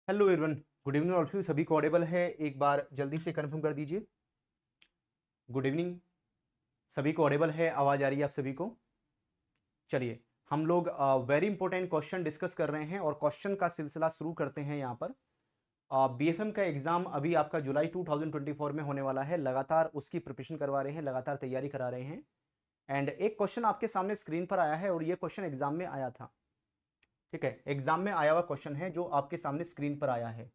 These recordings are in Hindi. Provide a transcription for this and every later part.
Hello everyone, good evening. All सभी को ऑडिबल है? एक बार जल्दी से कंफर्म कर दीजिए। गुड इवनिंग, सभी को ऑडिबल है? आवाज आ रही है आप सभी को? चलिए, हम लोग वेरी इंपॉर्टेंट क्वेश्चन डिस्कस कर रहे हैं और क्वेश्चन का सिलसिला शुरू करते हैं। यहाँ पर बीएफएम का एग्जाम अभी आपका जुलाई 2024 में होने वाला है। लगातार उसकी प्रिपरेशन करवा रहे हैं, लगातार तैयारी करा रहे हैं। एंड एक क्वेश्चन आपके सामने स्क्रीन पर आया है और ये क्वेश्चन एग्जाम में आया था। ठीक है, एग्जाम में आया हुआ क्वेश्चन है जो आपके सामने स्क्रीन पर आया है।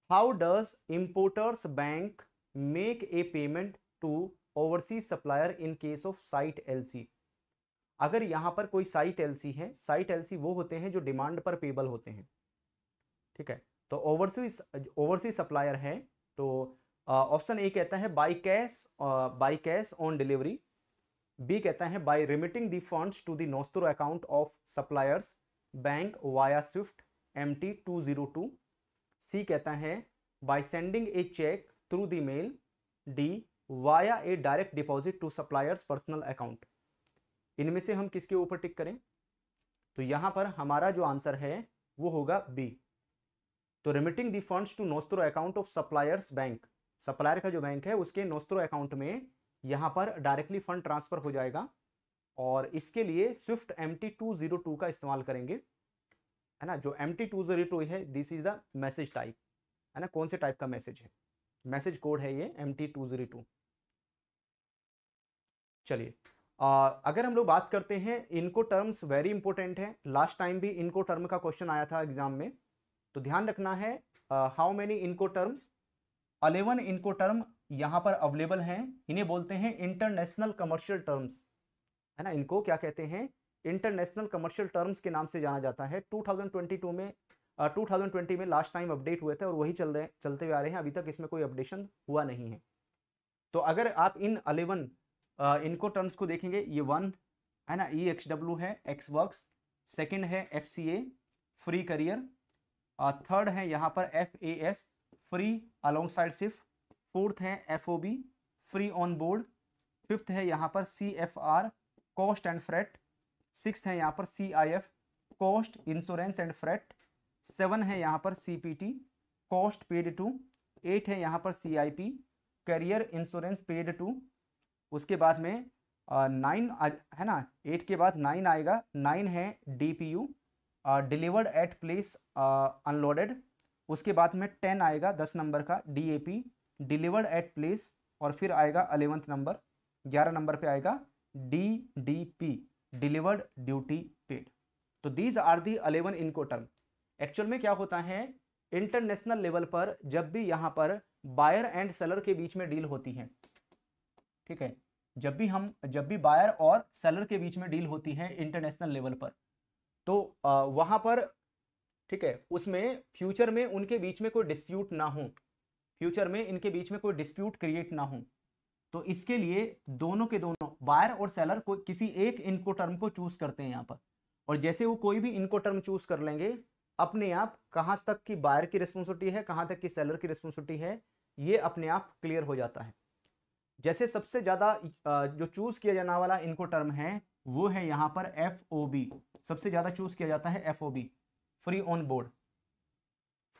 How does importers bank make a payment to overseas supplier in case of site LC? अगर यहां पर कोई साइट एलसी है, साइट एलसी वो होते हैं जो डिमांड पर पेबल होते हैं। ठीक है, तो ओवरसीज सप्लायर है तो ऑप्शन ए कहता है by cash on delivery. B कहता है by remitting the funds to the nostro account of suppliers bank via SWIFT MT202। C कहता है by sending a cheque through the mail. D via a direct deposit to suppliers personal account. इनमें से हम किसके ऊपर टिक करें? तो यहां पर हमारा जो आंसर है वो होगा बी। तो remitting the funds to nostro account of suppliers bank, supplier का जो बैंक है उसके नोस्ट्रो अकाउंट में यहां पर डायरेक्टली फंड ट्रांसफर हो जाएगा और इसके लिए स्विफ्ट MT202 का इस्तेमाल करेंगे। है ना, जो MT202 है this is the message type. है ना, कौन से टाइप का मैसेज है, मैसेज कोड है ये MT202। चलिए, अगर हम लोग बात करते हैं इनको टर्म्स, वेरी इंपॉर्टेंट है। लास्ट टाइम भी इनको टर्म का क्वेश्चन आया था एग्जाम में, तो ध्यान रखना है। हाउ मेनी इनको टर्म्स? 11 इनको टर्म यहां पर अवेलेबल हैं। इन्हें बोलते हैं इंटरनेशनल कमर्शियल टर्म्स। है ना, इनको क्या कहते हैं? इंटरनेशनल कमर्शियल टर्म्स के नाम से जाना जाता है। 2022 में 2020 में लास्ट टाइम अपडेट हुए थे और वही चलते हुए आ रहे हैं। अभी तक इसमें कोई अपडेशन हुआ नहीं है। तो अगर आप इन 11 इनको टर्म्स को देखेंगे, ये 1 है ना, EXW है, एक्स वर्क्स। सेकेंड है FCA, फ्री करियर। थर्ड है यहाँ पर FAS, free along side shift. Fourth है FOB, free on board. Fifth है यहाँ पर CFR, cost and freight. Sixth है यहाँ पर CIF, cost insurance and freight. 7 है यहाँ पर CPT, कॉस्ट पेड टू। 8 है यहाँ पर CIP, carrier insurance paid to. उसके बाद में 9 है ना, 8 के बाद 9 आएगा। 9 है DPU, delivered at place unloaded. उसके बाद में 10 आएगा 10 नंबर का DAP, डिलीवर्ड एट प्लेस। और फिर आएगा 11th नंबर, 11 नंबर पे आएगा DDP, डिलीवर्ड ड्यूटी पेड। तो दीज आर दी 11 इनको टर्म। एक्चुअल में क्या होता है, इंटरनेशनल लेवल पर जब भी यहां पर बायर एंड सेलर के बीच में डील होती है, ठीक है, जब भी बायर और सेलर के बीच में डील होती है इंटरनेशनल लेवल पर, तो वहां पर, ठीक है, उसमें फ्यूचर में उनके बीच में कोई डिस्प्यूट ना हो, फ्यूचर में इनके बीच में कोई डिस्प्यूट क्रिएट ना हो, तो इसके लिए दोनों के दोनों बायर और सेलर को किसी एक इनको टर्म को चूज करते हैं यहां पर। और जैसे वो कोई भी इनको टर्म चूज कर लेंगे, अपने आप कहां तक की बायर की रिस्पॉन्सिबिलिटी है, कहां तक की सेलर की रिस्पॉन्सिबिलिटी है, ये अपने आप क्लियर हो जाता है। जैसे सबसे ज्यादा जो चूज किया जाने वाला इनको टर्म है वो है यहां पर FOB। सबसे ज्यादा चूज किया जाता है FOB, free on board.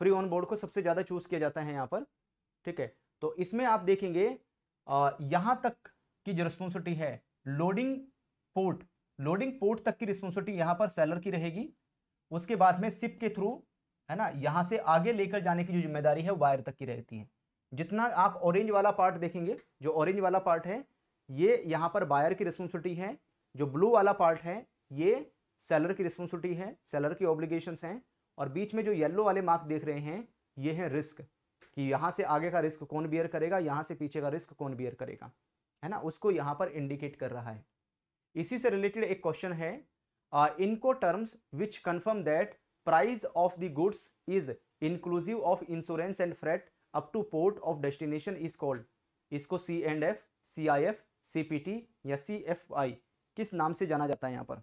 Free on board को सबसे ज्यादा चूज किया जाता है यहां पर। ठीक है, तो इसमें आप देखेंगे यहां तक की जो रिस्पॉन्सिबिलिटी है, लोडिंग पोर्ट, लोडिंग पोर्ट तक की रिस्पॉन्सिबिलिटी यहां पर सेलर की रहेगी। उसके बाद में शिप के थ्रू, है ना, यहां से आगे लेकर जाने की जो जिम्मेदारी है वायर तक की रहती है। जितना आप ऑरेंज वाला पार्ट देखेंगे, जो ऑरेंज वाला पार्ट है ये यहां पर बायर की रिस्पॉन्सिबिलिटी है। जो ब्लू वाला पार्ट है ये सेलर की रिस्पॉन्सिबिलिटी है, सेलर की ऑब्लिगेशंस हैं। और बीच में जो येलो वाले मार्क देख रहे हैं ये है रिस्क, कि यहां से आगे का रिस्क कौन बियर करेगा, यहां से पीछे का रिस्क कौन बियर करेगा, है ना, उसको यहां पर इंडिकेट कर रहा है। इसी से रिलेटेड एक क्वेश्चन है, इनको terms which confirm that price of the goods is inclusive of insurance and freight up two port of destination is called. इसको C&F, CIF, CPT या CFI किस नाम से जाना जाता है? यहां पर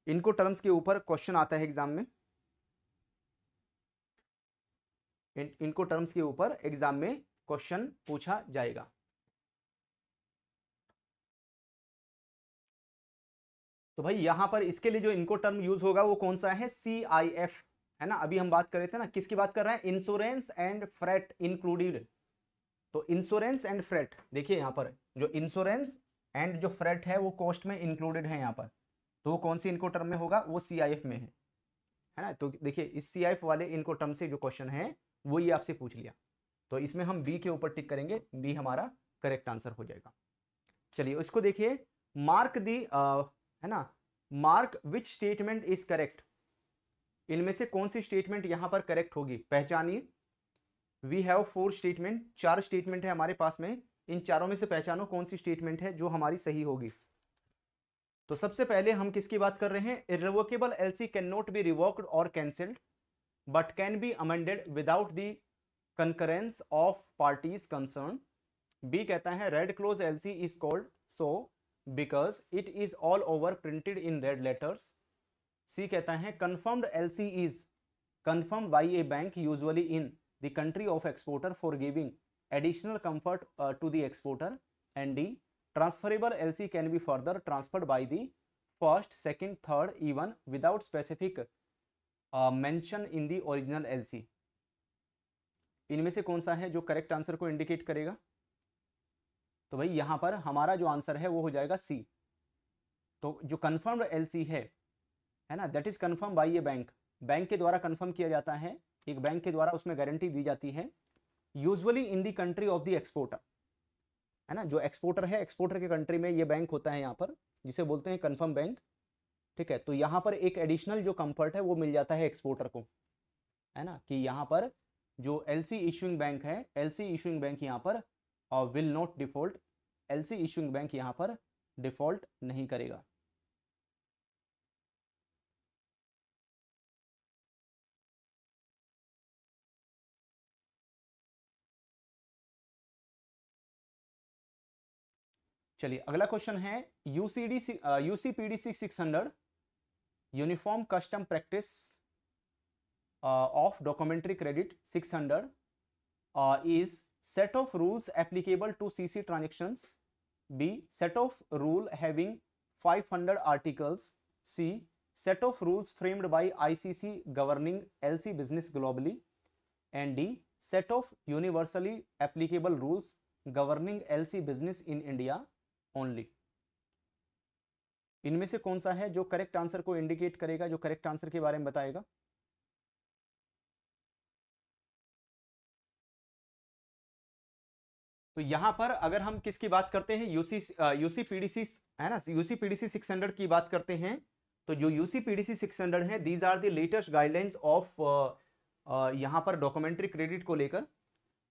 इनको टर्म्स के ऊपर क्वेश्चन आता है एग्जाम में, इनको टर्म्स के ऊपर एग्जाम में क्वेश्चन पूछा जाएगा। तो भाई यहां पर इसके लिए जो इनको टर्म यूज होगा वो कौन सा है? CIF, है ना, अभी हम बात कर रहे थे ना, किसकी बात कर रहे हैं, इंश्योरेंस एंड फ्रेट इंक्लूडेड। तो इंश्योरेंस एंड फ्रेट, देखिए यहाँ पर जो इंश्योरेंस एंड जो फ्रेट है वो कॉस्ट में इंक्लूडेड है यहाँ पर, तो वो कौन सी इनको टर्म में होगा, वो सीआईएफ में है ना। तो देखिए इस सीआईएफ वाले इनको टर्म से जो क्वेश्चन है वो ये आपसे पूछ लिया, तो इसमें हम बी के ऊपर टिक करेंगे, बी हमारा करेक्ट आंसर हो जाएगा। चलिए इसको देखिए, मार्क दी है ना, mark which statement is correct, इनमें से कौन सी स्टेटमेंट यहां पर करेक्ट होगी, पहचानिए। वी हैव 4 स्टेटमेंट, 4 स्टेटमेंट है हमारे पास में, इन चारों में से पहचानो कौन सी स्टेटमेंट है जो हमारी सही होगी। तो सबसे पहले हम किसकी बात कर रहे हैं, irrevocable LC can not be revoked और cancelled but can be amended without the concurrence of parties concern. B कहता है red clause LC is called so because it is all over printed in red letters. C कहता है confirmed LC is confirmed by a bank usually in the country of exporter for giving additional comfort to the exporter. And D, transferable LC can be further transferred by the first, second, third even without specific mention in the original LC. इनमें से कौन सा है जो करेक्ट आंसर को इंडिकेट करेगा, तो भाई यहां पर हमारा जो आंसर है वो हो जाएगा सी। तो जो कंफर्म्ड एलसी है ना, that is confirm by a bank, bank के द्वारा कंफर्म किया जाता है, एक बैंक के द्वारा उसमें गारंटी दी जाती है, usually in the country of the exporter, है ना, जो एक्सपोर्टर है एक्सपोर्टर के कंट्री में ये बैंक होता है यहाँ पर, जिसे बोलते हैं कंफर्म बैंक। ठीक है, तो यहाँ पर एक एडिशनल जो कंफर्ट है वो मिल जाता है एक्सपोर्टर को, है ना, कि यहाँ पर जो एलसी इशूइंग बैंक है, एलसी इशूइंग बैंक यहाँ पर will not default, LC issuing bank यहाँ पर डिफॉल्ट नहीं करेगा। चलिए अगला क्वेश्चन है, यूसीपीडीसी 600 uniform custom practice of documentary credit 600 is set of rules applicable to CC transactions. B, set of rule having 500 articles. C, set of rules framed by ICC governing LC business globally. And D, set of universally applicable rules governing LC business in India only. इनमें से कौन सा है जो करेक्ट आंसर को इंडिकेट करेगा, जो करेक्ट आंसर के बारे में बताएगा। तो यहां पर अगर हम किसकी बात करते हैं, यूसीपीडीसी है ना, यूसीपीडीसी 600 की बात करते हैं, तो जो यूसीपीडीसी 600 है these are the latest guidelines of यहां पर डॉक्यूमेंट्री क्रेडिट को लेकर।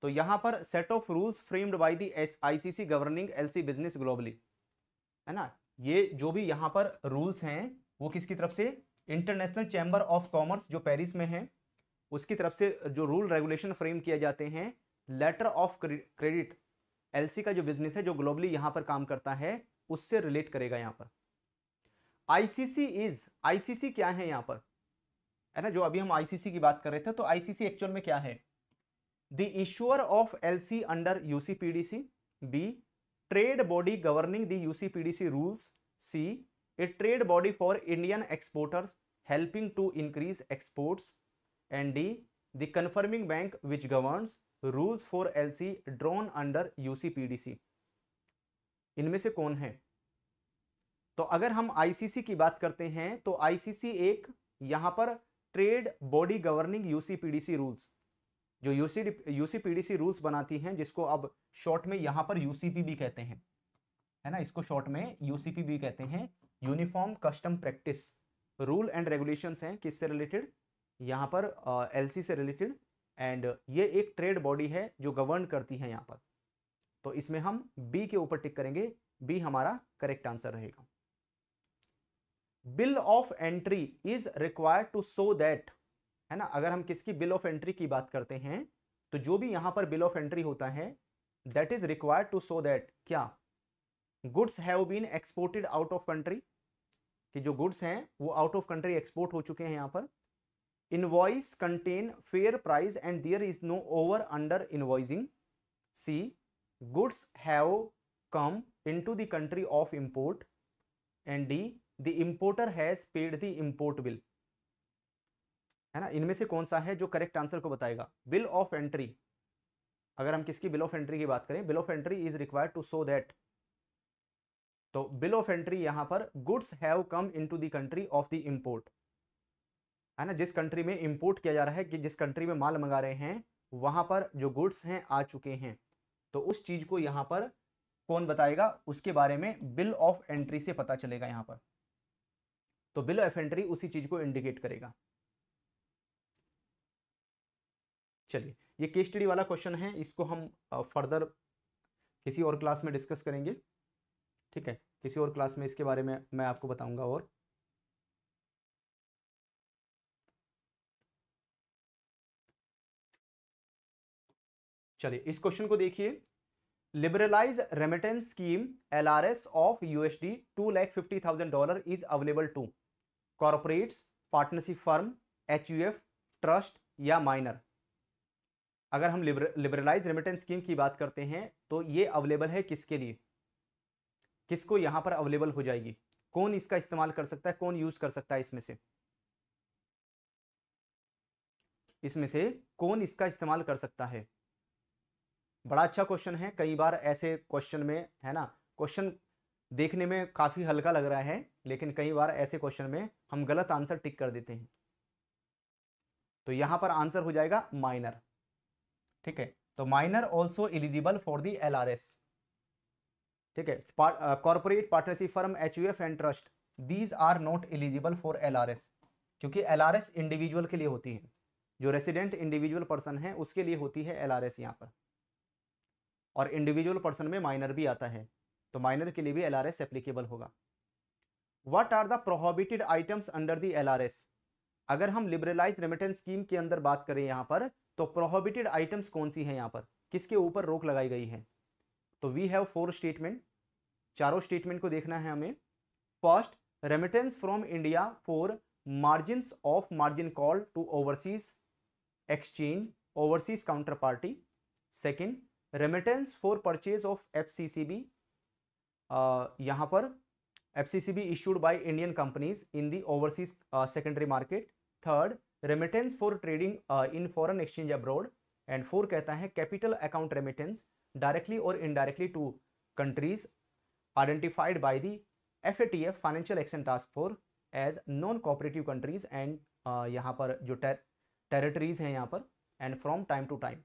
तो यहां पर set of rules framed by the ICC governing LC business globally, है ना, ये जो भी यहां पर रूल्स हैं वो किसकी तरफ से, इंटरनेशनल चैम्बर ऑफ कॉमर्स जो पेरिस में है उसकी तरफ से जो रूल रेगुलेशन फ्रेम किए जाते हैं, लेटर ऑफ क्रेडिट एलसी का जो बिजनेस है जो ग्लोबली यहां पर काम करता है उससे रिलेट करेगा। यहां पर आईसीसी क्या है यहां पर, है ना, जो अभी हम आईसीसी की बात कर रहे थे, तो आईसीसी एक्चुअल में क्या है, the issuer of LC under UCPDC. B, trade body governing the UCPDC rules. C, a trade body for Indian exporters helping to increase exports. And D, the confirming bank which governs rules for LC drawn under UCPDC. इनमें से कौन है, तो अगर हम आईसीसी की बात करते हैं तो आईसीसी एक यहां पर ट्रेड बॉडी गवर्निंग यूसीपीडीसी रूल्स, जो यूसीपीडीसी रूल्स बनाती हैं, जिसको अब शॉर्ट में यहां पर यूसीपी भी कहते हैं, है ना, इसको शॉर्ट में यूसीपी भी कहते हैं, uniform custom practice rule and regulations हैं, किससे रिलेटेड, यहां पर एलसी से रिलेटेड, एंड ये एक ट्रेड बॉडी है जो गवर्न करती है यहां पर। तो इसमें हम बी के ऊपर टिक करेंगे, बी हमारा करेक्ट आंसर रहेगा। Bill of entry is required to show that, है ना, अगर हम किसकी बिल ऑफ एंट्री की बात करते हैं तो जो भी यहां पर बिल ऑफ एंट्री होता है that is required to show that क्या, goods have been exported out of country, कि जो गुड्स हैं वो आउट ऑफ कंट्री एक्सपोर्ट हो चुके हैं यहां पर। Invoice contain fair price and there is no over under invoicing. C, goods have come into the country of import. And D, the importer has paid the import bill. है ना, इनमें से कौन सा है जो करेक्ट आंसर को बताएगा? बिल ऑफ एंट्री, अगर हम किसकी बिल ऑफ एंट्री की बात करें, bill of entry is required to show that, तो बिल ऑफ एंट्री यहां पर goods have come into the country of the import, है ना, जिस कंट्री में इंपोर्ट किया जा रहा है, कि जिस कंट्री में माल मंगा रहे हैं वहां पर जो गुड्स हैं आ चुके हैं, तो उस चीज को यहां पर कौन बताएगा, उसके बारे में बिल ऑफ एंट्री से पता चलेगा यहां पर। तो बिल ऑफ एंट्री उसी चीज को इंडिकेट करेगा। चलिए, ये केस स्टडी वाला क्वेश्चन है, इसको हम फर्दर किसी और क्लास में डिस्कस करेंगे, ठीक है, किसी और क्लास में इसके बारे में मैं आपको बताऊंगा। और चलिए इस क्वेश्चन को देखिए, लिबरलाइज रेमिटेंस स्कीम LRS ऑफ USD $250,000 is available to corporates, partnership firm, HUF, trust या माइनर। अगर हम लिबरलाइज रेमिटेंस स्कीम की बात करते हैं तो ये अवेलेबल है किसके लिए, किसको यहां पर अवेलेबल हो जाएगी, कौन इसका इस्तेमाल कर सकता है, कौन यूज कर सकता है, इसमें से कौन इसका इस्तेमाल कर सकता है? बड़ा अच्छा क्वेश्चन है, कई बार ऐसे क्वेश्चन में, है ना, क्वेश्चन देखने में काफी हल्का लग रहा है, लेकिन कई बार ऐसे क्वेश्चन में हम गलत आंसर टिक कर देते हैं। तो यहां पर आंसर हो जाएगा माइनर, ठीक है, तो minor also eligible for the LRS, ठीक है, corporate, partnership firm, HUF and trust, these are not eligible for LRS, क्योंकि LRS इंडिविजुअल के लिए होती है, जो रेसिडेंट इंडिविजुअल पर्सन है उसके लिए होती है LRS यहां पर, और इंडिविजुअल पर्सन में माइनर भी आता है, तो माइनर के लिए भी LRS एप्लीकेबल होगा। What are the prohibited items under the LRS? अगर हम लिबरलाइज रेमिटेंस स्कीम के अंदर बात करें यहां पर, तो प्रोहिबिटेड आइटम्स कौन सी हैं यहां पर, किसके ऊपर रोक लगाई गई है? तो वी हैव 4 स्टेटमेंट, चारों स्टेटमेंट को देखना है हमें। First, remittance from India for margins of margin call to overseas exchange, overseas counter party. Second, remittance for purchase of FCCB, यहां पर FCCB issued by Indian companies in the overseas secondary market. Third, remittance for trading in foreign exchange abroad. And 4 कहता है कैपिटल अकाउंट रेमिटेंस डायरेक्टली और indirectly to countries identified by the FATF financial action task force as non cooperative countries and यहाँ पर जो टेरिटरीज हैं यहाँ पर, and from time to time.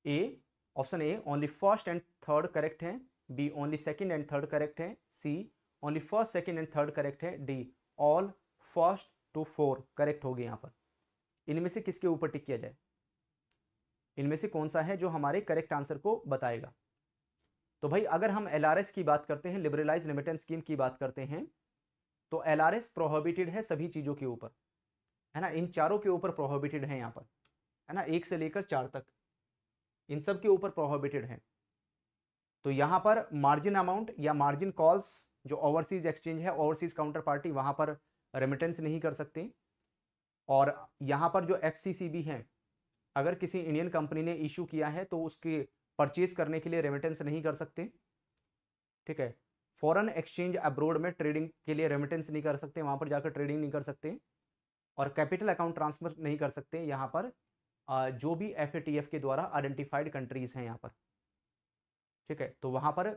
A, option A only first and third correct है, B only second and third correct है, C only first second and third correct है, D all first to 4 correct होगी यहाँ पर। इनमें से किसके ऊपर टिक किया जाए, इनमें से कौन सा है जो हमारे करेक्ट आंसर को बताएगा? तो भाई अगर हम LRS की बात करते हैं, लिबरलाइज रेमिटेंस स्कीम की बात करते हैं, तो LRS प्रोहिबिटेड है सभी चीजों के ऊपर, है ना, इन चारों के ऊपर प्रोहिबिटेड है यहाँ पर, है ना, 1 से लेकर 4 तक इन सब के ऊपर प्रोहिबिटेड है। तो यहां पर मार्जिन अमाउंट या मार्जिन कॉल्स, जो ओवरसीज एक्सचेंज है, ओवरसीज काउंटर पार्टी, वहां पर रेमिटेंस नहीं कर सकते। और यहां पर जो FCCB है, अगर किसी इंडियन कंपनी ने इशू किया है तो उसके परचेज करने के लिए रेमिटेंस नहीं कर सकते, ठीक है। फॉरेन एक्सचेंज अब्रोड में ट्रेडिंग के लिए रेमिटेंस नहीं कर सकते, वहां पर जाकर ट्रेडिंग नहीं कर सकते, और कैपिटल अकाउंट ट्रांसफर नहीं कर सकते यहाँ पर जो भी FATF के द्वारा आइडेंटिफाइड कंट्रीज हैं यहाँ पर, ठीक है, तो वहां पर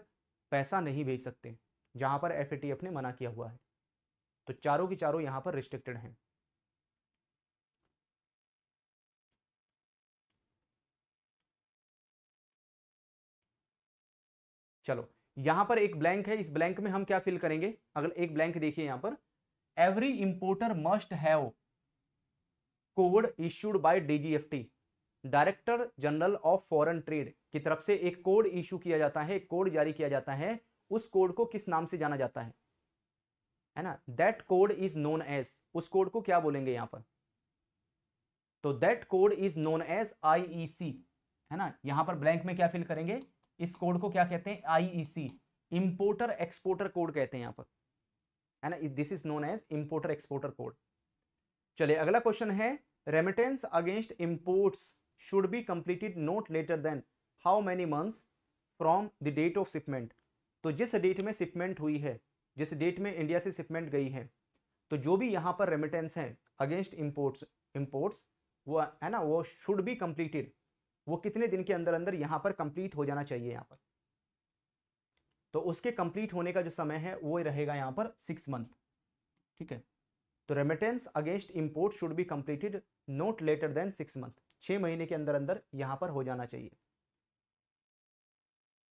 पैसा नहीं भेज सकते जहां पर FATF ने मना किया हुआ है। तो चारों की चारों यहां पर रिस्ट्रिक्टेड हैं। चलो यहां पर एक ब्लैंक है, इस ब्लैंक में हम क्या फिल करेंगे? अगर एक ब्लैंक देखिए यहां पर, every importer must have code issued by DGFT, director general of foreign trade की तरफ से एक कोड इशू किया जाता है, एक कोड जारी किया जाता है, उस कोड को किस नाम से जाना जाता है ना, that code is known as, उस कोड को क्या बोलेंगे यहां पर? तो that code is known as IEC, है ना, यहां पर ब्लैंक में क्या फिल करेंगे? इस कोड को क्या कहते हैं? IEC, इंपोर्टर एक्सपोर्टर कोड कहते हैं यहां पर, है ना, this is known as importer exporter code. चलिए अगला क्वेश्चन है, remittance against imports should be completed not later than how many months from the date of shipment। तो जिस डेट में शिपमेंट हुई है, जिस डेट में इंडिया से शिपमेंट गई है, तो जो भी यहां पर रेमिटेंस है अगेंस्ट इंपोर्ट्स, इंपोर्ट्स, वो है ना, वो शुड बी कंप्लीटेड, वो कितने दिन के अंदर अंदर यहाँ पर कंप्लीट हो जाना चाहिए यहाँ पर। तो उसके कंप्लीट होने का जो समय है वो रहेगा यहाँ पर 6 मंथ। ठीक है, तो remittance against import should be completed not later than 6 month, 6 महीने के अंदर अंदर यहाँ पर हो जाना चाहिए।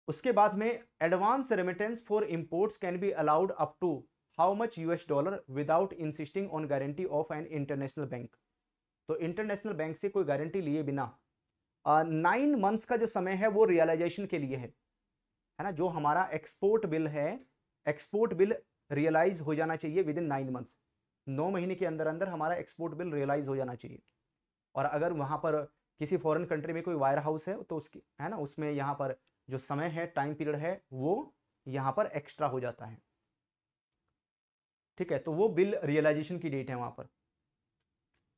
उसके बाद में advance remittance for imports can be allowed up to how much $, without insisting on guarantee of an international bank. तो इंटरनेशनल बैंक से कोई गारंटी लिए बिना 9 मंथ्स का जो समय है वो रियलाइजेशन के लिए है ना। जो हमारा एक्सपोर्ट बिल है, एक्सपोर्ट बिल रियलाइज हो जाना चाहिए विद इन 9 मंथ्स, 9 महीने के अंदर अंदर हमारा एक्सपोर्ट बिल रियलाइज हो जाना चाहिए। और अगर वहां पर किसी फॉरेन कंट्री में कोई वायर हाउस है तो उसकी है ना, उसमें यहाँ पर जो समय है, टाइम पीरियड है, वो यहाँ पर एक्स्ट्रा हो जाता है। ठीक है, तो वो बिल रियलाइजेशन की डेट है वहां पर।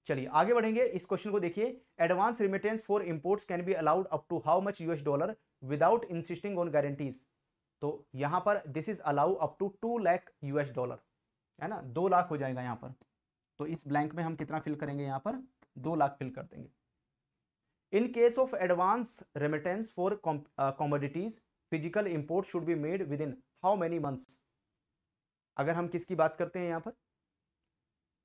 चलिए आगे बढ़ेंगे, इस क्वेश्चन को देखिए। Advance remittance for imports can be allowed up to how much $, without insisting on guarantees. तो यहां पर this is allow up to $2 lakh है ना, 2 लाख हो जाएगा यहां पर। तो इस ब्लैंक में हम कितना फिल करेंगे, यहां पर 2 लाख फिल कर देंगे। In case of advance remittance for commodities, physical import should be made with in how many months. अगर हम किसकी बात करते हैं यहां पर,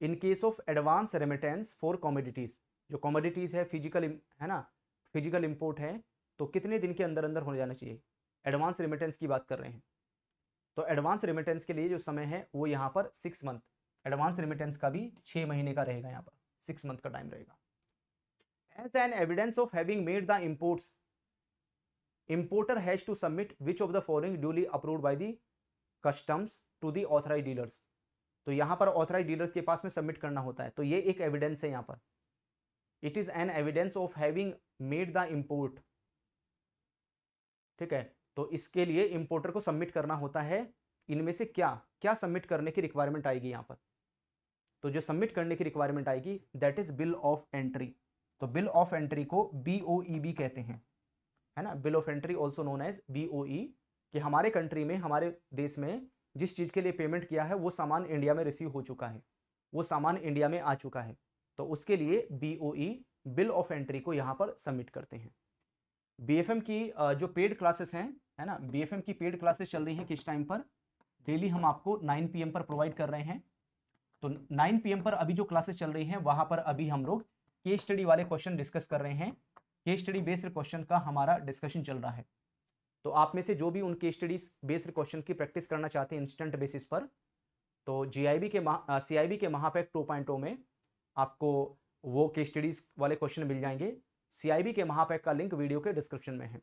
in case of advance remittance for commodities, जो कमोडिटीज है फिजिकल है ना, फिजिकल इंपोर्ट है, तो कितने दिन के अंदर अंदर हो जाना चाहिए। एडवांस रेमिटेंस की बात कर रहे हैं, तो एडवांस रेमिटेंस के लिए जो समय है वो यहाँ पर 6 मंथ, एडवांस रेमिटेंस का भी 6 महीने का रहेगा, यहाँ पर 6 मंथ का टाइम रहेगा। As an evidence of having made the imports, importer has to submit which of the following duly approved by the customs to the authorised dealers. तो यहाँ पर ऑथराइज्ड डीलर्स के पास में सबमिट करना होता है, तो ये एक एविडेंस है यहाँ पर। It is an evidence of having made the import. ठीक है, तो इसके लिए इंपोर्टर को सबमिट करना होता है। इनमें से क्या क्या सबमिट करने की रिक्वायरमेंट आएगी यहाँ पर, तो जो सबमिट करने की रिक्वायरमेंट आएगी that is bill of entry. तो बिल ऑफ एंट्री को BOE कहते हैं, है ना, bill of entry also known as BOE, कि हमारे कंट्री में, हमारे देश में जिस चीज के लिए पेमेंट किया है वो सामान इंडिया में रिसीव हो चुका है, वो सामान इंडिया में आ चुका है, तो उसके लिए BOE बिल ऑफ एंट्री को यहाँ पर सबमिट करते हैं। BFM की जो पेड क्लासेस हैं, है ना, BFM की पेड क्लासेस चल रही हैं किस टाइम पर, डेली हम आपको 9 PM पर प्रोवाइड कर रहे हैं। तो 9 PM पर अभी जो क्लासेस चल रही हैं वहां पर अभी हम लोग केस स्टडी वाले क्वेश्चन डिस्कस कर रहे हैं, केस स्टडी बेस्ड क्वेश्चन का हमारा डिस्कशन चल रहा है। तो आप में से जो भी उन केस स्टडीज बेस्ड क्वेश्चन की प्रैक्टिस करना चाहते हैं इंस्टेंट बेसिस पर, तो CIB के महापैक 2.0 में आपको वो केस स्टडीज वाले क्वेश्चन मिल जाएंगे। CIB के महापैक का लिंक वीडियो के डिस्क्रिप्शन में है।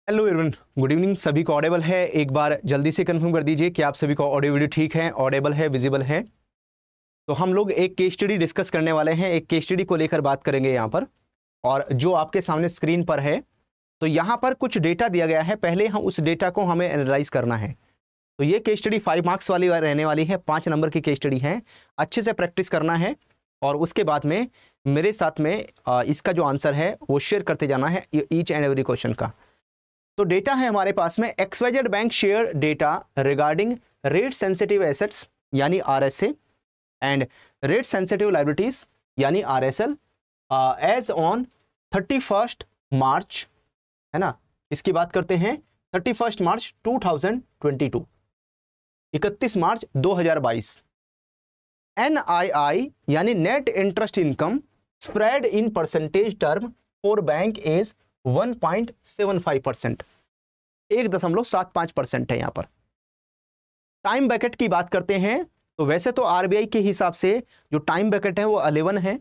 Hello everyone, good evening. सभी को ऑडिबल है? एक बार जल्दी से कंफर्म कर दीजिए कि आप सभी को ऑडियो वीडियो ठीक है, ऑडिबल है, विजिबल है। तो हम लोग एक केस स्टडी डिस्कस करने वाले हैं, एक केस स्टडी को लेकर बात करेंगे यहाँ पर, और जो आपके सामने स्क्रीन पर है। तो यहाँ पर कुछ डेटा दिया गया है, पहले हम उस डेटा को हमें एनालाइज करना है। तो ये केस स्टडी 5 मार्क्स वाली रहने वाली है, 5 नंबर की केस स्टडी है, अच्छे से प्रैक्टिस करना है। और उसके बाद में मेरे साथ में इसका जो आंसर है वो शेयर करते जाना है ईच एंड एवरी क्वेश्चन का। तो डेटा है हमारे पास में, XYZ bank share data regarding rate sensitive assets यानी RSA and rate sensitive liabilities यानी RSL एज ऑन 31 मार्च, है ना, इसकी बात करते हैं 31 मार्च 2022, 31 मार्च 2022। NII यानी net interest income spread in percentage term for bank is 1.75%, 1.75% है यहाँ पर। टाइम बैकेट की बात करते हैं तो वैसे तो RBI के हिसाब से जो टाइम बैकेट है वो 11 है,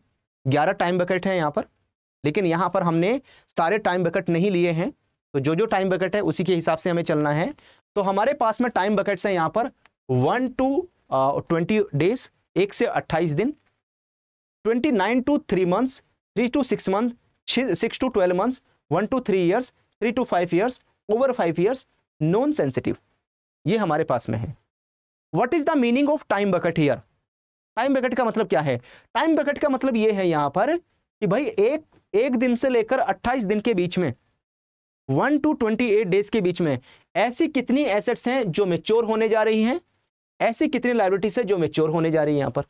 11 टाइम बैकेट है यहाँ पर, लेकिन यहाँ पर हमने सारे टाइम बैकेट नहीं लिए हैं, तो जो जो टाइम बैकेट है उसी के हिसाब से हमें चलना है। तो हमारे पास में टाइम बैकेट्स हैं यहाँ पर 1 to 20 डेज, 1 से 28 दिन, 29 to 3 months, 3 to 6 months, 6 to 12 months, 1 to 3 years, 3 to 5 years, over 5 years, non sensitive, ये हमारे पास में है। What is the meaning of time bucket here? Time bucket का मतलब क्या है? टाइम बकेट का मतलब ये है यहाँ पर कि भाई एक दिन से लेकर 28 दिन के बीच में, 1 to 28 डेज के बीच में ऐसी कितनी एसेट्स हैं जो मैच्योर होने जा रही हैं ऐसी कितनी लायबिलिटीज है जो मैच्योर होने जा रही है यहां पर।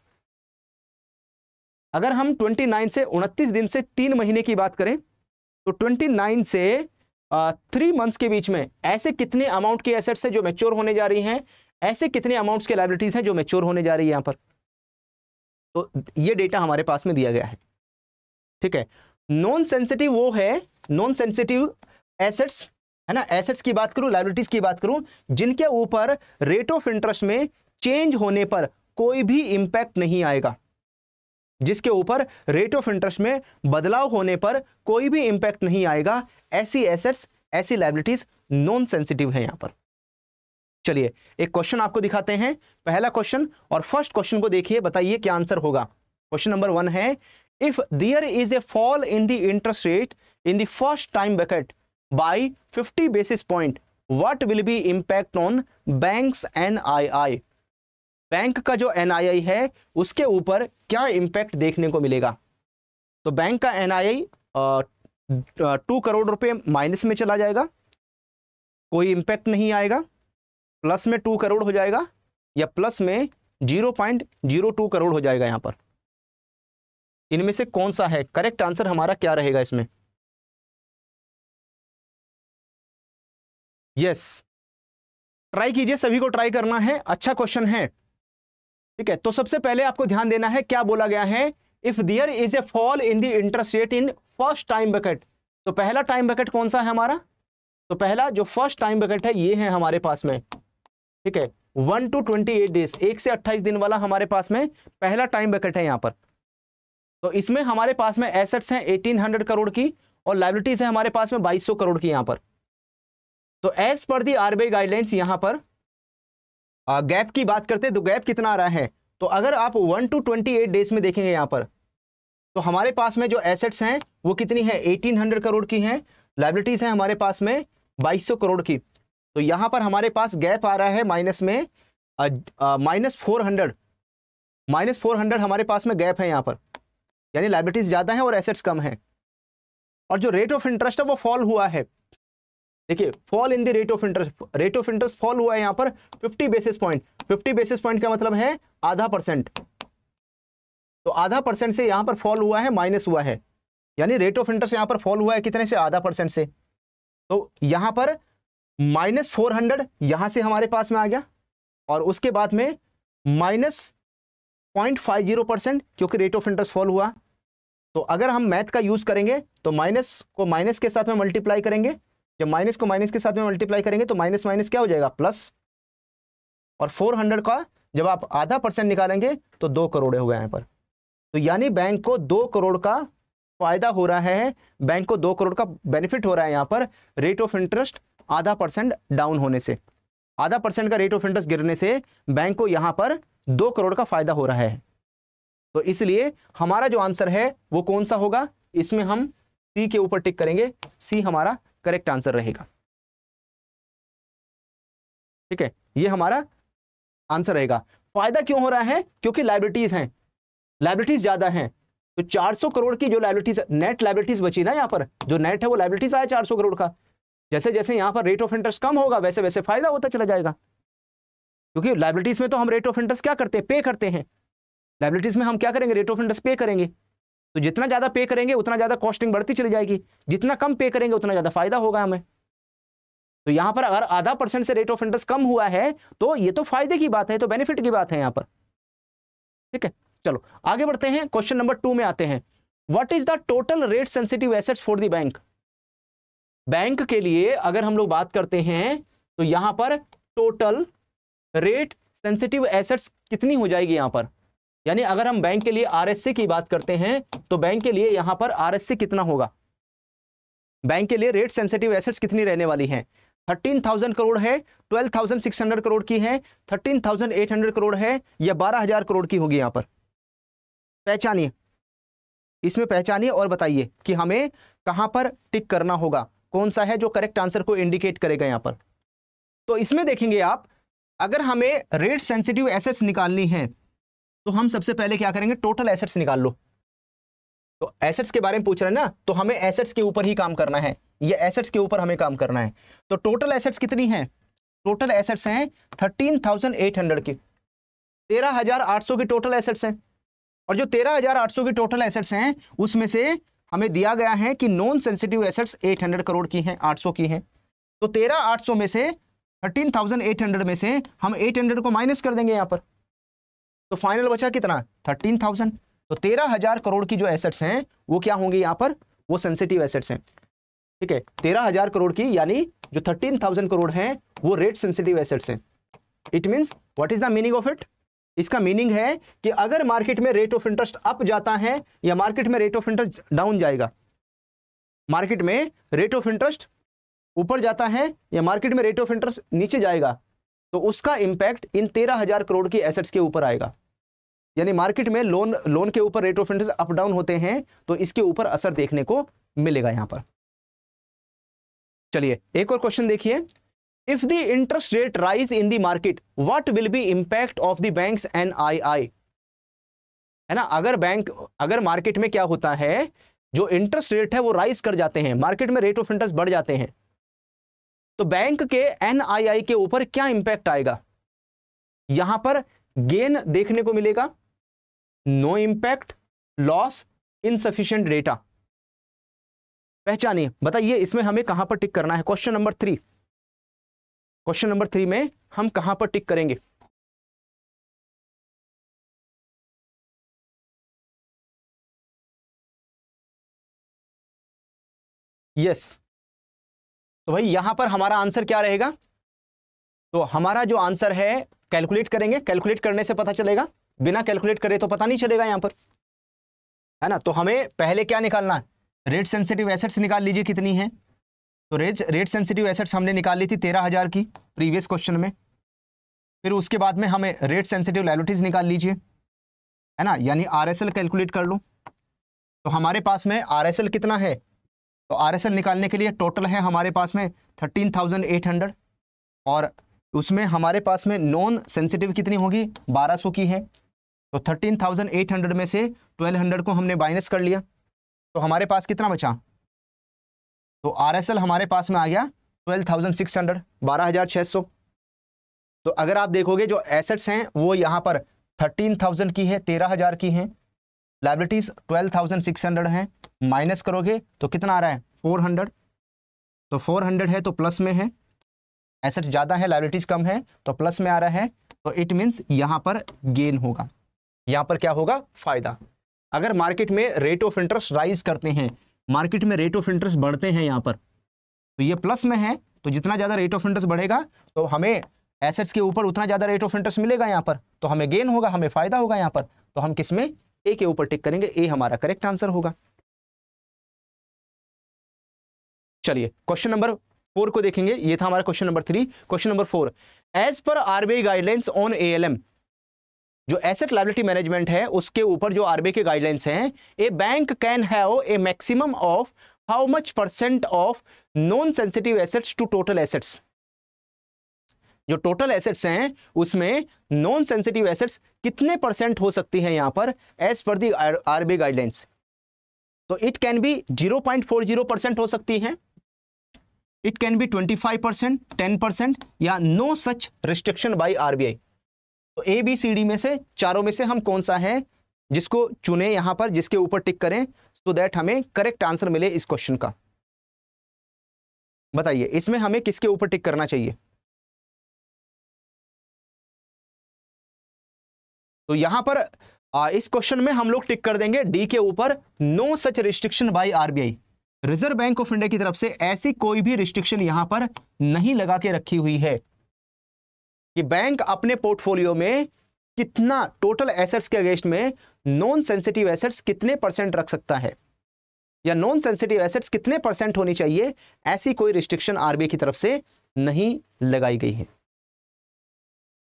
अगर हम 29 से 29 दिन से 3 महीने की बात करें तो 29 से 3 मंथ्स के बीच में ऐसे कितने अमाउंट की एसेट्स है जो मैच्योर होने जा रही हैं, ऐसे कितने अमाउंट्स के लायबिलिटीज हैं जो मैच्योर होने जा रही है यहां पर। तो ये डेटा हमारे पास में दिया गया है, ठीक है। नॉन सेंसिटिव वो है, नॉन सेंसिटिव एसेट्स है ना, एसेट्स की बात करूं, लायबिलिटीज की बात करूं, जिनके ऊपर रेट ऑफ इंटरेस्ट में चेंज होने पर कोई भी इंपैक्ट नहीं आएगा, जिसके ऊपर रेट ऑफ इंटरेस्ट में बदलाव होने पर कोई भी इंपैक्ट नहीं आएगा, ऐसी एसेट्स, ऐसी लायबिलिटीज नॉन सेंसिटिव है यहां पर। चलिए एक क्वेश्चन आपको दिखाते हैं, पहला क्वेश्चन, और फर्स्ट क्वेश्चन को देखिए, बताइए क्या आंसर होगा। क्वेश्चन नंबर 1 है, if there is a fall in the interest rate in the first time bucket by 50 basis point, what will be impact on banks NII. Bank का जो एनआईआई है उसके ऊपर क्या इंपैक्ट देखने को मिलेगा। तो बैंक का एनआईआई 2 करोड़ रुपए माइनस में चला जाएगा, कोई इंपैक्ट नहीं आएगा, प्लस में 2 करोड़ हो जाएगा, या प्लस में 0.02 करोड़ हो जाएगा। यहां पर इनमें से कौन सा है करेक्ट आंसर, हमारा क्या रहेगा इसमें। यस, ट्राई कीजिए, सभी को ट्राई करना है, अच्छा क्वेश्चन है, ठीक है। तो सबसे पहले आपको ध्यान देना है क्या बोला गया है, if there is a fall in the interest rate in first time bucket. तो पहला टाइम बकेट कौन सा है हमारा, तो पहला जो फर्स्ट टाइम बकेट है ये है हमारे पास में, ठीक है, 1 to 28 डेज, 1 से 28 दिन वाला हमारे पास में पहला टाइम बकेट है यहां पर। तो इसमें हमारे पास में एसेट्स हैं 1800 करोड़ की और लायबिलिटीज है हमारे पास में 2200 करोड़ की यहां पर। तो as per the RBI guidelines यहां पर गैप की बात करते हैं तो गैप कितना आ रहा है, तो अगर आप 1 to 28 डेज में देखेंगे यहां पर, तो हमारे पास में जो एसेट्स हैं वो कितनी है 1800 करोड़ की हैं, लायबिलिटीज है हमारे पास में 2200 करोड़ की। तो यहां पर हमारे पास गैप आ रहा है माइनस में -400 हमारे पास में गैप है यहां पर, यानी लायबिलिटीज ज्यादा है और एसेट्स कम है। और जो रेट ऑफ इंटरेस्ट है वो फॉल हुआ है, देखिए fall in the rate of interest fall हुआ है यहां पर 50 बेसिस पॉइंट। 50 बेसिस पॉइंट का मतलब है ½ तो ½ से यहां पर फॉल हुआ है, माइनस हुआ है, यानी रेट ऑफ इंटरेस्ट यहां पर फॉल हुआ है कितने से, ½ से। तो यहां पर -400 यहां से हमारे पास में आ गया, और उसके बाद में -0.50% क्योंकि रेट ऑफ इंटरेस्ट फॉल हुआ। तो अगर हम मैथ का यूज करेंगे तो माइनस को माइनस के साथ में मल्टीप्लाई करेंगे, जब माइनस को माइनस के साथ में मल्टीप्लाई करेंगे तो माइनस माइनस क्या हो जाएगा, प्लस, और 400 का जब आप ½ निकालेंगे तो 2 करोड़ हो गया यहाँ पर। तो यानी बैंक को 2 करोड़ का फायदा हो रहा है, बैंक को 2 करोड़ का बेनिफिट हो रहा है यहाँ पर रेट ऑफ इंटरेस्ट ½ डाउन होने से, ½ का रेट ऑफ इंटरेस्ट गिरने से बैंक को यहां पर 2 करोड़ का फायदा हो रहा है। तो इसलिए हमारा जो आंसर है वो कौन सा होगा, इसमें हम सी के ऊपर टिक करेंगे, सी हमारा करेक्ट आंसर रहेगा, ठीक है, ये हमारा आंसर रहेगा। फायदा क्यों हो रहा है, क्योंकि लायबिलिटीज हैं, लायबिलिटीज ज्यादा हैं। तो 400 करोड़ की जो लायबिलिटीज, नेट लायबिलिटीज बची ना, यहां पर जो नेट है वो लायबिलिटीज आया 400 करोड़ का। जैसे जैसे यहां पर रेट ऑफ इंटरेस्ट कम होगा वैसे वैसे फायदा होता चला जाएगा, क्योंकि लायबिलिटीज में तो हम रेट ऑफ इंटरेस्ट क्या करते हैं, पे करते हैं। लायबिलिटीज में हम क्या करेंगे, रेट ऑफ इंटरेस्ट पे करेंगे। तो जितना ज्यादा पे करेंगे उतना ज्यादा कॉस्टिंग बढ़ती चली जाएगी, जितना कम पे करेंगे उतना ज्यादा फायदा होगा हमें। तो यहां पर अगर ½ से रेट ऑफ इंटरेस्ट कम हुआ है तो ये तो फायदे की बात है, तो बेनिफिट की बात है यहां पर, ठीक है। चलो आगे बढ़ते हैं, क्वेश्चन नंबर 2 में आते हैं। What is the total rate sensitive assets for the bank. Bank के लिए अगर हम लोग बात करते हैं तो यहां पर टोटल रेट सेंसिटिव एसेट्स कितनी हो जाएगी यहां पर, यानी अगर हम बैंक के लिए आरएससी की बात करते हैं तो बैंक के लिए यहां पर आरएससी कितना होगा, बैंक के लिए रेट सेंसिटिव एसेट्स कितनी रहने वाली हैं। 13,000 करोड़ है, 12,600 करोड़ की है, 13,800 करोड़ है, या 12,000 करोड़ की होगी। यहां पर पहचानिए, इसमें पहचानिए और बताइए कि हमें कहां पर टिक करना होगा, कौन सा है जो करेक्ट आंसर को इंडिकेट करेगा यहां पर। तो इसमें देखेंगे आप, अगर हमें रेट सेंसिटिव एसेट्स निकालनी है तो हम सबसे पहले क्या करेंगे, टोटल एसेट्स निकाल लो। तो एसेट्स के बारे में पूछ रहे हैं ना, तो हमें एसेट्स के ऊपर ही काम करना है, ये एसेट्स के ऊपर हमें काम करना है। तो टोटल एसेट्स कितनी है, टोटल एसेट्स हैं 13,800 की, 13,800 की टोटल एसेट्स हैं, और जो 13,800 की टोटल एसेट्स हैं उसमें से हमें दिया गया है कि नॉन सेंसिटिव एसेट्स 800 करोड़ की हैं, 800 की हैं। तो 13,800 में से 13,800 में से हम 800 को माइनस कर देंगे यहां पर, तो फाइनल बचा कितना, 13,000। तो 13,000 करोड़ की जो एसेट्स हैं वो क्या होंगे यहां पर, वो सेंसिटिव एसेट्स हैं। ठीक है, 13,000 करोड़ की यानी जो 13,000 करोड़ हैं वो रेट सेंसिटिव एसेट्स हैं। It means what is the meaning of it, इसका मीनिंग है कि अगर मार्केट में रेट ऑफ इंटरेस्ट अप जाता है या मार्केट में रेट ऑफ इंटरेस्ट डाउन जाएगा, मार्केट में रेट ऑफ इंटरेस्ट ऊपर जाता है या मार्केट में रेट ऑफ इंटरेस्ट नीचे जाएगा, तो उसका इंपैक्ट इन 13,000 करोड़ की एसेट्स के ऊपर आएगा। यानी मार्केट में लोन के ऊपर rate of interest up down होते हैं तो इसके ऊपर असर देखने को मिलेगा यहां पर। चलिए एक और क्वेश्चन देखिए, if the interest rate rise in the market what will be impact of the banks NII, है ना। अगर मार्केट में क्या होता है, जो इंटरेस्ट रेट है वो राइज कर जाते हैं, मार्केट में रेट ऑफ इंटरेस्ट बढ़ जाते हैं, तो बैंक के एनआईआई के ऊपर क्या इंपैक्ट आएगा। यहां पर गेन देखने को मिलेगा, no impact, loss, insufficient data. पहचानिए, बताइए इसमें हमें कहां पर टिक करना है। क्वेश्चन नंबर 3, क्वेश्चन नंबर 3 में हम कहां पर टिक करेंगे। यस, तो भाई यहां पर हमारा आंसर क्या रहेगा, तो हमारा जो आंसर है कैलकुलेट करेंगे, कैलकुलेट करने से पता चलेगा, बिना कैलकुलेट करे तो पता नहीं चलेगा यहां पर, है ना। तो हमें पहले क्या निकालना है, रेट सेंसिटिव एसेट्स निकाल लीजिए कितनी है। तो रेट सेंसिटिव एसेट्स हमने निकाल ली थी 13,000 की प्रीवियस क्वेश्चन में। फिर उसके बाद में हमें रेट सेंसिटिव लायबिलिटीज निकाल लीजिए, है ना, यानी आरएसएल कैलकुलेट कर लो। तो हमारे पास में आरएसएल कितना है, तो आरएसएल निकालने के लिए टोटल है हमारे पास में 13,800, और उसमें हमारे पास में नॉन सेंसिटिव कितनी होगी, 1200 की है। तो 13,800 में से 1,200 को हमने माइनस कर लिया, तो हमारे पास कितना बचा, तो आरएसएल हमारे पास में आ गया 12,600, 12,600। तो अगर आप देखोगे जो एसेट्स हैं वो यहाँ पर 13,000 की है, 13,000 की हैं, लायबिलिटीज 12,600 हैं, माइनस करोगे तो कितना आ रहा है 400। तो 400 है तो प्लस में है, एसेट्स ज़्यादा है लायबिलिटीज कम है तो प्लस में आ रहा है, तो इट मीन्स यहाँ पर गेन होगा, यहाँ पर क्या होगा, फायदा। अगर मार्केट में रेट ऑफ इंटरेस्ट राइज करते हैं, मार्केट में रेट ऑफ इंटरेस्ट बढ़ते हैं यहाँ पर, तो ये प्लस में है, तो जितना ज़्यादा रेट ऑफ इंटरेस्ट बढ़ेगा तो हमें एसेट्स के ऊपर उतना ज़्यादा रेट ऑफ इंटरेस्ट मिलेगा यहाँ पर, तो हमें गेन होगा, हमें फायदा होगा यहाँ पर। तो हम किस में, ए के ऊपर टिक करेंगे, ए हमारा करेक्ट आंसर होगा। चलिए क्वेश्चन नंबर 4 को देखेंगे, ये था हमारा question number 3। Question number 4, as per RBI guidelines on ALM, जो एसेट लायबिलिटी मैनेजमेंट है उसके ऊपर जो आरबीआई के गाइडलाइंस हैं, a bank can have a maximum of how much % of non sensitive assets to total assets. जो टोटल एसेट्स हैं उसमें नॉन सेंसिटिव एसेट्स कितने % हो सकती हैं यहां पर as per the RBI guidelines. तो इट कैन बी 0.40% हो सकती हैं, इट कैन बी 25%, 10%, या no such restriction by RBI. तो ए बी सी डी में से चारों में से हम कौन सा है जिसको चुने यहां पर, जिसके ऊपर टिक करें सो दैट हमें करेक्ट आंसर मिले इस क्वेश्चन का। बताइए इसमें हमें किसके ऊपर टिक करना चाहिए। तो यहां पर इस क्वेश्चन में हम लोग टिक कर देंगे डी के ऊपर, no such restriction by RBI. Reserve bank of India की तरफ से ऐसी कोई भी रिस्ट्रिक्शन यहां पर नहीं लगा के रखी हुई है कि बैंक अपने पोर्टफोलियो में कितना टोटल एसेट्स के अगेंस्ट में नॉन सेंसिटिव एसेट्स कितने % रख सकता है, या नॉन सेंसिटिव एसेट्स कितने % होनी चाहिए, ऐसी कोई रिस्ट्रिक्शन आरबीआई की तरफ से नहीं लगाई गई है।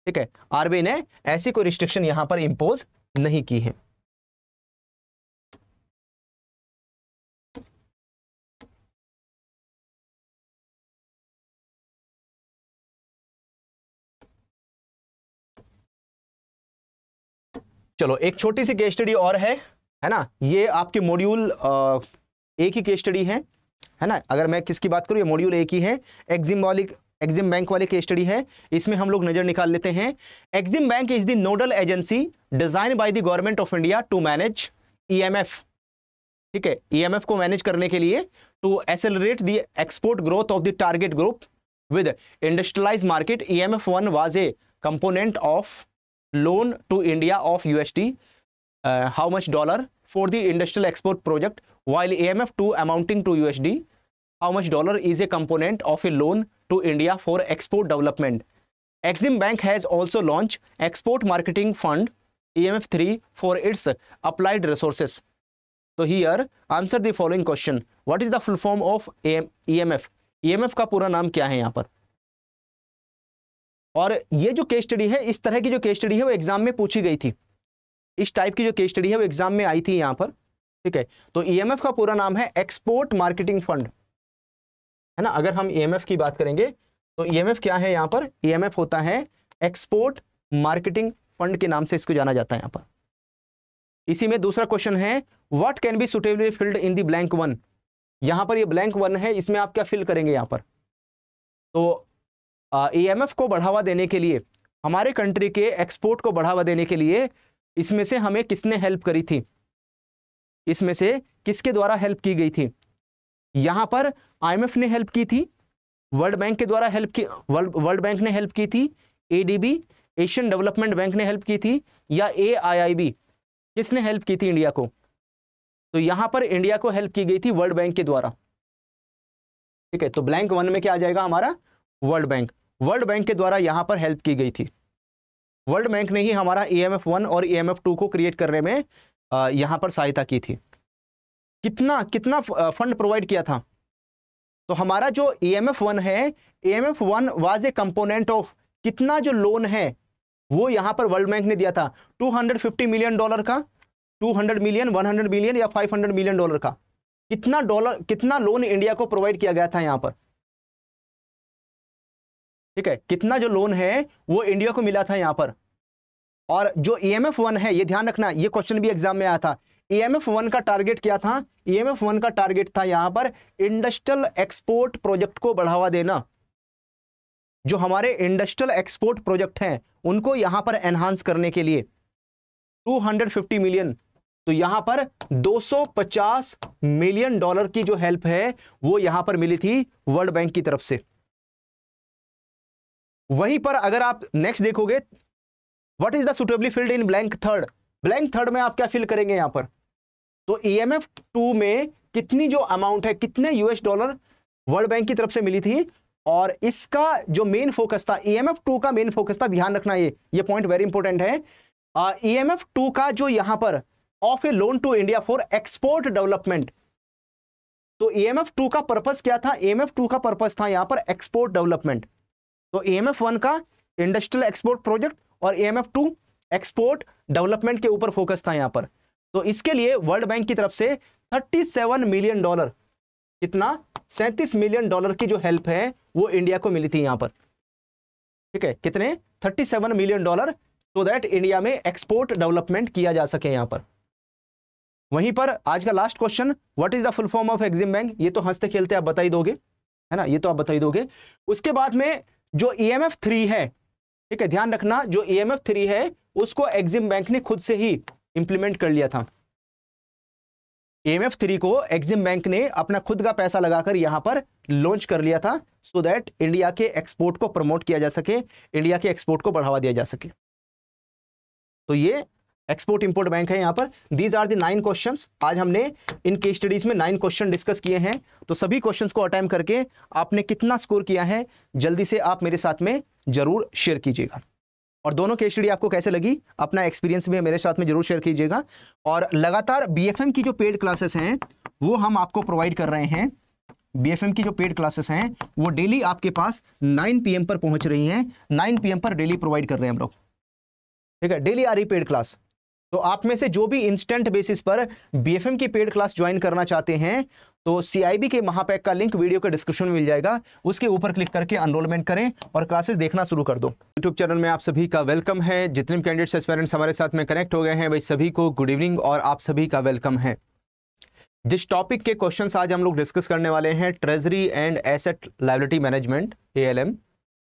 ठीक है, आरबीआई ने ऐसी कोई रिस्ट्रिक्शन यहां पर इंपोज नहीं की है। चलो एक छोटी सी केस स्टडी और है ना, ये आपके मॉड्यूल एक ही केस स्टडी है ना। अगर मैं किसकी बात करूं, ये मॉड्यूल एक ही है, एग्जिम बैंक वाले केस स्टडी है, इसमें हम लोग नजर निकाल लेते हैं। Exim bank is the nodal agency design by the government of India to manage EMF, ठीक है, ईएमएफ को मैनेज करने के लिए, to accelerate the export growth of the target group with industrialised market. EMF-1 was a component of loan to India of USD how much dollar for the industrial export project, while EMF-2 amounting to USD how much dollar is a component of a loan to India for export development. Exim Bank has also launched export marketing fund EMF-3 for its applied resources. So here answer the following question. What is the full form of EMF? EMF का पूरा नाम क्या है यहाँ पर? और ये जो केस स्टडी है, इस तरह की जो केस स्टडी है वो एग्जाम में पूछी गई थी, इस टाइप की जो केस स्टडी है वो एग्जाम में आई थी यहाँ पर, ठीक है। तो EMF का पूरा नाम है एक्सपोर्ट मार्केटिंग फंड, है ना। अगर हम EMF की बात करेंगे तो EMF क्या है यहाँ पर? EMF होता है एक्सपोर्ट मार्केटिंग फंड के नाम से इसको जाना जाता है यहाँ पर। इसी में दूसरा क्वेश्चन है, what can be suitably filled in the blank 1। यहाँ पर ये ब्लैंक 1 है, इसमें आप क्या फिल करेंगे यहाँ पर? तो EMF को बढ़ावा देने के लिए, हमारे कंट्री के एक्सपोर्ट को बढ़ावा देने के लिए इसमें से हमें किसने हेल्प करी थी? इसमें से किसके द्वारा हेल्प की गई थी? यहां पर IMF ने हेल्प की थी, वर्ल्ड बैंक के द्वारा हेल्प की, वर्ल्ड बैंक ने हेल्प की थी, ADB एशियन डेवलपमेंट बैंक ने हेल्प की थी, या AIIB किसने हेल्प की थी इंडिया को? तो यहां पर इंडिया को हेल्प की गई थी वर्ल्ड बैंक के द्वारा, ठीक है। तो ब्लैंक 1 में क्या आ जाएगा हमारा? World bank. वर्ल्ड बैंक के द्वारा यहां पर हेल्प की गई थी, वर्ल्ड बैंक ने ही हमारा EMF-1 और EMF-2 को क्रिएट करने में यहां पर सहायता की थी। कितना कितना फंड प्रोवाइड किया था? तो हमारा जो EMF-1 है, EMF-1 was a component of, कितना जो लोन है वो यहां पर वर्ल्ड बैंक ने दिया था, $250 मिलियन का, 200 मिलियन, 100 मिलियन या $500 मिलियन का, कितना लोन इंडिया को प्रोवाइड किया गया था यहां पर, ठीक है। कितना जो लोन है वो इंडिया को मिला था यहां पर। और जो EMF-1 है, ये ध्यान रखना, ये क्वेश्चन भी एग्जाम में आया था। EMF-1 का टारगेट क्या था? EMF-1 का टारगेट था यहां पर इंडस्ट्रियल एक्सपोर्ट प्रोजेक्ट को बढ़ावा देना। जो हमारे इंडस्ट्रियल एक्सपोर्ट प्रोजेक्ट हैं उनको यहां पर एनहांस करने के लिए 250 मिलियन, तो यहां पर $250 मिलियन की जो हेल्प है वो यहां पर मिली थी वर्ल्ड बैंक की तरफ से। वहीं पर अगर आप नेक्स्ट देखोगे, what is the suitably filled in blank 3, blank 3 में आप क्या फिल करेंगे यहां पर? तो EMF-2 में कितनी जो अमाउंट है, कितने $, वर्ल्ड बैंक की तरफ से मिली थी, और इसका जो मेन फोकस था, EMF-2 का मेन फोकस था, ध्यान रखना ये पॉइंट वेरी इंपॉर्टेंट है। EMF-2 का जो यहां पर of a loan to India for export development, तो EMF-2 का पर्पस क्या था? EMF-2 का पर्पस था यहां पर एक्सपोर्ट डेवलपमेंट। तो EMF-1 का इंडस्ट्रियल एक्सपोर्ट प्रोजेक्ट और EMF-2 एक्सपोर्ट डेवलपमेंट के ऊपर फोकस था यहां पर। तो इसके लिए वर्ल्ड बैंक की तरफ से $37 मिलियन, कितना? $37 मिलियन की जो हेल्प है वो इंडिया को मिली थी यहां पर, ठीक है। कितने? $37 मिलियन, सो दैट इंडिया में एक्सपोर्ट डेवलपमेंट किया जा सके यहां पर। वहीं पर आज का last question, what is the full form of EXIM bank? ये तो हंसते खेलते आप बता ही दोगे, है ना, ये तो आप बता ही दोगे। उसके बाद में जो EMF-3 है, ठीक है, ध्यान रखना, जो EMF-3 है उसको एग्जिम बैंक ने खुद से ही इंप्लीमेंट कर लिया था। EMF-3 को एग्जिम बैंक ने अपना खुद का पैसा लगाकर यहां पर लॉन्च कर लिया था, सो दैट इंडिया के एक्सपोर्ट को प्रमोट किया जा सके, इंडिया के एक्सपोर्ट को बढ़ावा दिया जा सके। तो ये एक्सपोर्ट इंपोर्ट बैंक है यहां पर। These are the 9 questions. आज हमने इन केस स्टडीज में 9 क्वेश्चन डिस्कस किए हैं। तो सभी क्वेश्चंस को अटेम्प्ट करके आपने कितना स्कोर किया है जल्दी से आप मेरे साथ में जरूर शेयर कीजिएगा। और दोनों केस स्टडी आपको कैसे लगी, अपना एक्सपीरियंस भी मेरे साथ में जरूर शेयर कीजिएगा। और लगातार BFM की जो पेड क्लासेस हैं वो हम आपको प्रोवाइड कर रहे हैं। BFM की जो पेड क्लासेस हैं वो डेली आपके पास 9 PM पर पहुंच रही हैं। 9 PM पर डेली प्रोवाइड कर रहे हैं हम लोग, ठीक है, डेली आ रही पेड क्लास। तो आप में से जो भी इंस्टेंट बेसिस पर BFM की पेड क्लास ज्वाइन करना चाहते हैं तो CIB के महापैक का लिंक वीडियो के डिस्क्रिप्शन में मिल जाएगा, उसके ऊपर क्लिक करके एनरोलमेंट करें और क्लासेस देखना शुरू कर दो। यूट्यूब चैनल में आप सभी का वेलकम है। जितने भी कैंडिडेट्स एस्पिरेंट्स हमारे साथ में कनेक्ट हो गए हैं भाई सभी को गुड इवनिंग और आप सभी का वेलकम है। जिस टॉपिक के क्वेश्चंस आज हम लोग डिस्कस करने वाले हैं, treasury and asset liability management ALM,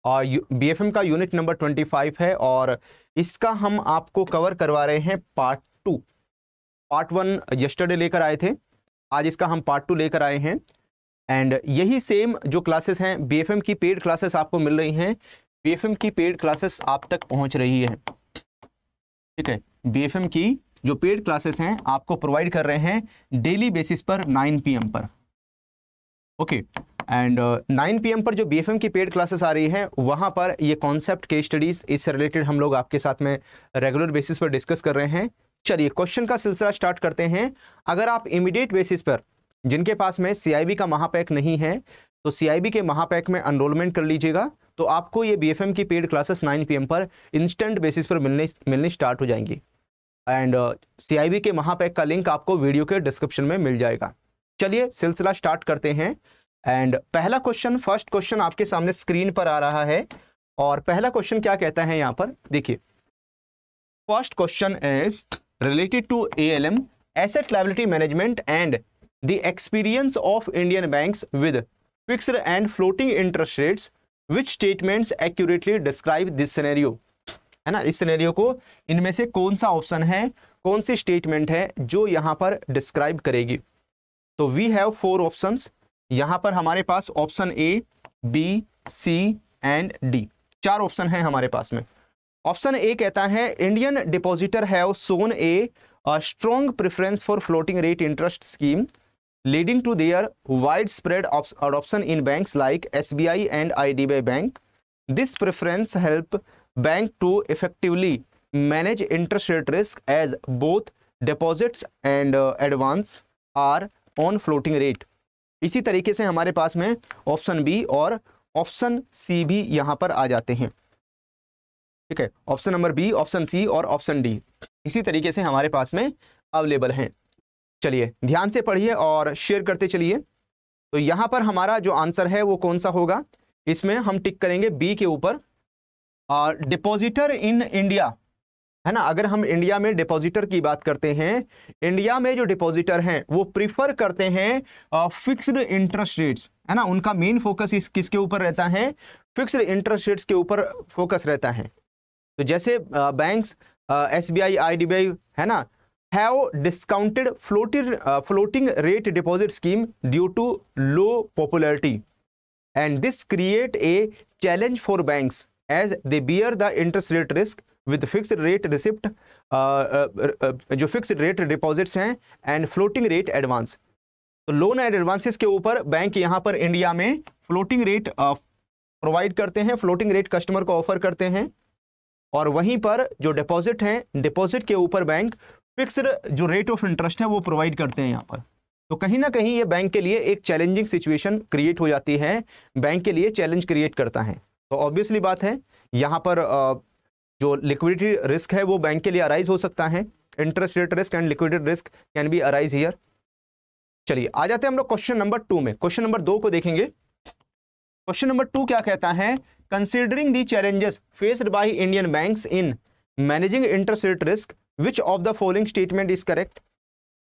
और BFM का यूनिट नंबर 25 है और इसका हम आपको कवर करवा रहे हैं पार्ट 2। पार्ट 1 यस्टरडे लेकर आए थे, आज इसका हम पार्ट 2 लेकर आए हैं। एंड यही सेम जो क्लासेस हैं, BFM की पेड क्लासेस आपको मिल रही हैं, BFM की पेड क्लासेस आप तक पहुंच रही है, ठीक है। BFM की जो पेड क्लासेस हैं आपको प्रोवाइड कर रहे हैं डेली बेसिस पर 9 PM पर, ओके। एंड 9 PM पर जो BFM की पेड क्लासेस आ रही है वहां पर ये कॉन्सेप्ट केस स्टडीज इससे रिलेटेड हम लोग आपके साथ में रेगुलर बेसिस पर डिस्कस कर रहे हैं। चलिए क्वेश्चन का सिलसिला स्टार्ट करते हैं। अगर आप इमीडिएट बेसिस पर, जिनके पास में CIB का महापैक नहीं है, तो CIB के महापैक में एनरोलमेंट कर लीजिएगा, तो आपको ये BFM की पेड क्लासेस 9 PM पर इंस्टेंट बेसिस पर मिलनी स्टार्ट हो जाएंगी। एंड CIB के महापैक का लिंक आपको वीडियो के डिस्क्रिप्शन में मिल जाएगा। चलिए सिलसिला स्टार्ट करते हैं। एंड पहला क्वेश्चन, फर्स्ट क्वेश्चन आपके सामने स्क्रीन पर आ रहा है और पहला क्वेश्चन क्या कहता है यहाँ पर देखिए। First question is related to ALM, asset liability management and the experience of Indian banks with fixed and floating interest rates, which statements accurately describe this scenario, है ना। इस सिनेरियो को इनमें से कौन सा ऑप्शन है, कौन सी स्टेटमेंट है जो यहाँ पर डिस्क्राइब करेगी। तो वी हैव 4 ऑप्शंस। यहां पर हमारे पास option A, B, C and D, 4 option है हमारे पास में। ऑप्शन A कहता है Indian depositor have shown a strong preference for floating rate interest scheme leading to their widespread adoption in banks like SBI and IDBI Bank. This preference help bank to effectively manage interest rate risk as both deposits and advance are on floating rate. इसी तरीके से हमारे पास में ऑप्शन B और ऑप्शन C भी यहां पर आ जाते हैं, ठीक है। Option number B, option C और ऑप्शन D इसी तरीके से हमारे पास में अवेलेबल हैं। चलिए ध्यान से पढ़िए और शेयर करते चलिए। तो यहां पर हमारा जो आंसर है वो कौन सा होगा, इसमें हम टिक करेंगे B के ऊपर। डिपॉजिटर इन इंडिया, है ना। अगर हम इंडिया में डिपॉजिटर की बात करते हैं, इंडिया में जो डिपॉजिटर हैं वो प्रिफर करते हैं फिक्स्ड इंटरेस्ट रेट्स, है ना। उनका मेन फोकस इस किसके ऊपर रहता है, फिक्स्ड इंटरेस्ट रेट्स के ऊपर फोकस रहता है। तो जैसे बैंक्स SBI, IDBI, है ना, have discounted floating rate deposit scheme due to low popularity and this create a challenge for banks as they bear the interest rate risk with fixed rate receipt, जो फिक्स्ड रेट डिपॉजिट्स हैं एंड फ्लोटिंग रेट एडवांस। तो लोन एंड एडवांसेस के ऊपर बैंक यहां पर इंडिया में फ्लोटिंग रेट प्रोवाइड करते हैं, फ्लोटिंग रेट कस्टमर को ऑफर करते हैं। और वहीं पर जो डिपॉजिट हैं, डिपॉजिट के ऊपर बैंक फिक्स्ड जो रेट ऑफ इंटरेस्ट है वो प्रोवाइड करते हैं यहाँ पर। तो कहीं ना कहीं ये बैंक के लिए एक चैलेंजिंग सिचुएशन क्रिएट हो जाती है, बैंक के लिए चैलेंज क्रिएट करता है। तो ऑब्वियसली बात है यहाँ पर जो लिक्विडिटी रिस्क है वो बैंक के लिए अराइज हो सकता है। Interest rate risk and liquidity risk can be arise here. चलिए आ जाते हैं हम लोग क्वेश्चन नंबर 2 में। क्वेश्चन नंबर 2 को देखेंगे। क्वेश्चन नंबर 2 क्या कहता है, considering the challenges faced by Indian banks in managing interest rate risk which of the following statement is correct,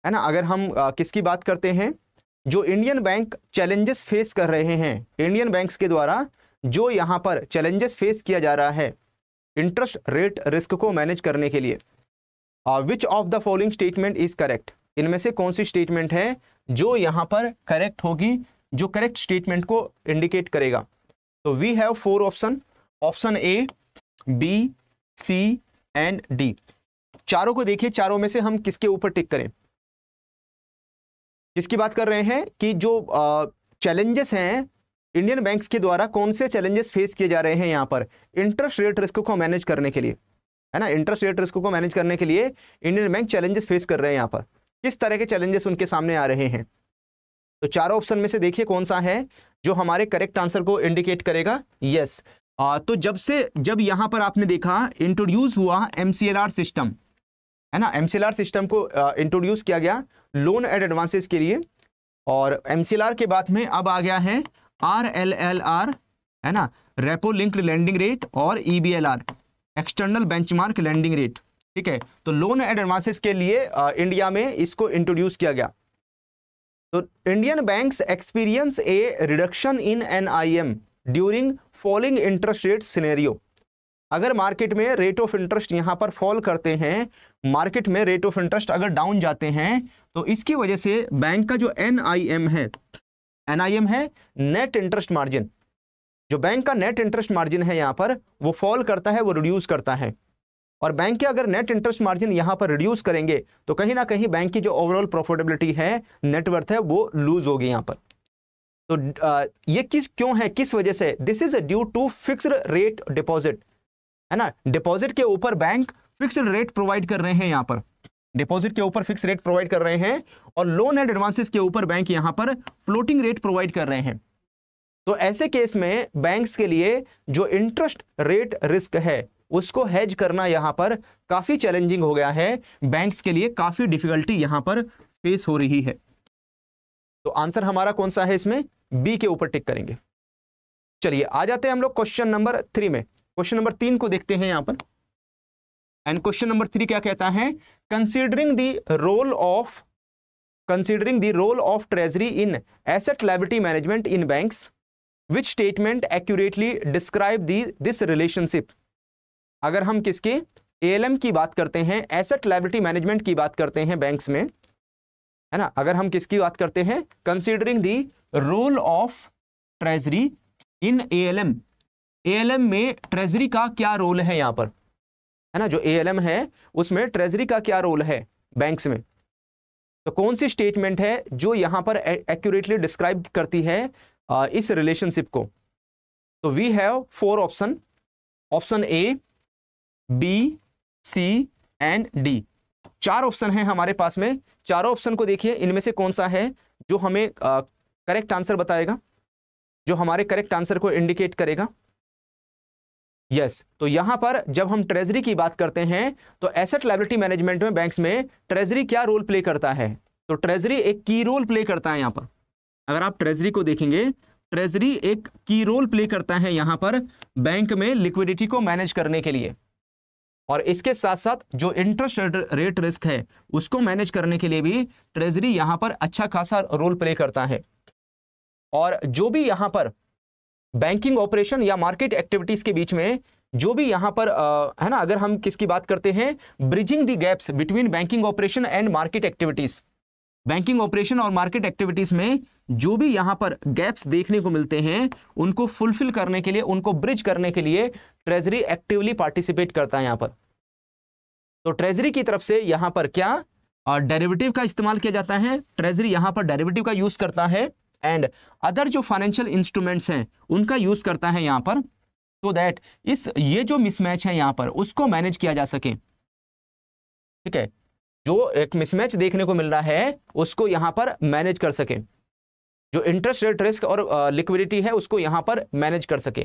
है ना। अगर हम किसकी बात करते हैं, जो इंडियन बैंक चैलेंजेस फेस कर रहे हैं, इंडियन बैंक्स के द्वारा जो यहां पर चैलेंजेस फेस किया जा रहा है इंटरेस्ट रेट रिस्क को मैनेज करने के लिए, विच of the following statement is correct, इनमें से कौन सी स्टेटमेंट है जो यहां पर करेक्ट होगी, जो करेक्ट स्टेटमेंट को इंडिकेट करेगा। तो we have 4 option, option A, B, C and D। चारों को देखिए, चारों में से हम किसके ऊपर टिक करें, किसकी बात कर रहे हैं कि जो चैलेंजेस हैं इंडियन बैंक्स के द्वारा, कौन से चैलेंजेस फेस किए जा रहे हैं यहाँ पर इंटरेस्ट रेट रिस्क को मैनेज करने के लिए, है ना। इंटरेस्ट रेट रिस्क को मैनेज करने के लिए इंडियन बैंक चैलेंजेस फेस कर रहे हैं, यहाँ पर किस तरह के चैलेंजेस उनके सामने आ रहे हैं। तो चारों ऑप्शन में से देखिए कौन सा है जो हमारे करेक्ट आंसर को इंडिकेट करेगा। यस, तो जब यहां पर आपने देखा इंट्रोड्यूस हुआ MCLR सिस्टम, है ना, MCLR सिस्टम को इंट्रोड्यूस किया गया लोन एंड एडवांसेस के लिए, और MCLR के बाद में अब आ गया है RLLR, है ना, रेपो लिंक्ड लेंडिंग रेट, और EBLR, external benchmark lending rate, ठीक है। तो लोन एंड एडवांसेस के लिए इंडिया में इसको इंट्रोड्यूस किया गया। तो Indian banks experience A reduction in NIM during falling interest rate scenario, अगर मार्केट में रेट ऑफ इंटरेस्ट यहां पर फॉल करते हैं, मार्केट में रेट ऑफ इंटरेस्ट अगर डाउन जाते हैं, तो इसकी वजह से बैंक का जो एनआईएम है नेट इंटरेस्ट मार्जिन, जो बैंक का नेट इंटरेस्ट मार्जिन है यहां पर वो फॉल करता है, वो रिड्यूस करता है। और बैंक के अगर नेट इंटरेस्ट मार्जिन यहां पर रिड्यूस करेंगे तो कहीं ना कहीं बैंक की जो ओवरऑल प्रॉफिटेबिलिटी है, नेटवर्थ है, वो लूज होगी यहां पर। तो ये क्यों है, किस वजह से? This is due to fixed rate deposit, है ना। डिपॉजिट के ऊपर बैंक फिक्स्ड रेट प्रोवाइड कर रहे हैं, यहां पर डिपॉजिट के ऊपर फिक्स रेट प्रोवाइड कर रहे हैं, और लोन एंड एडवांसेस के ऊपर बैंक यहां पर फ्लोटिंग रेट प्रोवाइड कर रहे हैं। तो ऐसे केस में बैंक्स के लिए जो इंटरेस्ट रेट रिस्क है उसको हेज करना यहां पर काफी चैलेंजिंग हो गया है, बैंक्स के लिए काफी डिफिकल्टी यहां पर फेस हो रही है। तो आंसर हमारा कौन सा है इसमें? बी के ऊपर टिक करेंगे। चलिए आ जाते हैं हम लोग क्वेश्चन नंबर 3 में। क्वेश्चन नंबर 3 को देखते हैं यहां पर। एंड क्वेश्चन नंबर 3 क्या कहता है? Considering the role of treasury in asset liability management in banks, which statement accurately describe this relationship. अगर हम किसके एएलएम की बात करते हैं, एसेट लायबिलिटी मैनेजमेंट की बात करते हैं बैंक्स में, है ना, अगर हम किसकी बात करते हैं, considering the role of treasury in ALM, ALM में ट्रेजरी का क्या रोल है यहां पर, है ना, जो एएलएम है उसमें ट्रेजरी का क्या रोल है बैंक्स में। तो कौन सी स्टेटमेंट है जो यहां पर एक्यूरेटली डिस्क्राइब करती है इस रिलेशनशिप को? तो we have 4 option, option A, B, C and D. 4 option है हमारे पास में। चारों ऑप्शन को देखिए, इनमें से कौन सा है जो हमें करेक्ट आंसर बताएगा, जो हमारे करेक्ट आंसर को इंडिकेट करेगा। यस, तो यहां पर जब हम ट्रेजरी की बात करते हैं तो एसेट लायबिलिटी मैनेजमेंट में बैंक्स में ट्रेजरी क्या रोल प्ले करता है? तो ट्रेजरी एक की रोल प्ले करता है यहां पर। अगर आप ट्रेजरी को देखेंगे, ट्रेजरी एक की रोल प्ले करता है यहां पर बैंक में लिक्विडिटी को मैनेज करने के लिए, और इसके साथ साथ जो इंटरेस्ट रेट रिस्क है उसको मैनेज करने के लिए भी ट्रेजरी यहां पर अच्छा खासा रोल प्ले करता है। और जो भी यहां पर बैंकिंग ऑपरेशन या मार्केट एक्टिविटीज के बीच में जो भी यहां पर है ना, अगर हम किसकी बात करते हैं, bridging the gaps between banking operation and market activities, banking operation और मार्केट एक्टिविटीज में जो भी यहां पर गैप्स देखने को मिलते हैं उनको फुलफिल करने के लिए, उनको ब्रिज करने के लिए ट्रेजरी एक्टिवली पार्टिसिपेट करता है यहां पर। तो ट्रेजरी की तरफ से यहां पर क्या डेरिवेटिव का इस्तेमाल किया जाता है, ट्रेजरी यहां पर डेरिवेटिव का यूज करता है, एंड अदर जो फाइनेंशियल इंस्ट्रूमेंट्स हैं उनका यूज करता है यहां पर, तो दैट ये जो मिसमैच है यहां पर उसको मैनेज किया जा सके। ठीक है, जो एक मिसमैच देखने को मिल रहा है उसको यहां पर मैनेज कर सके, जो इंटरेस्ट रेट रिस्क और लिक्विडिटी है उसको यहां पर मैनेज कर सके।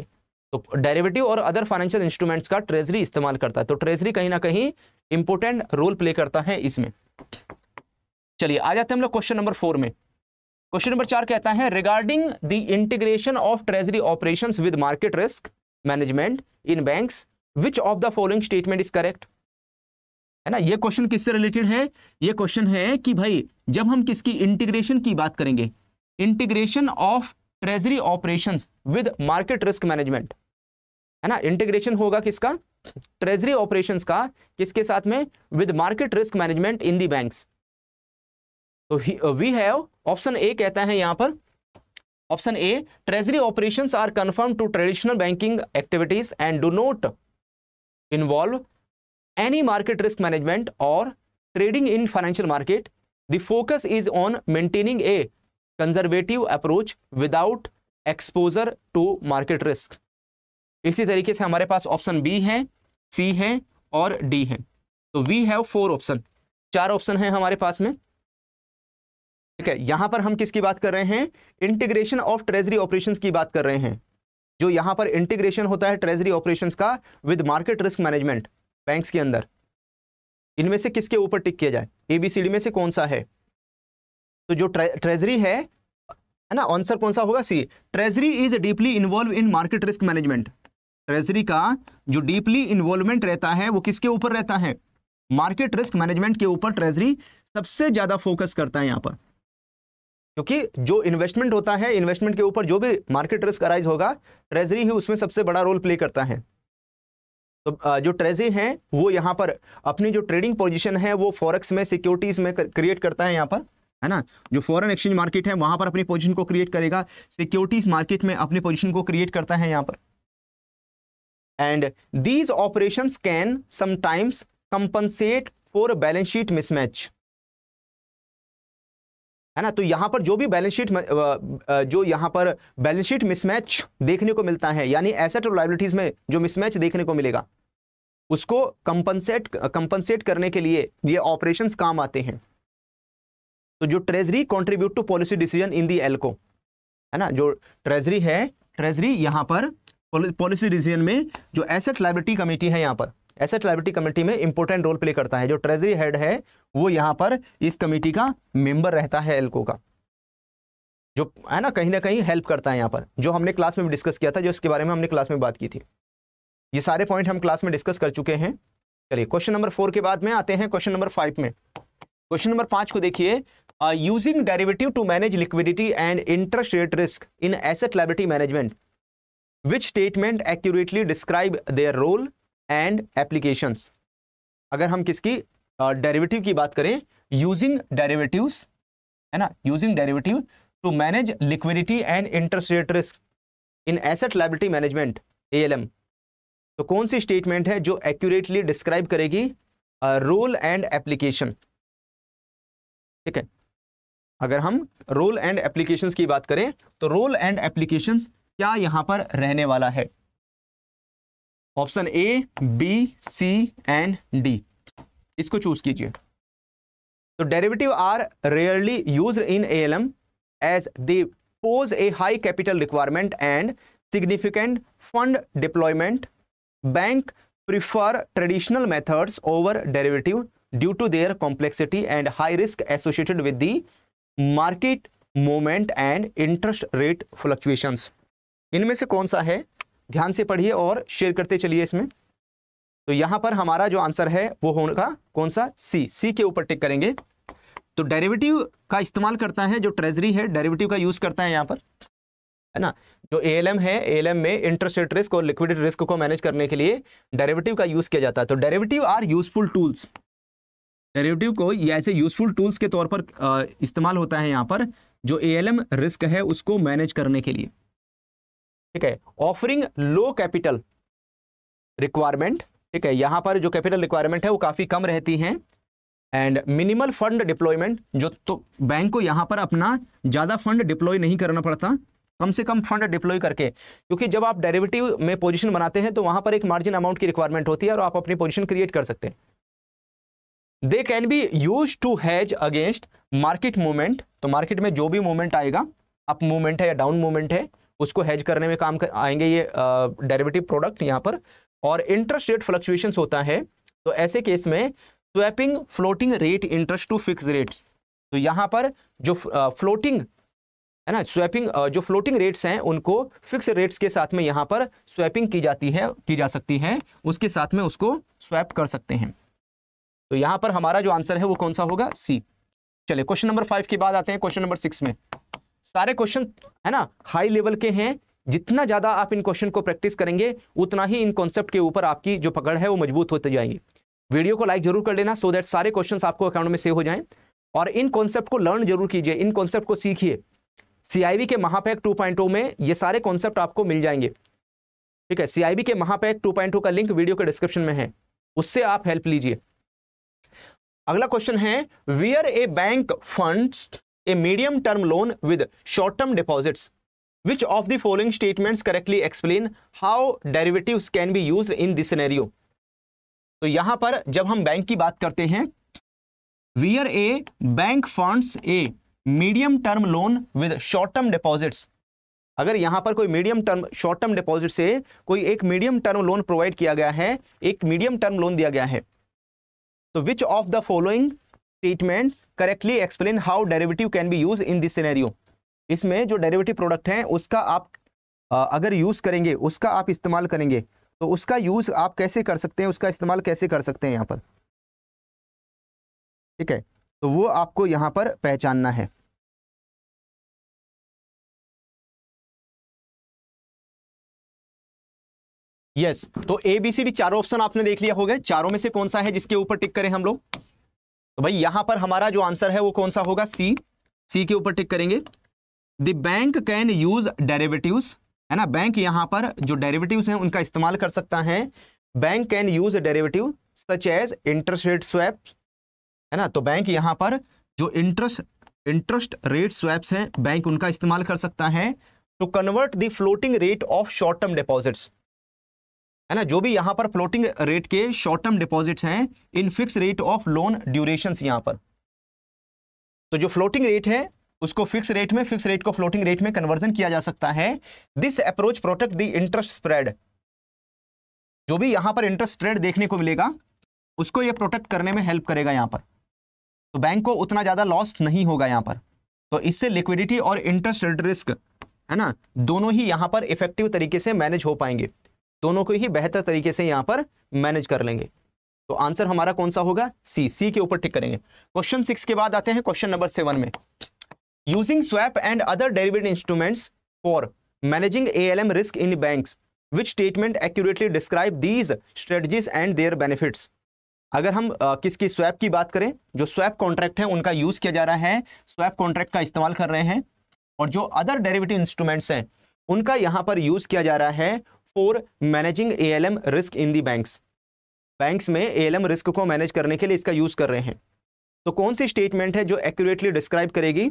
तो डेरिवेटिव और अदर फाइनेंशियल इंस्ट्रूमेंट्स का ट्रेजरी इस्तेमाल करता है। तो ट्रेजरी कहीं ना कहीं इंपोर्टेंट रोल प्ले करता है इसमें। चलिए आ जाते हैं हम लोग क्वेश्चन नंबर 4 में। क्वेश्चन नंबर 4 कहता है, regarding the integration of treasury operations with market risk management in banks, which of the following statement is correct. है ना, ये क्वेश्चन किससे रिलेटेड है? ये क्वेश्चन है कि भाई जब हम किसकी इंटीग्रेशन की बात करेंगे, integration of treasury operations with market risk management, है ना, इंटीग्रेशन होगा किसका, ट्रेजरी ऑपरेशंस का, किसके साथ में, with market risk management in the banks. तो वी हैव ऑप्शन ए कहता है यहां पर, option A, treasury operations are confirm to traditional banking activities and do not involve any market risk management or trading in financial market. The focus is on maintaining a conservative approach without exposure to market risk. इसी तरीके से हमारे पास ऑप्शन बी है, सी है और डी है। तो वी हैव 4 ऑप्शन, 4 ऑप्शन है हमारे पास में। ठीक है, यहां पर हम किसकी बात कर रहे हैं, इंटीग्रेशन ऑफ ट्रेजरी ऑपरेशंस की बात कर रहे हैं। जो यहां पर इंटीग्रेशन होता है ट्रेजरी ऑपरेशंस का with market risk management banks के अंदर, इनमें से किसके ऊपर टिक किया जाए, एबीसीडी में से कौन सा है? तो जो ट्रेजरी है ना, आंसर कौन सा होगा, C. Treasury is deeply involve in market risk management. Treasury का जो डीपली इन्वॉल्वमेंट रहता है वो किसके ऊपर रहता है, मार्केट रिस्क मैनेजमेंट के ऊपर ट्रेजरी सबसे ज्यादा फोकस करता है यहां पर, क्योंकि जो इन्वेस्टमेंट होता है, इन्वेस्टमेंट के ऊपर जो भी मार्केट रिस्क अराइज होगा, ट्रेजरी ही उसमें सबसे बड़ा रोल प्ले करता है। तो जो ट्रेजरी है वो यहाँ पर अपनी जो ट्रेडिंग पोजीशन है वो फॉरेक्स में, सिक्योरिटीज में क्रिएट करता है यहाँ पर, है ना। जो फॉरेन एक्सचेंज मार्केट है वहां पर अपनी पोजीशन को क्रिएट करेगा, सिक्योरिटीज मार्केट में अपनी पोजीशन को क्रिएट करता है यहाँ पर। And these operations can sometimes compensate for balance sheet mismatch, है ना। तो यहां पर जो भी बैलेंस शीट जो यहां पर बैलेंस शीट मिसमैच देखने को मिलता है, यानी एसेट और लायबिलिटीज में जो मिसमैच देखने को मिलेगा, उसको कंपनसेट करने के लिए ये ऑपरेशंस काम आते हैं। तो जो treasury contribute to policy decision in the ALCO, है ना, जो ट्रेजरी है, ट्रेजरी यहां पर पॉलिसी डिसीजन में जो एसेट लायबिलिटी कमेटी है, यहां पर एसेट लायबिलिटी कमेटी में इंपॉर्टेंट रोल प्ले करता है। जो ट्रेजरी हेड है वो यहां पर इस कमेटी का मेंबर रहता है, एल्को का, जो है ना कहीं हेल्प करता है यहां पर, जो हमने क्लास में भी डिस्कस किया था, जो इसके बारे में हमने क्लास में बात की थी। ये सारे पॉइंट हम क्लास में डिस्कस कर चुके हैं। चलिए क्वेश्चन नंबर 4 के बाद में आते हैं क्वेश्चन नंबर 5 में। क्वेश्चन नंबर 5 को देखिए, using derivative to manage liquidity and interest rate risk in asset liability management, which statement accurately describe their role and applications. अगर हम किसकी डेरिवेटिव की बात करें, यूजिंग डेरिवेटिव्स, है ना, using derivative to manage liquidity and interest rate risk in asset liability management, ALM, तो कौन सी स्टेटमेंट है जो एक्यूरेटली डिस्क्राइब करेगी रोल एंड एप्लीकेशन। ठीक है, अगर हम रोल एंड एप्लीकेशंस की बात करें तो रोल एंड एप्लीकेशंस क्या यहां पर रहने वाला है? Option A, B, C and D, इसको चूज कीजिए। तो derivative are rarely used in ALM as they pose a high capital requirement and significant fund deployment. Bank prefer traditional methods over derivative due to their complexity and high risk associated with the market movement and interest rate fluctuations. इनमें से कौन सा है? ध्यान से पढ़िए और शेयर करते चलिए इसमें। तो यहां पर हमारा जो आंसर है वो होगा कौन सा? सी के ऊपर टिक करेंगे। तो डेरिवेटिव का इस्तेमाल करता है जो ट्रेजरी है, डेरिवेटिव का यूज करता है यहां पर, है ना। जो ALM है, ALM में इंटरेस्ट रेट रिस्क और लिक्विडिटी रिस्क को मैनेज करने के लिए डेरिवेटिव का यूज किया जाता है। तो derivative are useful tools, derivative को ये ऐसे यूजफुल टूल्स के तौर पर इस्तेमाल होता है यहां पर, जो ALM रिस्क है उसको मैनेज करने के लिए। ठीक है, ऑफरिंग लो कैपिटल रिक्वायरमेंट, ठीक है, यहां पर जो कैपिटल रिक्वायरमेंट है वो काफी कम रहती हैं, एंड मिनिमल फंड डिप्लॉयमेंट, जो तो बैंक को यहां पर अपना ज्यादा फंड डिप्लॉय नहीं करना पड़ता, कम से कम फंड डिप्लॉय करके, क्योंकि जब आप डेरिवेटिव में पोजीशन बनाते हैं तो वहां पर एक मार्जिन अमाउंट की रिक्वायरमेंट होती है और आप अपनी पोजीशन क्रिएट कर सकते हैं। They can be use to hedge against market movement, तो मार्केट में जो भी मूवमेंट आएगा, अप मूवमेंट है या डाउन मूवमेंट है, उसको हेज करने में काम आएंगे ये डेरिवेटिव प्रोडक्ट यहाँ पर। और इंटरेस्ट रेट फ्लक्चुएशंस होता है, तो ऐसे केस में swapping floating rate interest to fix rates, तो यहाँ पर जो फ्लोटिंग है ना, स्वैपिंग जो फ्लोटिंग रेट्स हैं उनको फिक्स रेट्स के साथ में यहाँ पर स्वैपिंग की जा सकती है, उसके साथ में उसको स्वैप कर सकते हैं। तो यहाँ पर हमारा जो आंसर है वो कौन सा होगा? सी। चलिए क्वेश्चन नंबर 5 के बाद आते हैं क्वेश्चन नंबर 6 में। सारे क्वेश्चन है ना हाई लेवल के हैं, जितना ज्यादा आप इन क्वेश्चन को प्रैक्टिस करेंगे उतना ही इन कॉन्सेप्ट के ऊपर आपकी जो पकड़ है वो मजबूत होते जाएंगे। वीडियो को लाइक जरूर कर लेना सो दैट सारे क्वेश्चंस आपको अकाउंट में सेव हो जाएं, और इन कॉन्सेप्ट को लर्न जरूर कीजिए, इन कॉन्सेप्ट को सीखिए। CIB के महापैक 2.0 में ये सारे कॉन्सेप्ट आपको मिल जाएंगे। ठीक है, CIB के महापैक 2.0 का लिंक वीडियो के डिस्क्रिप्शन में है, उससे आप हेल्प लीजिए। अगला क्वेश्चन है, where a bank funds a medium term loan with short term deposits, which of the following statements correctly explain how derivatives can be used in this scenario? तो यहां पर जब हम बैंक की बात करते हैं, where a bank funds a medium term loan with short term deposits, अगर यहां पर कोई medium term short term deposit से कोई एक मीडियम टर्म लोन प्रोवाइड किया गया है, एक मीडियम टर्म लोन दिया गया है, तो which of the following statement correctly explain how derivative can be used in this scenario? इसमें जो डेरिवेटिव प्रोडक्ट है उसका आप अगर यूज करेंगे, उसका आप इस्तेमाल करेंगे, तो उसका यूज आप कैसे कर सकते हैं, उसका इस्तेमाल कैसे कर सकते हैं यहां पर। ठीक है, तो वो आपको यहां पर पहचानना है। यस, तो ABCD चारों ऑप्शन आपने देख लिया होगा, चारों में से कौन सा है जिसके ऊपर टिक करें हम लोग? तो भाई यहां पर हमारा जो आंसर है वो कौन सा होगा? सी के ऊपर टिक करेंगे। The bank can use derivatives, है ना, बैंक यहां पर जो डेरिवेटिव्स हैं उनका इस्तेमाल कर सकता है। Bank can use derivative such as interest rate swap, है ना, तो बैंक यहां पर जो इंटरेस्ट रेट स्वैप्स हैं बैंक उनका इस्तेमाल कर सकता है to convert the floating rate of short term deposits, है ना, जो भी यहां पर फ्लोटिंग रेट के शॉर्ट टर्म डिपॉजिट्स हैं in fix rate of loan durations. यहां पर तो जो फ्लोटिंग रेट है उसको फिक्स रेट में, फिक्स रेट को फ्लोटिंग रेट में कन्वर्जन किया जा सकता है। This approach protect the interest spread, जो भी यहां पर इंटरेस्ट स्प्रेड देखने को मिलेगा उसको ये प्रोटेक्ट करने में हेल्प करेगा यहां पर, तो बैंक को उतना ज्यादा लॉस नहीं होगा यहां पर। तो इससे लिक्विडिटी और इंटरेस्ट रेट रिस्क, है ना, दोनों ही यहां पर इफेक्टिव तरीके से मैनेज हो पाएंगे, दोनों को ही बेहतर तरीके से यहां पर मैनेज कर लेंगे। तो आंसर हमारा कौन सा होगा? सी के ऊपर टिक करेंगे। क्वेश्चन 6 के बाद आते हैं क्वेश्चन नंबर 7 में। Using swap and other derivative instruments for managing ALM risk in banks, which statement accurately describe these strategies and their benefits. अगर हम किसकी स्वैप की बात करें, जो स्वैप कॉन्ट्रैक्ट है उनका यूज किया जा रहा है, स्वैप कॉन्ट्रैक्ट का इस्तेमाल कर रहे हैं, और जो अदर डेरिवेटिव इंस्ट्रूमेंट्स हैं उनका यहां पर यूज किया जा रहा है for managing ALM risk in the banks, banks में ALM रिस्क को मैनेज करने के लिए इसका यूज कर रहे हैं। तो कौन सी स्टेटमेंट है जो एक्यूरेटली डिस्क्राइब करेगी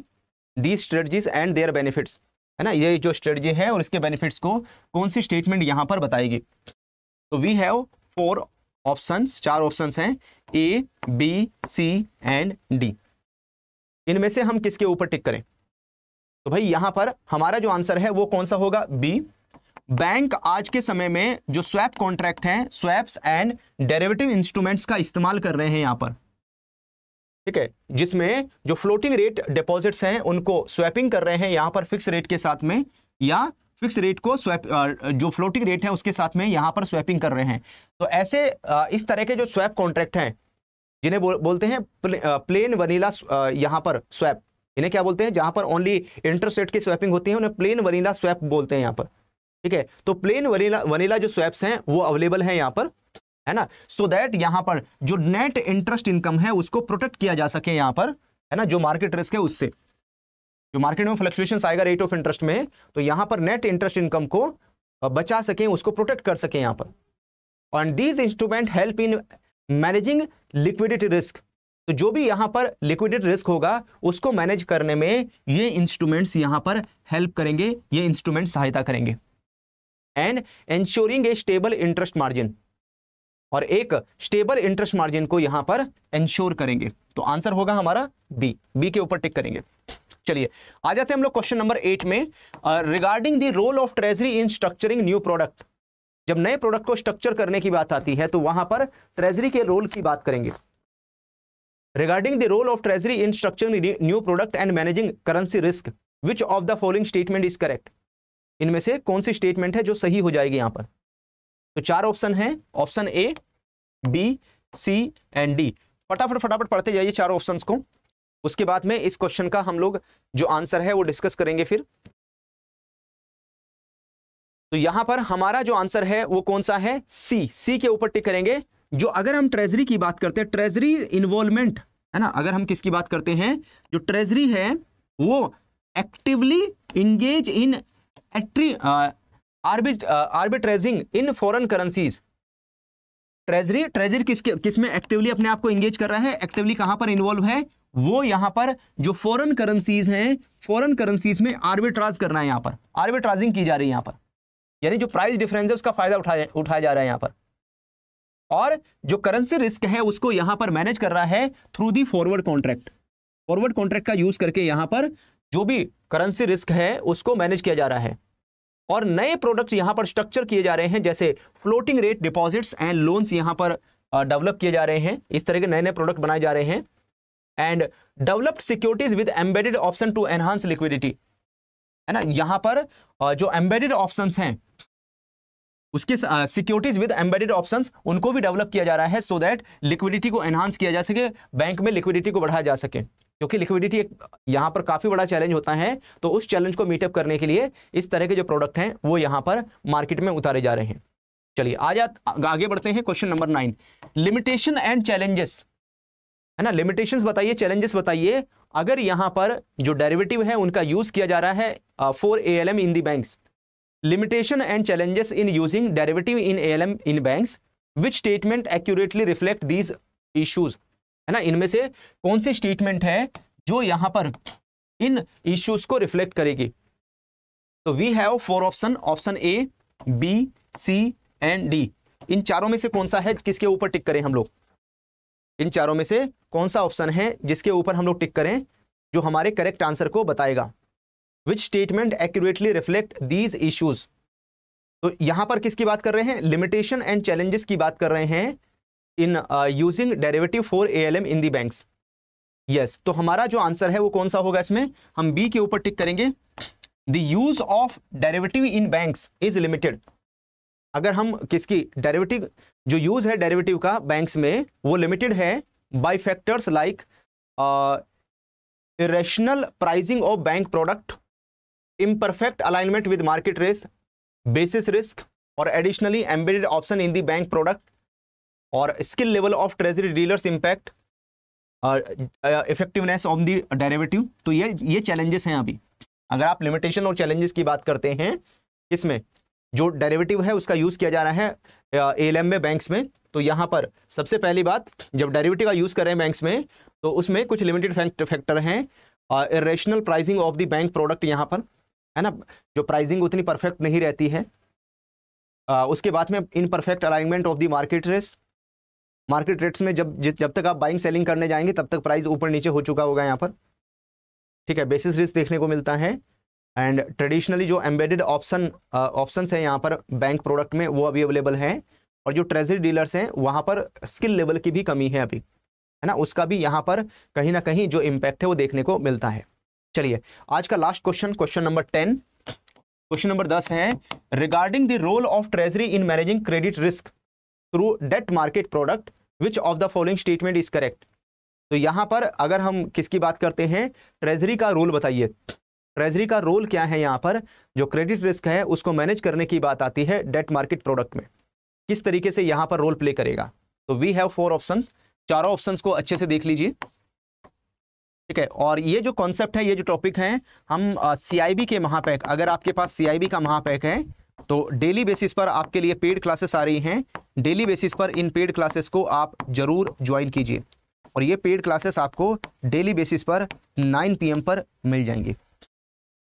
दी स्ट्रेटजीज एंड देयर बेनिफिट्स, है ना, ये जो स्ट्रेटजी है और इसके बेनिफिट्स को कौन सी स्टेटमेंट यहां पर बताएगी? तो वी हैव 4 ऑप्शंस, 4 ऑप्शंस हैं, A, B, C and D। इनमें से हम किसके ऊपर टिक करें? तो भाई यहां पर हमारा जो आंसर है वो कौन सा होगा? B। बैंक आज के समय में जो स्वैप कॉन्ट्रैक्ट हैं, स्वैप्स एंड डेरिवेटिव इंस्ट्रूमेंट्स का इस्तेमाल कर रहे हैं यहां पर, ठीक है, जिसमें जो फ्लोटिंग रेट डिपॉजिट्स हैं उनको स्वैपिंग कर रहे हैं यहां पर फिक्स रेट के साथ में, या फिक्स रेट को स्वैप जो फ्लोटिंग रेट है उसके साथ में यहां पर स्वैपिंग कर रहे हैं। तो ऐसे इस तरह के जो स्वैप कॉन्ट्रैक्ट हैं जिन्हें बोलते हैं प्लेन वनीला यहां पर स्वैप, इन्हें क्या बोलते हैं? जहां पर ओनली इंटरेस्ट रेट की स्वैपिंग होती है उन्हें प्लेन वनीला स्वैप बोलते हैं यहां पर, ठीक है। तो प्लेन वनीला जो स्वैप्स हैं वो अवेलेबल है यहां पर, है ना, सो दैट यहां पर जो नेट इंटरेस्ट इनकम है उसको प्रोटेक्ट किया जा सके यहां पर, है ना, जो मार्केट रिस्क है उससे, जो मार्केट में फ्लक्चुएशंस आएगा रेट ऑफ इंटरेस्ट में, तो यहां पर नेट इंटरेस्ट इनकम को बचा सके, उसको प्रोटेक्ट कर सके यहां पर। And these instrument help in managing liquidity risk, तो जो भी यहां पर लिक्विडिटी रिस्क होगा उसको मैनेज करने में ये इंस्ट्रूमेंट्स यहां पर हेल्प करेंगे, ये इंस्ट्रूमेंट सहायता करेंगे। And ensuring A stable interest margin, और एक स्टेबल इंटरेस्ट मार्जिन को यहां पर एंश्योर करेंगे। तो आंसर होगा हमारा बी के ऊपर टिक करेंगे। चलिए आ जाते हैं हम लोग क्वेश्चन नंबर 8 में। Regarding the role of treasury in structuring new product, जब नए प्रोडक्ट को स्ट्रक्चर करने की बात आती है तो वहां पर ट्रेजरी के रोल की बात करेंगे। Regarding the role of treasury in structuring new product and managing currency risk, which of the following statement is correct, इनमें से कौन सी स्टेटमेंट है जो सही हो जाएगी यहां पर? तो 4 ऑप्शन है, option A, B, C and D। फटाफट पढ़ते जाइए 4 ऑप्शंस को, उसके बाद में इस क्वेश्चन का हम लोग जो आंसर है वो डिस्कस करेंगे फिर। तो यहां पर हमारा जो आंसर है वो कौन सा है? सी के ऊपर टिक करेंगे। जो अगर हम ट्रेजरी की बात करते हैं, ट्रेजरी इन्वॉल्वमेंट, है ना, अगर हम किसकी बात करते हैं, जो ट्रेजरी है वो actively engage in arbitraging in foreign currencies. Treasury किस में एक्टिवली अपने आप को इंगेज कर रहा है, एक्टिवली कहां पर इन्वॉल्व है? वो यहां पर जो फॉरेन करेंसीज हैं, फॉरेन करेंसीज में आर्बिट्राज करना है, यहां पर आर्बिट्राजिंग की जा रही है यहां पर, यानी जो प्राइस डिफरेंस है उसका फायदा उठाया जा रहा है यहां पर। और जो करेंसी रिस्क है उसको यहां पर मैनेज कर रहा है through the forward contract. Forward contract का यूज करके यहां पर जो भी करेंसी रिस्क है उसको मैनेज किया जा रहा है। और नए प्रोडक्ट्स यहां पर स्ट्रक्चर किए जा रहे हैं, जैसे floating rate deposits and loans यहां पर डेवलप किए जा रहे हैं, इस तरह के नए नए प्रोडक्ट बनाए जा रहे हैं। And developed securities with embedded option to enhance liquidity, है ना, यहां पर जो एम्बेडेड ऑप्शंस हैं उसके सिक्योरिटीज विद एम्बेडेड ऑप्शंस उनको भी डेवलप किया जा रहा है, सो दैट लिक्विडिटी को एनहांस किया जा सके, बैंक में लिक्विडिटी को बढ़ाया जा सके, क्योंकि लिक्विडिटी यहां पर काफी बड़ा चैलेंज होता है। तो उस चैलेंज को मीटअप करने के लिए इस तरह के जो प्रोडक्ट हैं वो यहां पर मार्केट में उतारे जा रहे हैं। चलिए आगे बढ़ते हैं। Question number 9, limitation and challenges, है ना। लिमिटेशंस बताइए, चैलेंजेस बताइए। अगर यहां पर जो डेरिवेटिव है उनका यूज किया जा रहा है for ALM in the banks, limitation and challenges in using derivative in ALM in banks, which statement accurately reflect these issues, है ना। इनमें से कौन सी स्टेटमेंट है जो यहां पर इन इश्यूज को रिफ्लेक्ट करेगी। तो we have 4 option, option A, B, C and D। इन चारों में से कौन सा है, किसके ऊपर टिक करें हम लोग। इन चारों में से कौन सा ऑप्शन है जिसके ऊपर हम लोग टिक करें, जो हमारे करेक्ट आंसर को बताएगा। विच statement accurately reflect these issues. तो यहां पर किसकी बात कर रहे हैं, लिमिटेशन एंड चैलेंजेस की बात कर रहे हैं in using derivative for ALM in the banks. Yes, तो हमारा जो आंसर है वो कौन सा होगा, इसमें हम बी के ऊपर टिक करेंगे। The use of derivative in banks is limited. अगर हम किसकी डेरिवेटिव, जो यूज है डेरिवेटिव का बैंक्स में, वो लिमिटेड है by factors like irrational pricing of bank product, imperfect alignment with market risk, basis risk, और additionally embedded option in the bank product, और skill level of treasury dealers impact effectiveness of the derivative। तो ये challenges हैं। अभी अगर आप limitation और challenges की बात करते हैं, इसमें जो डेरिवेटिव है उसका यूज किया जा रहा है ALM में, बैंक्स में, तो यहां पर सबसे पहली बात, जब डेरिवेटिव का यूज कर रहे हैं बैंक्स में, तो उसमें कुछ लिमिटेड फैक्टर हैं। Irrational pricing of the bank product, यहां पर है ना, जो प्राइसिंग उतनी परफेक्ट नहीं रहती है। उसके बाद में imperfect alignment of the market rates, market rates में जब तक आप बाइंग सेलिंग करने जाएंगे तब तक प्राइस ऊपर नीचे हो चुका होगा यहाँ पर, ठीक है। बेसिस रिस्क देखने को मिलता है। एंड ट्रेडिशनली जो एम्बेडेड ऑप्शंस हैं यहाँ पर बैंक प्रोडक्ट में, वो अभी अवेलेबल हैं। और जो ट्रेजरी डीलर्स हैं वहाँ पर स्किल लेवल की भी कमी है अभी, है ना, उसका भी यहाँ पर कहीं ना कहीं जो इम्पैक्ट है वो देखने को मिलता है। चलिए आज का last question, question number 10, question number 10 है, regarding the role of treasury in managing credit risk through debt market product, which of the following statement is correct. तो यहां पर अगर हम किसकी बात करते हैं, ट्रेजरी का रोल बताइए। ट्रेजरी का रोल क्या है यहाँ पर, जो क्रेडिट रिस्क है उसको मैनेज करने की बात आती है डेट मार्केट प्रोडक्ट में, किस तरीके से यहाँ पर रोल प्ले करेगा। तो वी हैव 4 ऑप्शंस, चारों ऑप्शंस को अच्छे से देख लीजिए, ठीक है। और ये जो कॉन्सेप्ट है, ये जो टॉपिक है, हम CIB के महापैक, अगर आपके पास CIB का महापैक है तो डेली बेसिस पर आपके लिए पेड क्लासेस आ रही हैं। डेली बेसिस पर इन पेड क्लासेस को आप जरूर ज्वाइन कीजिए, और ये पेड क्लासेस आपको डेली बेसिस पर 9 PM पर मिल जाएंगी।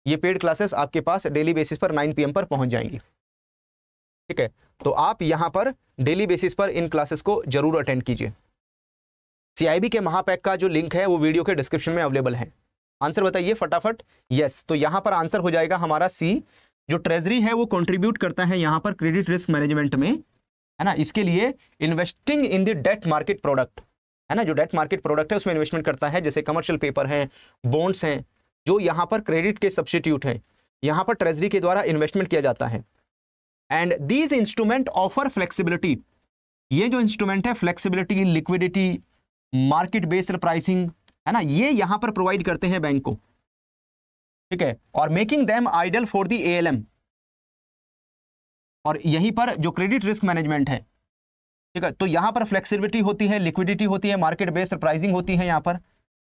ये पेड क्लासेस आपके पास डेली बेसिस पर 9 PM पर पहुंच जाएंगी, ठीक है। तो आप यहां पर डेली बेसिस पर इन क्लासेस को जरूर अटेंड कीजिए। CIB के महापैक का जो लिंक है वो वीडियो के डिस्क्रिप्शन में अवेलेबल है। आंसर बताइए फटाफट। यस, तो यहां पर आंसर हो जाएगा हमारा C। जो ट्रेजरी है वो कंट्रीब्यूट करता है यहां पर क्रेडिट रिस्क मैनेजमेंट में, है ना। इसके लिए investing in the date market product, है ना, जो डेट मार्केट प्रोडक्ट है उसमें इन्वेस्टमेंट करता है, जैसे कमर्शियल पेपर हैं, बॉन्ड्स हैं, जो यहां पर क्रेडिट के सब्स्टिट्यूट हैं, यहां पर ट्रेजरी के द्वारा इन्वेस्टमेंट किया जाता है। And these instrument offer flexibility, ये जो इंस्ट्रूमेंट है flexibility, liquidity, market based pricing, है ना, ये यहां पर प्रोवाइड करते हैं बैंक को, ठीक है। और making them ideal for the ALM, और यहीं पर जो क्रेडिट रिस्क मैनेजमेंट है, ठीक है, तो यहां पर फ्लेक्सिबिलिटी होती है, लिक्विडिटी होती है, मार्केट बेस्ड प्राइसिंग होती है यहां पर।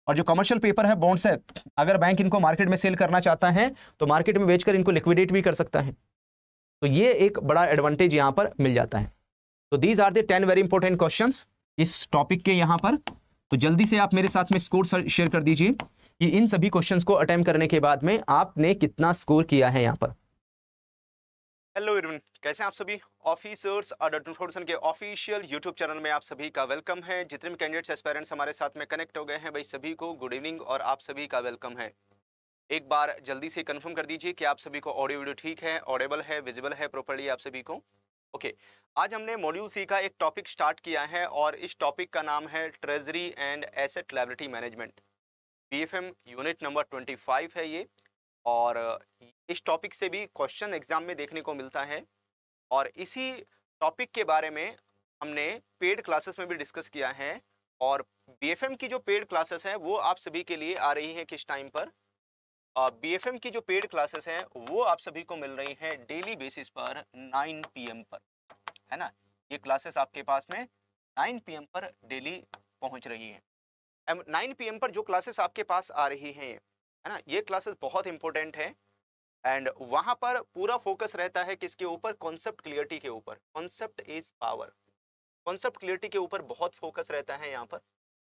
और जो कमर्शियल पेपर है, बॉन्ड्स है, अगर बैंक इनको मार्केट में सेल करना चाहता है तो मार्केट में बेचकर इनको लिक्विडेट भी कर सकता है। तो ये एक बड़ा एडवांटेज यहां पर मिल जाता है। तो these are the 10 very important questions इस टॉपिक के यहां पर। तो जल्दी से आप मेरे साथ में स्कोर शेयर कर दीजिए कि इन सभी क्वेश्चंस को अटेम्प्ट करने के बाद में आपने कितना स्कोर किया है यहां पर। हेलो एवरीवन, कैसे हैं आप सभी। ऑफिसर्स ऑडिशन के ऑफिशियल यूट्यूब चैनल में आप सभी का वेलकम है। जितने भी कैंडिडेट्स एस्पायरेंट्स हमारे साथ में कनेक्ट हो गए हैं भाई, सभी को गुड इवनिंग और आप सभी का वेलकम है। एक बार जल्दी से कंफर्म कर दीजिए कि आप सभी को ऑडियो वीडियो ठीक है, ऑडिबल है, विजिबल है प्रॉपर्ली आप सभी को। ओके, आज हमने मॉड्यूल C का एक टॉपिक स्टार्ट किया है और इस टॉपिक का नाम है treasury and asset liability management. BFM unit number 25 है ये, और इस टॉपिक से भी क्वेश्चन एग्जाम में देखने को मिलता है। और इसी टॉपिक के बारे में हमने पेड क्लासेस में भी डिस्कस किया है, और BFM की जो पेड क्लासेस हैं वो आप सभी के लिए आ रही हैं किस टाइम पर। BFM की जो पेड क्लासेस हैं वो आप सभी को मिल रही हैं डेली बेसिस पर 9 PM पर, है ना, ये क्लासेस आपके पास में 9 PM पर डेली पहुंच रही है। 9 PM पर जो क्लासेस आपके पास आ रही हैं, है ना, ये क्लासेस बहुत इंपॉर्टेंट है एंड वहां पर पूरा फोकस रहता है किसके ऊपर, कॉन्सेप्ट क्लियरिटी के ऊपर। Concept is power, concept clarity के ऊपर बहुत फोकस रहता है यहाँ पर।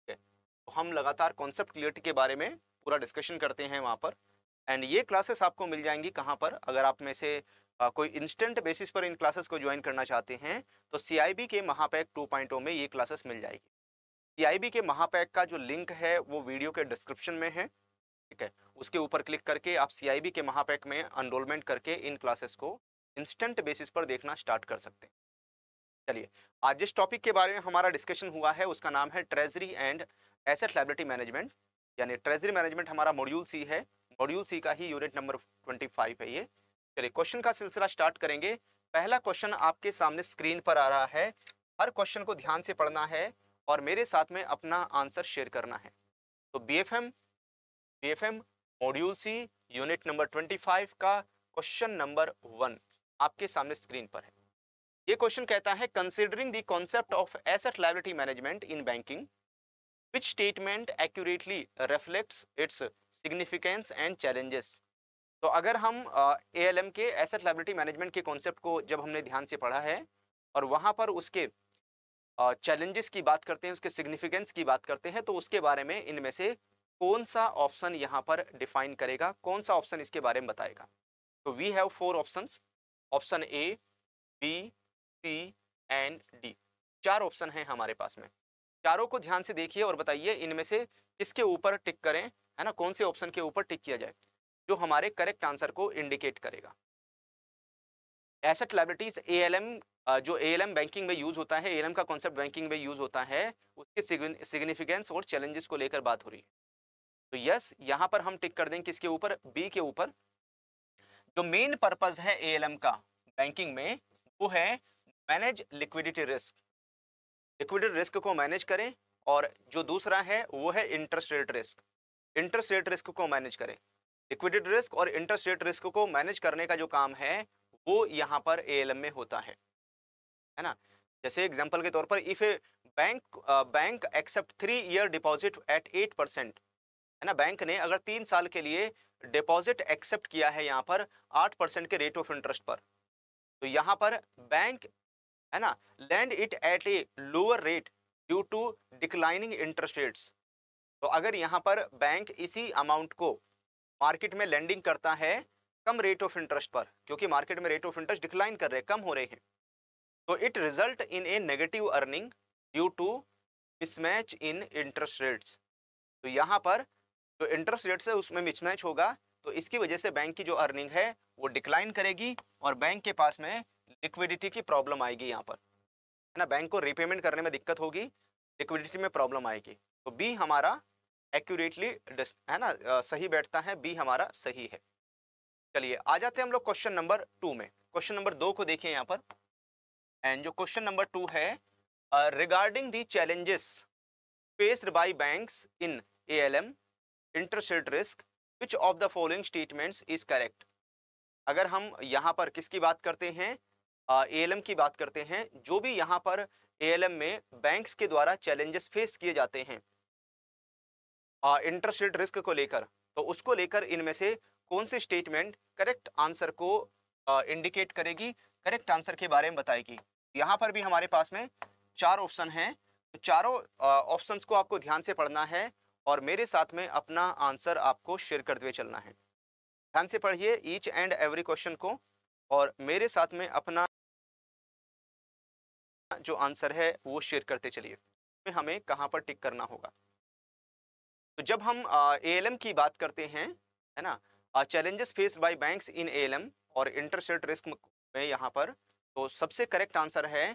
तो हम लगातार कॉन्सेप्ट क्लियरिटी के बारे में पूरा डिस्कशन करते हैं वहाँ पर एंड ये क्लासेस आपको मिल जाएंगी कहाँ पर, अगर आप में से कोई इंस्टेंट बेसिस पर इन क्लासेस को ज्वाइन करना चाहते हैं तो CIB के महापैक 2.0 में ये क्लासेस मिल जाएगी। CIB के महापैक का जो लिंक है वो वीडियो के डिस्क्रिप्शन में है, ठीक है, उसके ऊपर क्लिक करके आप CIB के महापैक में एनरोलमेंट करके इन क्लासेस को इंस्टेंट बेसिस पर देखना स्टार्ट कर सकते हैं। चलिए, आज जिस टॉपिक के बारे में हमारा डिस्कशन हुआ है उसका नाम है treasury and asset liability management, यानी ट्रेजरी मैनेजमेंट हमारा मॉड्यूल सी है, मॉड्यूल सी का ही यूनिट नंबर 25 है ये। चलिए क्वेश्चन का सिलसिला स्टार्ट करेंगे। पहला क्वेश्चन आपके सामने स्क्रीन पर आ रहा है, हर क्वेश्चन को ध्यान से पढ़ना है और मेरे साथ में अपना आंसर शेयर करना है। तो BFM मॉड्यूल सी यूनिट नंबर 25 का क्वेश्चन नंबर 1 आपके सामने स्क्रीन पर है। ये क्वेश्चन कहता है considering the concept of asset liability management in banking which statement accurately reflects its significance and challenges। तो अगर हम ALM के एसेट लायबिलिटी मैनेजमेंट के कॉन्सेप्ट को जब हमने ध्यान से पढ़ा है और वहाँ पर उसके चैलेंजेस की बात करते हैं, उसके सिग्निफिकेंस की बात करते हैं, तो उसके बारे में इनमें से कौन सा ऑप्शन यहाँ पर डिफाइन करेगा, कौन सा ऑप्शन इसके बारे में बताएगा। तो we have 4 options, option A, B, C and D, 4 option हैं हमारे पास में। चारों को ध्यान से देखिए और बताइए इनमें से किसके ऊपर टिक करें, है ना, कौन से ऑप्शन के ऊपर टिक किया जाए जो हमारे करेक्ट आंसर को इंडिकेट करेगा। एसेट लायबिलिटीज ALM, जो ALM बैंकिंग में यूज होता है, ALM का कॉन्सेप्ट बैंकिंग में यूज होता है, उसके सिग्निफिकेंस और चैलेंजेस को लेकर बात हो रही है। तो यस, यहाँ पर हम टिक कर देंगे किसके ऊपर, B के ऊपर। जो मेन पर्पज है ALM का बैंकिंग में वो है manage liquidity risk, liquidity risk को मैनेज करें, और जो दूसरा है वो है interest rate risk, interest rate risk को मैनेज करें। लिक्विडिटी रिस्क और इंटरेस्ट रेट रिस्क को मैनेज करने का जो काम है वो यहाँ पर ALM में होता है ना। जैसे एग्जांपल के तौर पर if a bank accept 3 year deposit at 8%, है ना, बैंक ने अगर 3 साल के लिए डिपॉजिट एक्सेप्ट किया है यहाँ पर 8% के रेट ऑफ इंटरेस्ट पर, तो यहाँ पर बैंक, है ना, lend it at a lower rate due to declining interest rates. तो अगर यहाँ पर बैंक इसी अमाउंट को मार्केट में लैंडिंग करता है कम रेट ऑफ इंटरेस्ट पर, क्योंकि मार्केट में रेट ऑफ इंटरेस्ट डिक्लाइन कर रहे हैं, कम हो रहे हैं, तो it result in a negative earning due to mismatch in interest rates. तो यहाँ पर जो इंटरेस्ट रेट्स है उसमें मिसमैच होगा, तो इसकी वजह से बैंक की जो अर्निंग है वो डिक्लाइन करेगी और बैंक के पास में लिक्विडिटी की प्रॉब्लम आएगी यहाँ पर, है ना, बैंक को रीपेमेंट करने में दिक्कत होगी, लिक्विडिटी में प्रॉब्लम आएगी। तो बी हमारा एक्यूरेटली, है ना, सही बैठता है, बी हमारा सही है। चलिए आ जाते हैं हम लोग क्वेश्चन नंबर 2 में। क्वेश्चन नंबर 2 को देखिए यहाँ पर, एंड जो क्वेश्चन नंबर 2 है, regarding the challenges faced by banks in ALM interest rate risk, which of the following statements is correct. अगर हम यहाँ पर किसकी बात करते हैं, ALM की बात करते हैं, जो भी यहाँ पर ALM में बैंक्स के द्वारा चैलेंजेस फेस किए जाते हैं इंटरेस्ट रेट रिस्क को लेकर, तो उसको लेकर इनमें से कौन सी स्टेटमेंट करेक्ट आंसर को इंडिकेट करेगी, करेक्ट आंसर के बारे में बताएगी। यहाँ पर भी हमारे पास में 4 ऑप्शन हैं, तो चारों ऑप्शंस को आपको ध्यान से पढ़ना है और मेरे साथ में अपना आंसर आपको शेयर करते हुए चलना है। ध्यान से पढ़िए ईच एंड एवरी क्वेश्चन को और मेरे साथ में अपना जो आंसर है वो शेयर करते चलिए, हमें कहाँ पर टिक करना होगा। तो जब हम ALM की बात करते हैं, है ना, challenges faced by banks in ALM और इंटरेस्ट रेट रिस्क में यहाँ पर, तो सबसे करेक्ट आंसर है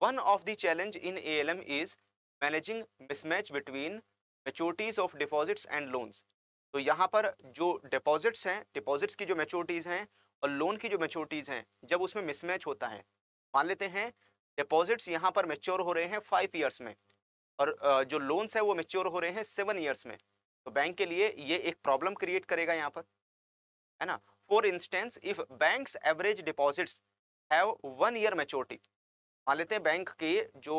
one of the challenge in ALM is managing mismatch between मैच्योरिटीज of deposits and loans. तो यहाँ पर जो डिपॉजिट्स हैं, डिपॉजिट्स की जो मैच्योरिटीज़ हैं और लोन की जो मैच्योरिटीज़ हैं, जब उसमें मिसमैच होता है, मान लेते हैं डिपॉजिट्स यहाँ पर मैच्योर हो रहे हैं 5 ईयर्स में और जो लोन्स है वो मैच्योर हो रहे हैं 7 ईयर्स में, तो बैंक के लिए ये एक प्रॉब्लम क्रिएट करेगा यहाँ पर, है ना। For instance if banks average deposits have 1 year maturity, मान लेते हैं बैंक के जो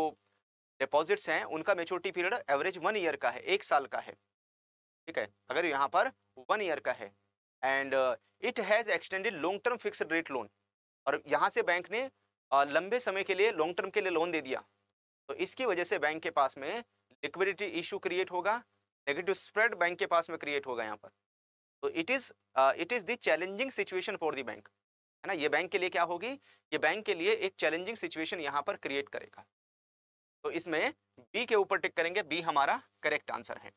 डिपॉजिट्स हैं उनका मेच्योरिटी पीरियड एवरेज 1 ईयर का है, 1 साल का है, ठीक है। अगर यहाँ पर 1 ईयर का है and it has extended long term fixed rate loan, और यहाँ से बैंक ने लंबे समय के लिए लॉन्ग टर्म के लिए लोन दे दिया, तो इसकी वजह से बैंक के पास में लिक्विडिटी इशू क्रिएट होगा, नेगेटिव स्प्रेड बैंक के पास में क्रिएट होगा यहाँ पर। तो it is the challenging situation for the bank, है ना। ये बैंक के लिए क्या होगी, ये बैंक के लिए एक चैलेंजिंग सिचुएशन यहाँ पर क्रिएट करेगा। तो इसमें बी के ऊपर टिक करेंगे, बी हमारा करेक्ट आंसर है।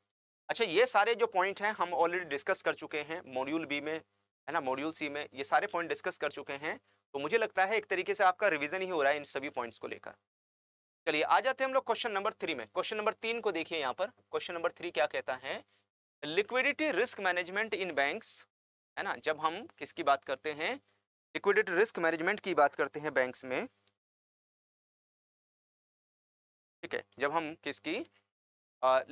अच्छा, ये सारे जो पॉइंट हैं हम ऑलरेडी डिस्कस कर चुके हैं मॉड्यूल बी में, है ना, मॉड्यूल सी में ये सारे पॉइंट डिस्कस कर चुके हैं। तो मुझे लगता है एक तरीके से आपका रिवीजन ही हो रहा है इन सभी पॉइंट्स को लेकर। चलिए आ जाते हैं हम लोग क्वेश्चन नंबर 3 में। क्वेश्चन नंबर 3 को देखिए यहाँ पर। क्वेश्चन नंबर 3 क्या कहता है, liquidity risk management in banks, है ना। जब हम किसकी बात करते हैं, लिक्विडिटी रिस्क मैनेजमेंट की बात करते हैं बैंक्स में, ठीक है। जब हम किसकी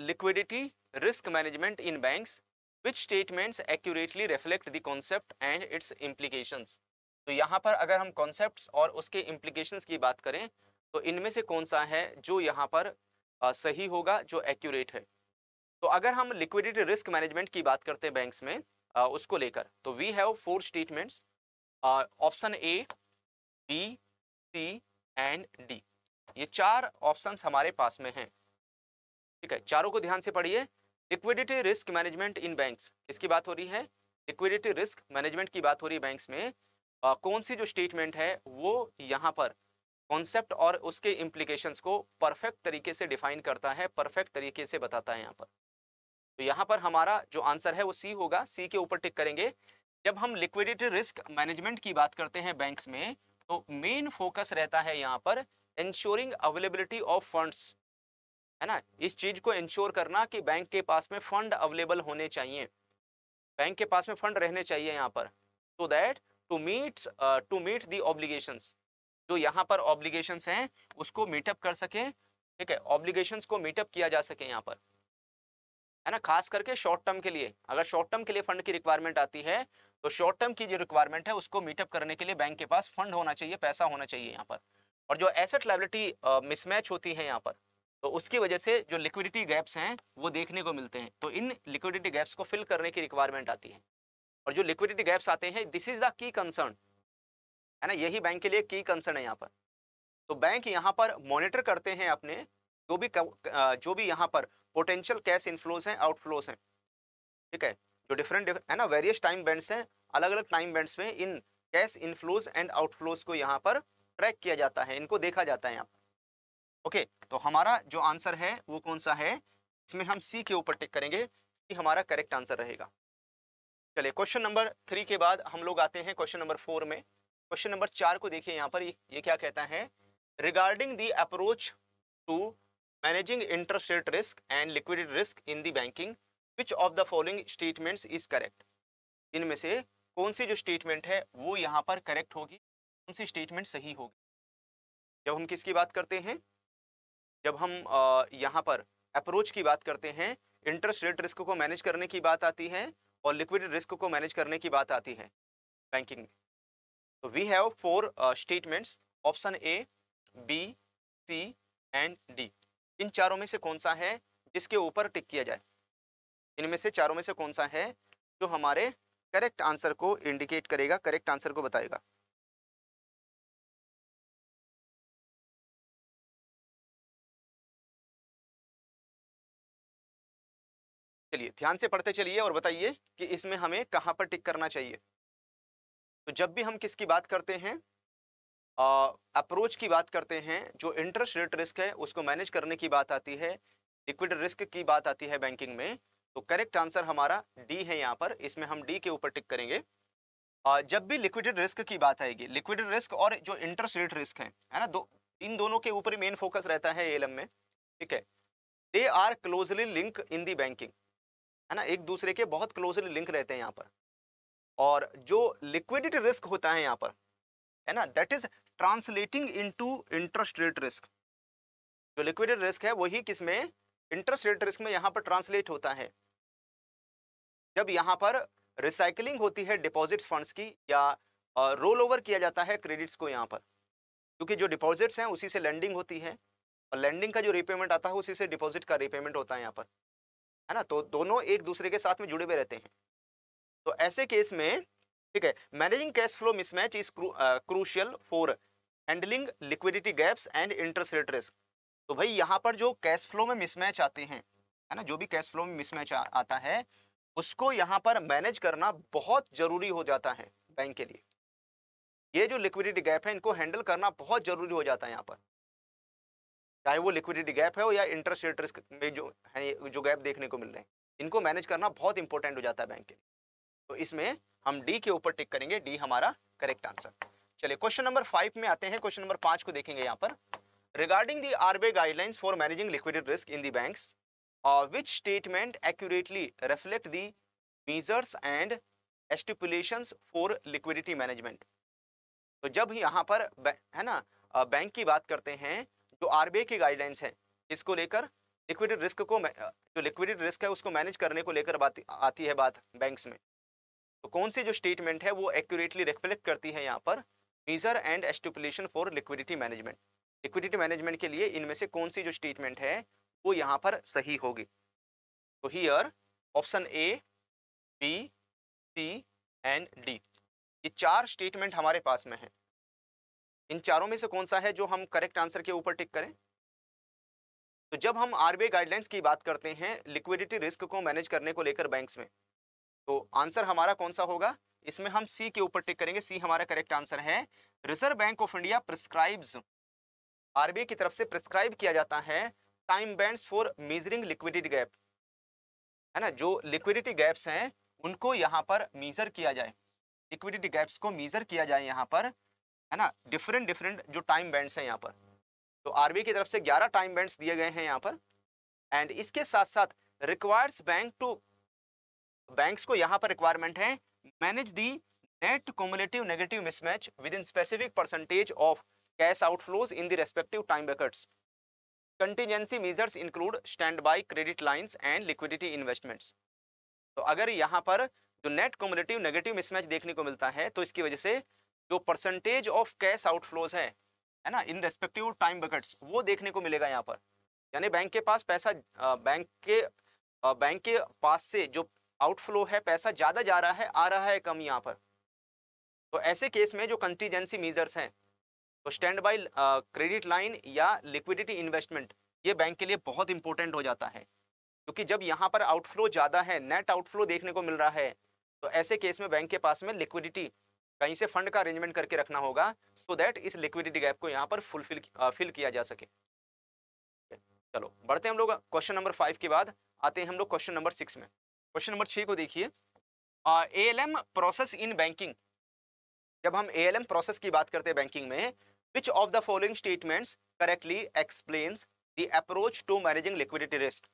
liquidity risk management in banks which statements accurately reflect the concept and it's implications. तो यहाँ पर अगर हम कॉन्सेप्ट्स और उसके इम्प्लीकेशंस की बात करें तो इनमें से कौन सा है जो यहाँ पर सही होगा, जो एक्यूरेट है। तो अगर हम लिक्विडिटी रिस्क मैनेजमेंट की बात करते हैं बैंक्स में उसको लेकर, तो we have 4 statements, option A, B, C and D. ये 4 ऑप्शंस हमारे पास में हैं, ठीक है। चारों को ध्यान से पढ़िए। Liquidity risk management in banks, किसकी बात हो रही है, लिक्विडिटी रिस्क मैनेजमेंट की बात हो रही है बैंक्स में। कौन सी जो स्टेटमेंट है वो यहाँ पर कॉन्सेप्ट और उसके इम्प्लीकेशंस को परफेक्ट तरीके से डिफाइन करता है, परफेक्ट तरीके से बताता है यहाँ पर। तो यहाँ पर हमारा जो आंसर है वो सी होगा, सी के ऊपर टिक करेंगे। जब हम लिक्विडिटी रिस्क मैनेजमेंट की बात करते हैं बैंक्स में, तो मेन फोकस रहता है यहाँ पर इंश्योरिंग अवेलेबिलिटी ऑफ फंड्स, है ना। इस चीज को इंश्योर करना कि बैंक के पास में फंड अवेलेबल होने चाहिए, बैंक के पास में फंड रहने चाहिए यहाँ पर, so that to meet the obligations, जो यहाँ पर ऑब्लिगेशंस हैं उसको मीटअप कर सके, ठीक है। ऑब्लिगेशंस को मीटअप किया जा सके यहाँ पर, है ना। खास करके शॉर्ट टर्म के लिए, अगर शॉर्ट टर्म के लिए फंड की रिक्वायरमेंट आती है तो शॉर्ट टर्म की जो रिक्वायरमेंट है उसको मीटअप करने के लिए बैंक के पास फंड होना चाहिए, पैसा होना चाहिए यहाँ पर। और जो एसेट लायबिलिटी मिसमैच होती है यहाँ पर, तो उसकी वजह से जो लिक्विडिटी गैप्स हैं वो देखने को मिलते हैं। तो इन लिक्विडिटी गैप्स को फिल करने की रिक्वायरमेंट आती है, और जो लिक्विडिटी गैप्स आते हैं, this is the key concern, है ना। यही बैंक के लिए की कंसर्न है यहाँ पर। तो बैंक यहाँ पर मॉनिटर करते हैं अपने जो भी यहाँ पर पोटेंशियल कैश इनफ्लोज हैं, आउटफ्लोज हैं, ठीक है। जो डिफरेंट है ना, वेरियस टाइम बैंड्स हैं, अलग अलग टाइम बैंड्स में in cash inflows and outflows को यहाँ पर ट्रैक किया जाता है, इनको देखा जाता है यहाँ पर। ओके, तो हमारा जो आंसर है वो कौन सा है, इसमें हम सी के ऊपर टिक करेंगे, सी हमारा करेक्ट आंसर रहेगा। चलिए क्वेश्चन नंबर 3 के बाद हम लोग आते हैं क्वेश्चन नंबर 4 में। क्वेश्चन नंबर 4 को देखिए यहाँ पर, ये क्या कहता है, regarding the approach to managing interest rate risk and liquidity risk in the banking, which of the following statements is correct. इनमें से कौन सी जो स्टेटमेंट है वो यहाँ पर करेक्ट होगी, कौन सी स्टेटमेंट सही होगी। जब हम किसकी बात करते हैं, जब हम यहाँ पर अप्रोच की बात करते हैं, इंटरेस्ट रेट रिस्क को मैनेज करने की बात आती है और लिक्विडिटी रिस्क को मैनेज करने की बात आती है बैंकिंग में। तो we have 4 statements, option A, B, C and D. इन चारों में से कौन सा है जिसके ऊपर टिक किया जाए, इनमें से चारों में से कौन सा है जो हमारे करेक्ट आंसर को इंडिकेट करेगा, करेक्ट आंसर को बताएगा। चलिए ध्यान से पढ़ते चलिए और बताइए कि इसमें हमें कहाँ पर टिक करना चाहिए। तो जब भी हम किसकी बात करते हैं, अप्रोच की बात करते हैं, जो इंटरेस्ट रेट रिस्क है उसको मैनेज करने की बात आती है, लिक्विडिटी रिस्क की बात आती है बैंकिंग में, तो करेक्ट आंसर हमारा डी है यहाँ पर। इसमें हम डी के ऊपर टिक करेंगे। जब भी लिक्विडिटी रिस्क की बात आएगी, लिक्विडिटी रिस्क और जो इंटरेस्ट रेट रिस्क है ना, इन दोनों के ऊपर मेन फोकस रहता है एएलएम में, ठीक है। They are closely link in the banking, है ना, एक दूसरे के बहुत क्लोजली लिंक रहते हैं यहाँ पर। और जो लिक्विडिटी रिस्क होता है यहाँ पर, है ना, that is translating into interest rate risk. जो लिक्विडिटी रिस्क है वही किसमें, इंटरेस्ट रेट रिस्क में यहाँ पर ट्रांसलेट होता है। जब यहाँ पर रिसाइकलिंग होती है डिपॉजिट्स फंड्स की, या रोल ओवर किया जाता है क्रेडिट्स को यहाँ पर, क्योंकि जो डिपॉजिट्स हैं उसी से लेंडिंग होती है और लेंडिंग का जो रीपेमेंट आता है उसी से डिपॉजिट का रीपेमेंट होता है यहाँ पर, है ना। तो दोनों एक दूसरे के साथ में जुड़े हुए रहते हैं। तो ऐसे केस में ठीक है, managing cash flow mismatch is crucial for handling liquidity gaps and interest rate risk. तो भाई यहाँ पर जो कैश फ्लो में मिसमैच आते हैं, है ना, जो भी कैश फ्लो में मिसमैच आता है उसको यहाँ पर मैनेज करना बहुत जरूरी हो जाता है बैंक के लिए। ये जो लिक्विडिटी गैप है इनको हैंडल करना बहुत जरूरी हो जाता है यहाँ पर, चाहे वो लिक्विडिटी गैप है हो या इंटरेस्ट रेट रिस्क में जो है जो गैप देखने को मिल रहे हैं, इनको मैनेज करना बहुत इंपॉर्टेंट हो जाता है बैंक के लिए। तो इसमें हम डी के ऊपर टिक करेंगे, डी हमारा करेक्ट आंसर। चलिए क्वेश्चन नंबर 5 में आते हैं। क्वेश्चन नंबर 5 को देखेंगे यहाँ पर। Regarding the RBI guidelines for managing liquidity risk in the banks, which statement accurately reflect the measures and stipulations for liquidity management। तो जब यहाँ पर है ना बैंक की बात करते हैं, जो आरबीआई की गाइडलाइंस है इसको लेकर लिक्विडिटी रिस्क को, जो लिक्विडिटी रिस्क है उसको मैनेज करने को लेकर बात आती है बात बैंक्स में, तो कौन सी जो स्टेटमेंट है वो एक्यूरेटली रिफ्लेक्ट करती है यहाँ पर major and stipulation for liquidity management. Liquidity management के लिए इनमें से कौन सी जो स्टेटमेंट है वो यहाँ पर सही होगी। तो here option A, B, C and D, ये 4 स्टेटमेंट हमारे पास में है। इन चारों में से कौन सा है जो हम करेक्ट आंसर के ऊपर टिक करें। तो जब हम आरबीआई गाइडलाइंस की बात करते हैं लिक्विडिटी रिस्क को मैनेज करने को लेकर बैंक्स में, तो आंसर हमारा कौन सा होगा, इसमें हम सी के ऊपर टिक करेंगे। सी हमारा करेक्ट आंसर है। Reserve bank of India prescribes, RBI की तरफ से प्रिस्क्राइब किया जाता है time bands for measuring liquidity gap, है ना। जो लिक्विडिटी गैप्स हैं उनको यहाँ पर मेजर किया जाए, लिक्विडिटी गैप्स को मेजर किया जाए यहाँ पर, है ना। डिफरेंट जो टाइम बैंड्स हैं यहाँ पर, तो आरबीआई की तरफ से 11 टाइम बैंड्स दिए गए हैं यहाँ पर। एंड इसके साथ साथ रिक्वायर्स बैंक्स को यहाँ पर रिक्वायरमेंट है manage the net cumulative negative mismatch with in specific percentage of cash outflows in the respective time buckets. Contingency measures include stand by credit lines and liquidity investments. तो अगर यहाँ पर जो नेट क्युमुलेटिव नेगेटिव मिसमैच देखने को मिलता है तो इसकी वजह से जो परसेंटेज ऑफ कैश आउटफ्लोज है ना, इन रेस्पेक्टिव टाइम बकेट्स, वो देखने को मिलेगा यहाँ पर। यानी बैंक के पास पैसा, बैंक के पास से जो आउटफ्लो है पैसा ज़्यादा जा रहा है, आ रहा है कम यहाँ पर। तो ऐसे केस में जो कंटीजेंसी मेजर्स हैं, तो स्टैंड बाय क्रेडिट लाइन या लिक्विडिटी इन्वेस्टमेंट, ये बैंक के लिए बहुत इंपॉर्टेंट हो जाता है, क्योंकि जब यहाँ पर आउटफ्लो ज़्यादा है, नेट आउटफ्लो देखने को मिल रहा है, तो ऐसे केस में बैंक के पास में लिक्विडिटी कहीं से फंड का अरेंजमेंट करके रखना होगा, सो दैट इस लिक्विडिटी गैप को यहाँ पर फिल किया जा सके। चलो बढ़ते हैं हम लोग क्वेश्चन नंबर 5 के बाद आते हैं हम लोग क्वेश्चन नंबर 6 में। क्वेश्चन नंबर 6 को देखिए। एएलएम प्रोसेस इन बैंकिंग, जब हम एएलएम प्रोसेस की बात करते हैं बैंकिंग में, which of the following statements correctly explains the approach to managing liquidity risk,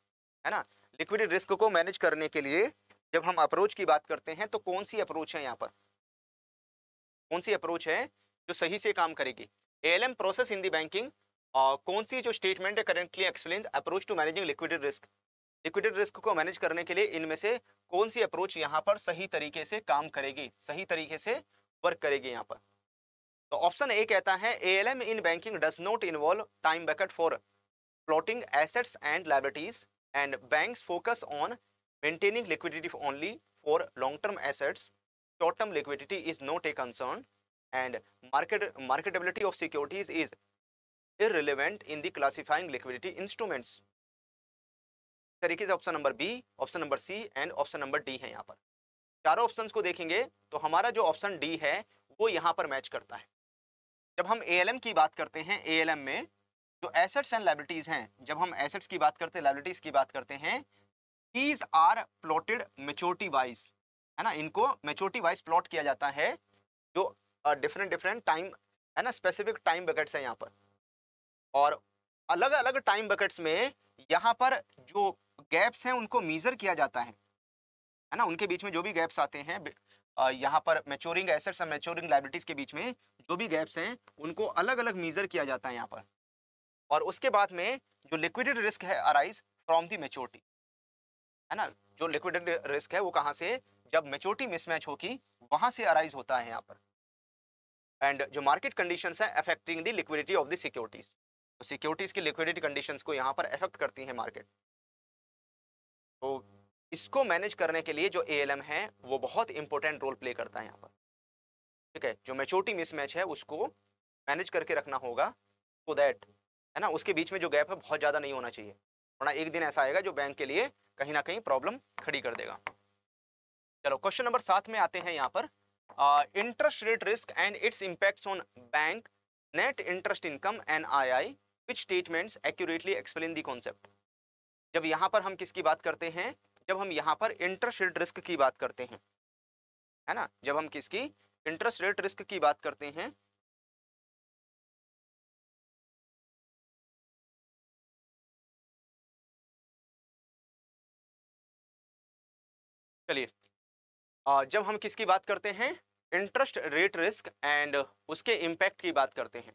है ना। लिक्विडिटी रिस्क को मैनेज करने के लिए जब हम अप्रोच की बात करते हैं तो कौन सी अप्रोच है यहाँ पर, कौन सी अप्रोच है जो सही से काम करेगी। ALM process in the banking, कौन सी जो स्टेटमेंट है correctly explain approach to managing liquidity risk, liquidity risk को मैनेज करने के लिए इनमें से कौन सी अप्रोच यहाँ पर सही तरीके से काम करेगी, सही तरीके से वर्क करेगी यहाँ पर। तो ऑप्शन ए कहता है ALM in banking does not involve time bucket for plotting assets and liabilities and banks focus on maintaining liquidity only for long term assets, short term liquidity is not a concern and marketability of securities is irrelevant in the classifying liquidity instruments। तरीके से option number B, option number C and option number D है यहाँ पर। चारों ऑप्शंस को देखेंगे तो हमारा जो ऑप्शन डी है वो यहाँ पर मैच करता है। जब हम एएलएम की बात करते हैं, एएलएम में जो एसेट्स एंड लायबिलिटीज हैं, जब हम एसेट्स की बात करते हैं, लायबिलिटीज की बात करते हैं, these are plotted maturity wise, है ना। इनको मैच्योरिटी वाइज प्लॉट किया जाता है, जो डिफरेंट टाइम, है ना, स्पेसिफिक टाइम बकेट्स है यहाँ पर। और अलग अलग टाइम बकेट्स में यहाँ पर जो गैप्स हैं उनको मेजर किया जाता है ना। उनके बीच में जो भी गैप्स आते हैं यहाँ पर मैच्योरिंग एसेट्स और मैच्योरिंग लायबिलिटीज के बीच में जो भी गैप्स हैं उनको अलग अलग मेजर किया जाता है यहाँ पर। और उसके बाद में जो लिक्विडिटी रिस्क है अराइज फ्रॉम दी मैच्योरिटी, है ना। जो लिक्विडिटी रिस्क है वो कहाँ से, जब मैच्योरिटी मिसमैच होगी वहां से अराइज होता है यहाँ पर। एंड जो मार्केट कंडीशंस है affecting the liquidity of the securities, तो सिक्योरिटीज की लिक्विडिटी कंडीशंस को यहाँ पर अफेक्ट करती है मार्केट। तो इसको मैनेज करने के लिए जो ALM है वो बहुत इंपॉर्टेंट रोल प्ले करता है यहाँ पर, ठीक है। जो मैच्योरिटी मिसमैच है उसको मैनेज करके रखना होगा, सो दैट, है ना, उसके बीच में जो गैप है बहुत ज़्यादा नहीं होना चाहिए, वरना एक दिन ऐसा आएगा जो बैंक के लिए कहीं ना कहीं प्रॉब्लम खड़ी कर देगा। चलो क्वेश्चन नंबर 7 में आते हैं यहाँ पर, interest rate risk and it's impacts on bank net interest income NII, which statements accurately explain the concept. जब यहाँ पर हम किसकी बात करते हैं, जब हम यहाँ पर इंटरेस्ट रेट रिस्क की बात करते हैं, है ना, जब हम किसकी इंटरेस्ट रेट रिस्क की बात करते हैं, चलिए जब हम किसकी बात करते हैं, इंटरेस्ट रेट रिस्क एंड उसके इम्पैक्ट की बात करते हैं,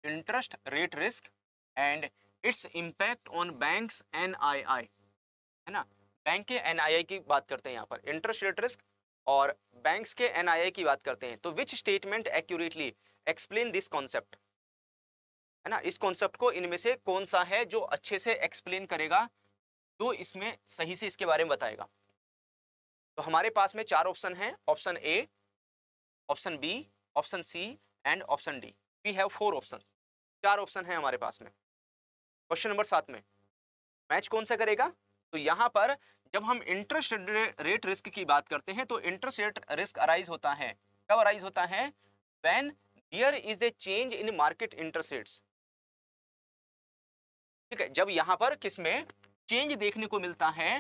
interest rate risk and its impact on banks NII, है ना, बैंक के NII की बात करते हैं यहाँ पर, इंटरेस्ट रेट रिस्क और बैंक्स के NII की बात करते हैं। तो विच statement accurately explain this concept, है ना, इस कॉन्सेप्ट को इनमें से कौन सा है जो अच्छे से एक्सप्लेन करेगा, जो इसमें सही से इसके बारे में बताएगा। तो हमारे पास में 4 ऑप्शन हैं, option A, option B, option C and option D। We have 4 option, 4 option है हमारे पास में। क्वेश्चन नंबर 7 में मैच कौन सा करेगा, तो यहाँ पर जब हम इंटरेस्ट रेट रिस्क की बात करते हैं तो इंटरेस्ट रेट रिस्क अराइज होता है, कब अराइज होता है, when there is a change in market interest rates, ठीक है। जब यहाँ पर किसमें चेंज देखने को मिलता है,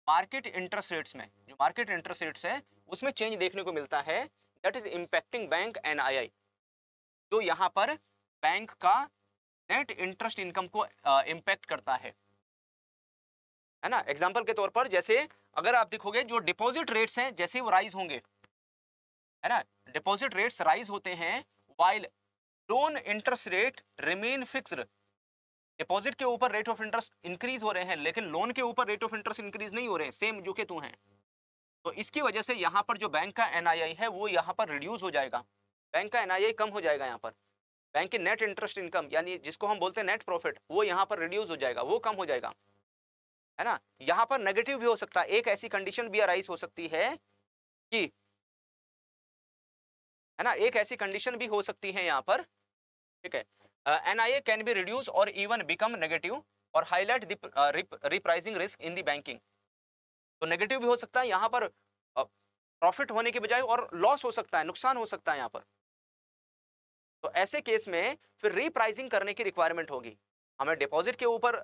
मार्केट इंटरेस्ट रेट्स में, जो मार्केट इंटरेस्ट रेट्स है उसमें चेंज देखने को मिलता है, that is impacting bank NII, जो यहाँ पर बैंक का नेट इंटरेस्ट इनकम को इम्पैक्ट करता है ना। एग्जांपल के तौर पर जैसे अगर आप देखोगे जो डिपॉजिट रेट्स हैं जैसे वो राइज होंगे, है ना, डिपॉजिट रेट्स राइज होते हैं while loan interest rate remain fixed, deposit के ऊपर रेट ऑफ इंटरेस्ट इंक्रीज हो रहे हैं लेकिन लोन के ऊपर रेट ऑफ इंटरेस्ट इंक्रीज नहीं हो रहे हैं, सेम जो के तू हैं। तो इसकी वजह से यहाँ पर जो बैंक का NII है वो यहाँ पर रिड्यूस हो जाएगा, बैंक का NII कम हो जाएगा, यहाँ पर बैंक की नेट इंटरेस्ट इनकम यानी जिसको हम बोलते हैं नेट प्रॉफिट, वो यहाँ पर रिड्यूस हो जाएगा, वो कम हो जाएगा, है ना। यहाँ पर नेगेटिव भी हो सकता है, एक ऐसी कंडीशन भी अराइज हो सकती है कि, है ना, एक ऐसी कंडीशन भी हो सकती है यहाँ पर, ठीक है, NII कैन बी रिड्यूस और इवन बिकम नेगेटिव और highlight the repricing risk in the banking. तो नेगेटिव भी हो सकता है यहाँ पर, प्रॉफिट होने के बजाय और लॉस हो सकता है, नुकसान हो सकता है यहाँ पर। तो ऐसे केस में फिर रीप्राइसिंग करने की रिक्वायरमेंट होगी, हमें डिपॉजिट के ऊपर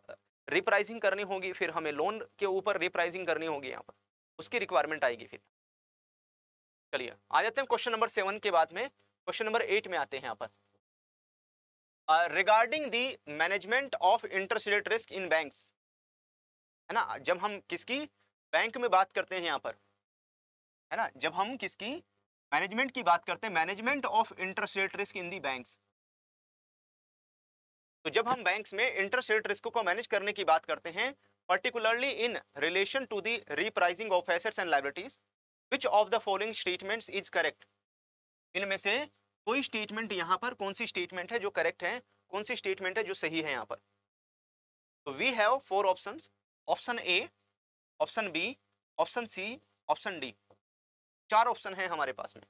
रीप्राइसिंग करनी होगी, फिर हमें लोन के ऊपर रीप्राइसिंग करनी होगी, यहाँ पर उसकी रिक्वायरमेंट आएगी फिर। चलिए आ जाते हैं क्वेश्चन नंबर 7 के बाद में क्वेश्चन नंबर 8 में आते हैं यहाँ पर, regarding the management of interest rate risk in banks, है ना, जब हम किसकी बैंक में बात करते हैं यहाँ पर, है ना, जब हम किसकी मैनेजमेंट की बात करते हैं, management of interest rate risk in the banks, तो जब हम बैंक्स में इंटरेस्ट रेट रिस्क को मैनेज करने की बात करते हैं, particularly in relation to the repricing of assets and liabilities, which of the following statements is correct, इनमें से कोई स्टेटमेंट यहाँ पर कौन सी स्टेटमेंट है जो करेक्ट है, कौन सी स्टेटमेंट है जो सही है यहाँ पर। तो we have 4 options, option A, option B, option C, option D, 4 option है हमारे पास में।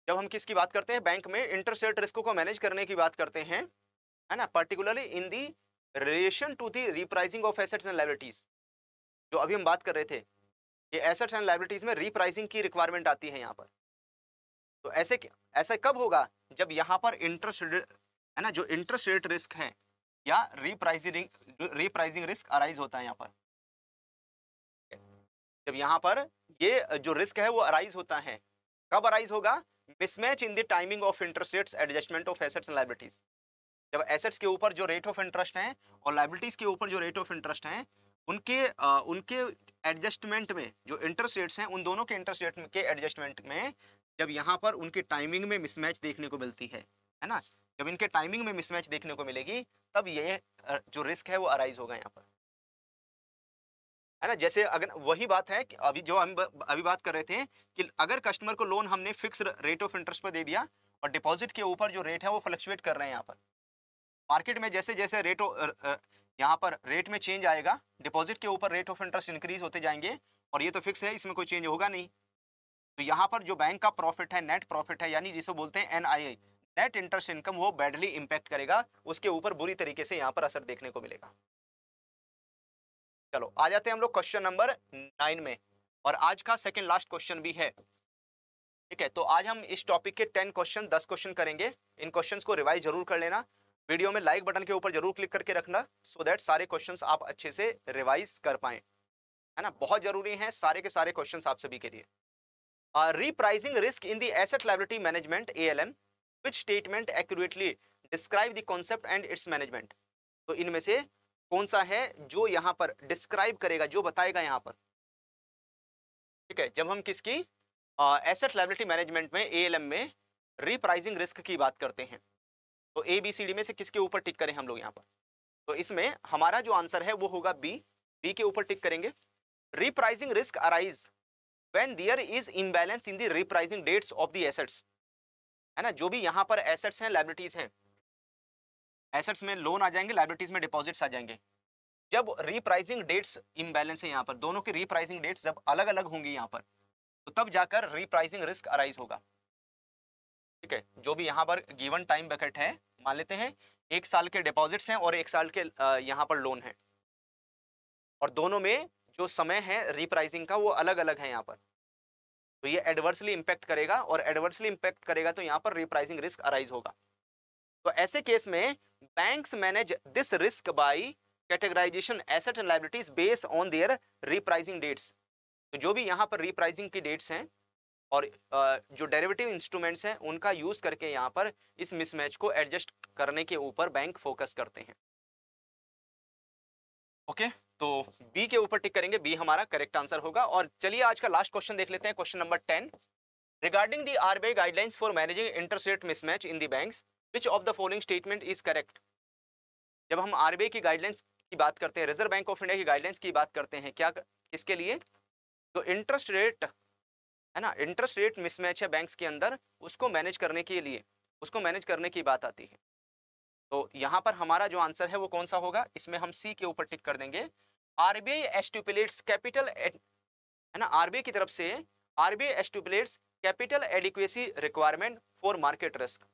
जब हम किसकी बात करते हैं, बैंक में इंटरेस्ट रेट रिस्क को मैनेज करने की बात करते हैं, है ना, particularly in the relation to the repricing of assets and liabilities, जो अभी हम बात कर रहे थे, ये एसेट्स एंड लायबिलिटीज में रीप्राइसिंग की रिक्वायरमेंट आती है यहाँ पर। तो ऐसे कब होगा, जब यहाँ पर इंटरेस्ट, है ना, जो इंटरेस्ट रेट रिस्क है या रीप्राइसिंग रिस्क अराइज होता है यहाँ पर, जब यहाँ पर ये जो रिस्क है वो अराइज होता है, कब अराइज होगा, mismatch in the timing of interest rates adjustment of assets and liabilities, जब एसेट्स के ऊपर जो रेट ऑफ इंटरेस्ट है और लायबिलिटीज के ऊपर जो रेट ऑफ इंटरेस्ट है उनके एडजस्टमेंट में जो इंटरेस्ट रेट्स हैं उन दोनों के इंटरेस्ट रेट के एडजस्टमेंट में जब यहाँ पर उनकी टाइमिंग में मिसमैच देखने को मिलती है ना, जब इनके टाइमिंग में मिसमैच देखने को मिलेगी तब ये जो रिस्क है वो अराइज होगा यहाँ पर। है ना। जैसे अगर वही बात है कि अभी जो हम अभी बात कर रहे थे कि अगर कस्टमर को लोन हमने फिक्स रेट ऑफ इंटरेस्ट पर दे दिया और डिपॉजिट के ऊपर जो रेट है वो फ्लक्चुएट कर रहे हैं यहाँ पर मार्केट में, जैसे जैसे रेट यहाँ पर रेट में चेंज आएगा, डिपॉजिट के ऊपर रेट ऑफ इंटरेस्ट इंक्रीज होते जाएंगे और ये तो फिक्स है, इसमें कोई चेंज होगा नहीं। तो यहाँ पर जो बैंक का प्रॉफिट है, नेट प्रॉफिट है, यानी जिसे बोलते हैं NII, नेट इंटरेस्ट इनकम, वो बैडली इंपैक्ट करेगा, उसके ऊपर बुरी तरीके से यहाँ पर असर देखने को मिलेगा। चलो आ जाते हैं हम लोग क्वेश्चन नंबर 9 में, और आज का सेकंड लास्ट क्वेश्चन भी है। ठीक है, तो आज हम इस टॉपिक के 10 क्वेश्चन करेंगे। इन क्वेश्चंस को रिवाइज जरूर कर लेना, वीडियो में लाइक बटन के ऊपर जरूर क्लिक करके रखना, सो दैट सारे क्वेश्चंस आप अच्छे से रिवाइज कर पाएं, है ना। बहुत जरूरी हैं सारे के सारे क्वेश्चंस आप सभी के लिए। Repricing risk in the asset liability management ALM, which statement accurately describe the concept and its management? तो इनमें से कौन सा है जो यहाँ पर डिस्क्राइब करेगा, जो बताएगा यहाँ पर। ठीक है, जब हम किसकी एसेट लायबिलिटी मैनेजमेंट में ALM में रीप्राइजिंग रिस्क की बात करते हैं, तो ABCD में से किसके ऊपर टिक करें हम लोग यहाँ पर। तो इसमें हमारा जो आंसर है वो होगा बी के ऊपर टिक करेंगे। Repricing risk arise when there is imbalance in the repricing dates of the assets, है ना। जो भी यहाँ पर एसेट्स हैं, लायबिलिटीज हैं, एसेट्स में लोन आ जाएंगे, लायबिलिटीज में डिपॉजिट्स आ जाएंगे। जब रीप्राइजिंग डेट्स इम्बैलेंस है यहाँ पर, दोनों की रीप्राइजिंग डेट्स जब अलग अलग होंगी यहाँ पर, तो तब जाकर रीप्राइजिंग रिस्क अराइज होगा। ठीक है, जो भी यहाँ पर गिवन टाइम बकेट है, मान लेते हैं 1 साल के डिपॉजिट्स हैं और 1 साल के यहाँ पर लोन है, और दोनों में जो समय है रीप्राइजिंग का वो अलग अलग है यहाँ पर, तो ये एडवर्सली इंपैक्ट करेगा, और एडवर्सली इंपैक्ट करेगा तो यहाँ पर रीप्राइजिंग रिस्क अराइज होगा। तो ऐसे केस में banks manage this risk by categorization asset and liabilities based on their repricing dates. तो जो भी यहाँ पर रीप्राइजिंग की डेट्स हैं और जो डेरिवेटिव इंस्ट्रूमेंट्स हैं, उनका यूज करके यहाँ पर इस मिसमैच को एडजस्ट करने के ऊपर बैंक फोकस करते हैं। ओके, तो बी के ऊपर टिक करेंगे, बी हमारा करेक्ट आंसर होगा। और चलिए आज का लास्ट क्वेश्चन देख लेते हैं, question number 10। Regarding the RBI guidelines for managing interest rate mismatch in the banks, which of the following statement is correct. जब हम RBI की गाइडलाइंस की बात करते हैं, रिजर्व बैंक ऑफ इंडिया की गाइडलाइंस की बात करते हैं, क्या किसके लिए, जो इंटरेस्ट रेट है ना, इंटरेस्ट रेट मिसमैच है बैंक्स के अंदर, उसको मैनेज करने के लिए, उसको मैनेज करने की बात आती है। तो यहाँ पर हमारा जो आंसर है वो कौन सा होगा, इसमें हम सी के ऊपर टिक कर देंगे। RBI स्टिपुलेट्स कैपिटल, है ना, RBI की तरफ से RBI stipulates capital adequacy requirement for market risk.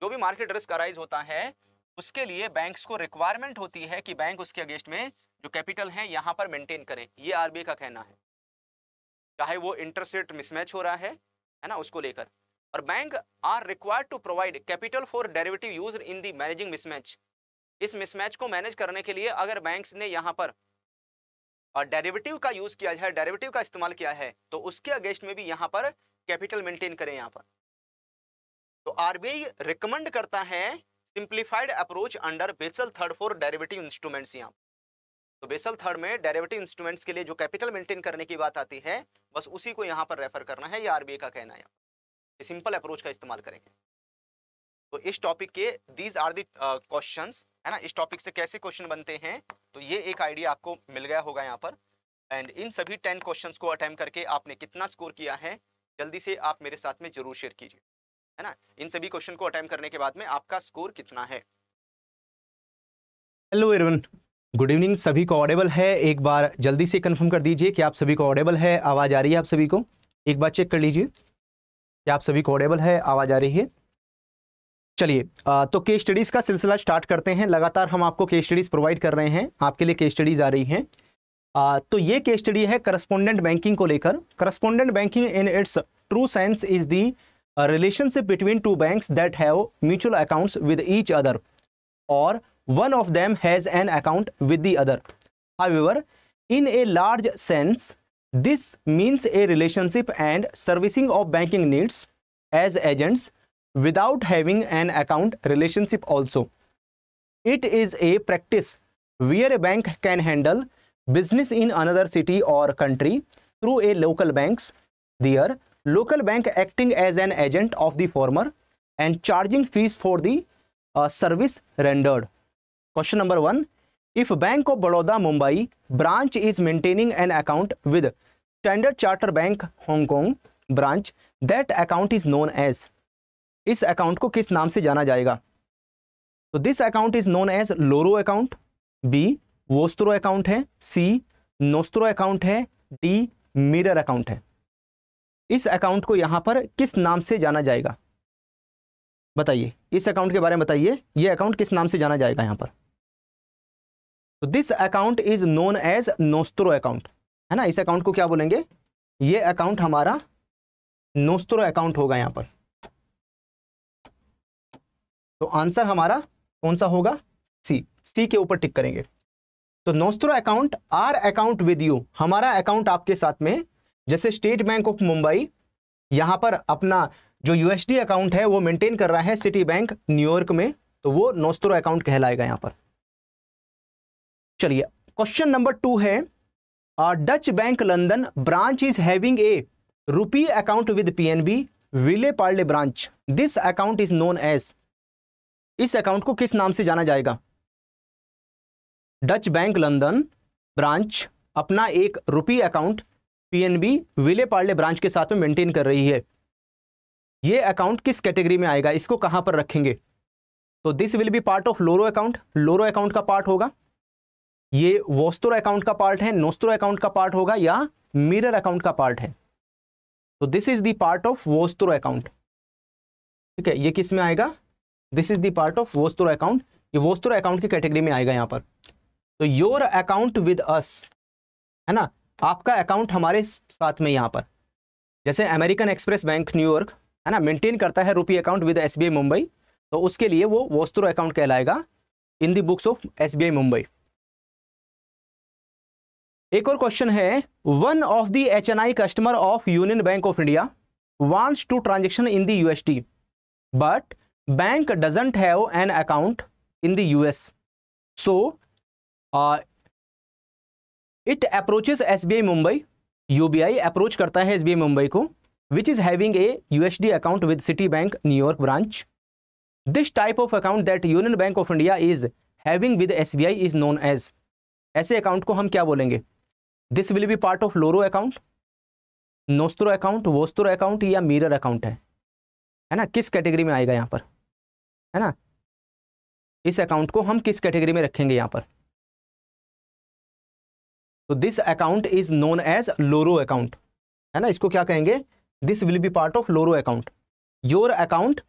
जो भी मार्केट रिस्क अराइज होता है उसके लिए बैंक्स को रिक्वायरमेंट होती है कि बैंक उसके अगेंस्ट में जो कैपिटल है यहाँ पर मेंटेन करें, ये RBI का कहना है, चाहे वो इंटरेस्ट रेट मिसमैच हो रहा है ना, उसको लेकर। और bank are required to provide capital for derivative use in the managing mismatch. इस मिसमैच को मैनेज करने के लिए अगर बैंक्स ने यहाँ पर डेरिवेटिव का यूज किया है, डेरिवेटिव का इस्तेमाल किया है, तो उसके अगेंस्ट में भी यहाँ पर कैपिटल मेंटेन करें यहाँ पर। तो RBI रिकमेंड करता है simplified approach under Basel third for derivative instruments. यहाँ तो बेसल थर्ड में डेरिवेटिव इंस्ट्रूमेंट्स के लिए जो कैपिटल मेंटेन करने की बात आती है, बस उसी को यहाँ पर रेफर करना है, ये RBI का कहना है, सिंपल अप्रोच का इस्तेमाल करेंगे। तो इस टॉपिक के दीज आर द क्वेश्चंस, है ना, इस टॉपिक से कैसे क्वेश्चन बनते हैं, तो ये एक आइडिया आपको मिल गया होगा यहाँ पर। एंड इन सभी 10 क्वेश्चंस को अटेम्प्ट करके आपने कितना स्कोर किया है, जल्दी से आप मेरे साथ में जरूर शेयर कीजिए, है ना। इन सभी क्वेश्चन को अटेम्प्ट करने के बाद में आपका स्कोर कितना है। Hello everyone, good evening. सभी को ऑडिबल है? एक बार जल्दी से कंफर्म कर दीजिए कि आप सभी को ऑडिबल है, आवाज आ रही है आप सभी को। एक बार चेक कर लीजिए कि आप सभी को ऑडिबल है, आवाज आ रही है। चलिए तो केस स्टडीज का सिलसिला स्टार्ट करते हैं। लगातार हम आपको केस स्टडीज प्रोवाइड कर रहे हैं, आपके लिए केस स्टडीज आ रही हैं। तो ये केस स्टडी है करस्पोंडेंट बैंकिंग को लेकर। Correspondent banking in its true sense is the relationship between two banks that have mutual accounts with each other और one of them has an account with the other. However, in a large sense, this means a relationship and servicing of banking needs as agents without having an account relationship also. It is a practice where a bank can handle business in another city or country through a local banks, their local bank acting as an agent of the former and charging fees for the service rendered. Question number 1. If bank of Baroda Mumbai branch is maintaining an account with Standard Chartered bank Hong Kong branch, that account is known as, इस अकाउंट को किस नाम से जाना जाएगा? तो this account is known as loro account, B vostro account है, सी नोस्त्रो अकाउंट है, डी मिरर अकाउंट है। इस अकाउंट को यहां पर किस नाम से जाना जाएगा? बताइए, इस अकाउंट के बारे में बताइए, ये अकाउंट किस नाम से जाना जाएगा यहां पर? तो this account is known as nostro account, है ना। इस अकाउंट को क्या बोलेंगे? ये अकाउंट हमारा नोस्त्रो अकाउंट होगा यहां पर। तो आंसर हमारा कौन सा होगा? सी, सी के ऊपर टिक करेंगे। तो nostro account are account with you, हमारा अकाउंट आपके साथ में, जैसे स्टेट बैंक ऑफ मुंबई यहां पर अपना जो यूएसडी अकाउंट है वो मेंटेन कर रहा है सिटी बैंक न्यूयॉर्क में, तो वो नोस्त्रो अकाउंट कहलाएगा यहां पर। चलिए क्वेश्चन नंबर 2 है, Dutch bank London branch is having a rupee account with PNB Vile Parle branch, this account is known as, इस अकाउंट को किस नाम से जाना जाएगा? डच बैंक लंदन ब्रांच अपना एक रुपी account PNB Vile Parle branch के साथ में मेंटेन कर रही है, ये अकाउंट किस कैटेगरी में आएगा? इसको कहां पर रखेंगे? तो this will be part of loro account, loro account का पार्ट होगा, ये वोस्त्रो अकाउंट का पार्ट है, नोस्त्रो अकाउंट का पार्ट होगा, या मिरर अकाउंट का पार्ट है? तो this is the part of vostro account, ठीक है। ये किस में आएगा? This is the part of vostro account, ये वोस्त्रो अकाउंट की कैटेगरी में आएगा यहां पर। तो योर अकाउंट विद अस, है ना, आपका अकाउंट हमारे साथ में यहां पर, जैसे अमेरिकन एक्सप्रेस बैंक न्यूयॉर्क, है ना, मेंटेन करता है rupee account with SBI Mumbai, तो उसके लिए वो वोस्त्रो अकाउंट कहलाएगा in the books of SBI Mumbai. एक और क्वेश्चन है, one of the HNI customer of Union Bank of India wants to transaction in the USD but bank doesn't have an account in the US, so it approaches SBI Mumbai, UBI approach करता है एसबीआई मुंबई को, which is having a USD account with Citibank New York branch. This type of account that Union Bank of India is having with SBI is known as, ऐसे अकाउंट को हम क्या बोलेंगे? This will be part of loro account, nostro account, vostro account, या मिरर अकाउंट है ना, किस कैटेगरी में आएगा यहाँ पर, है ना? इस अकाउंट को हम किस कैटेगरी में रखेंगे यहाँ पर? तो this account is known as loro account, है ना, इसको क्या कहेंगे? This will be part of loro account. Your account,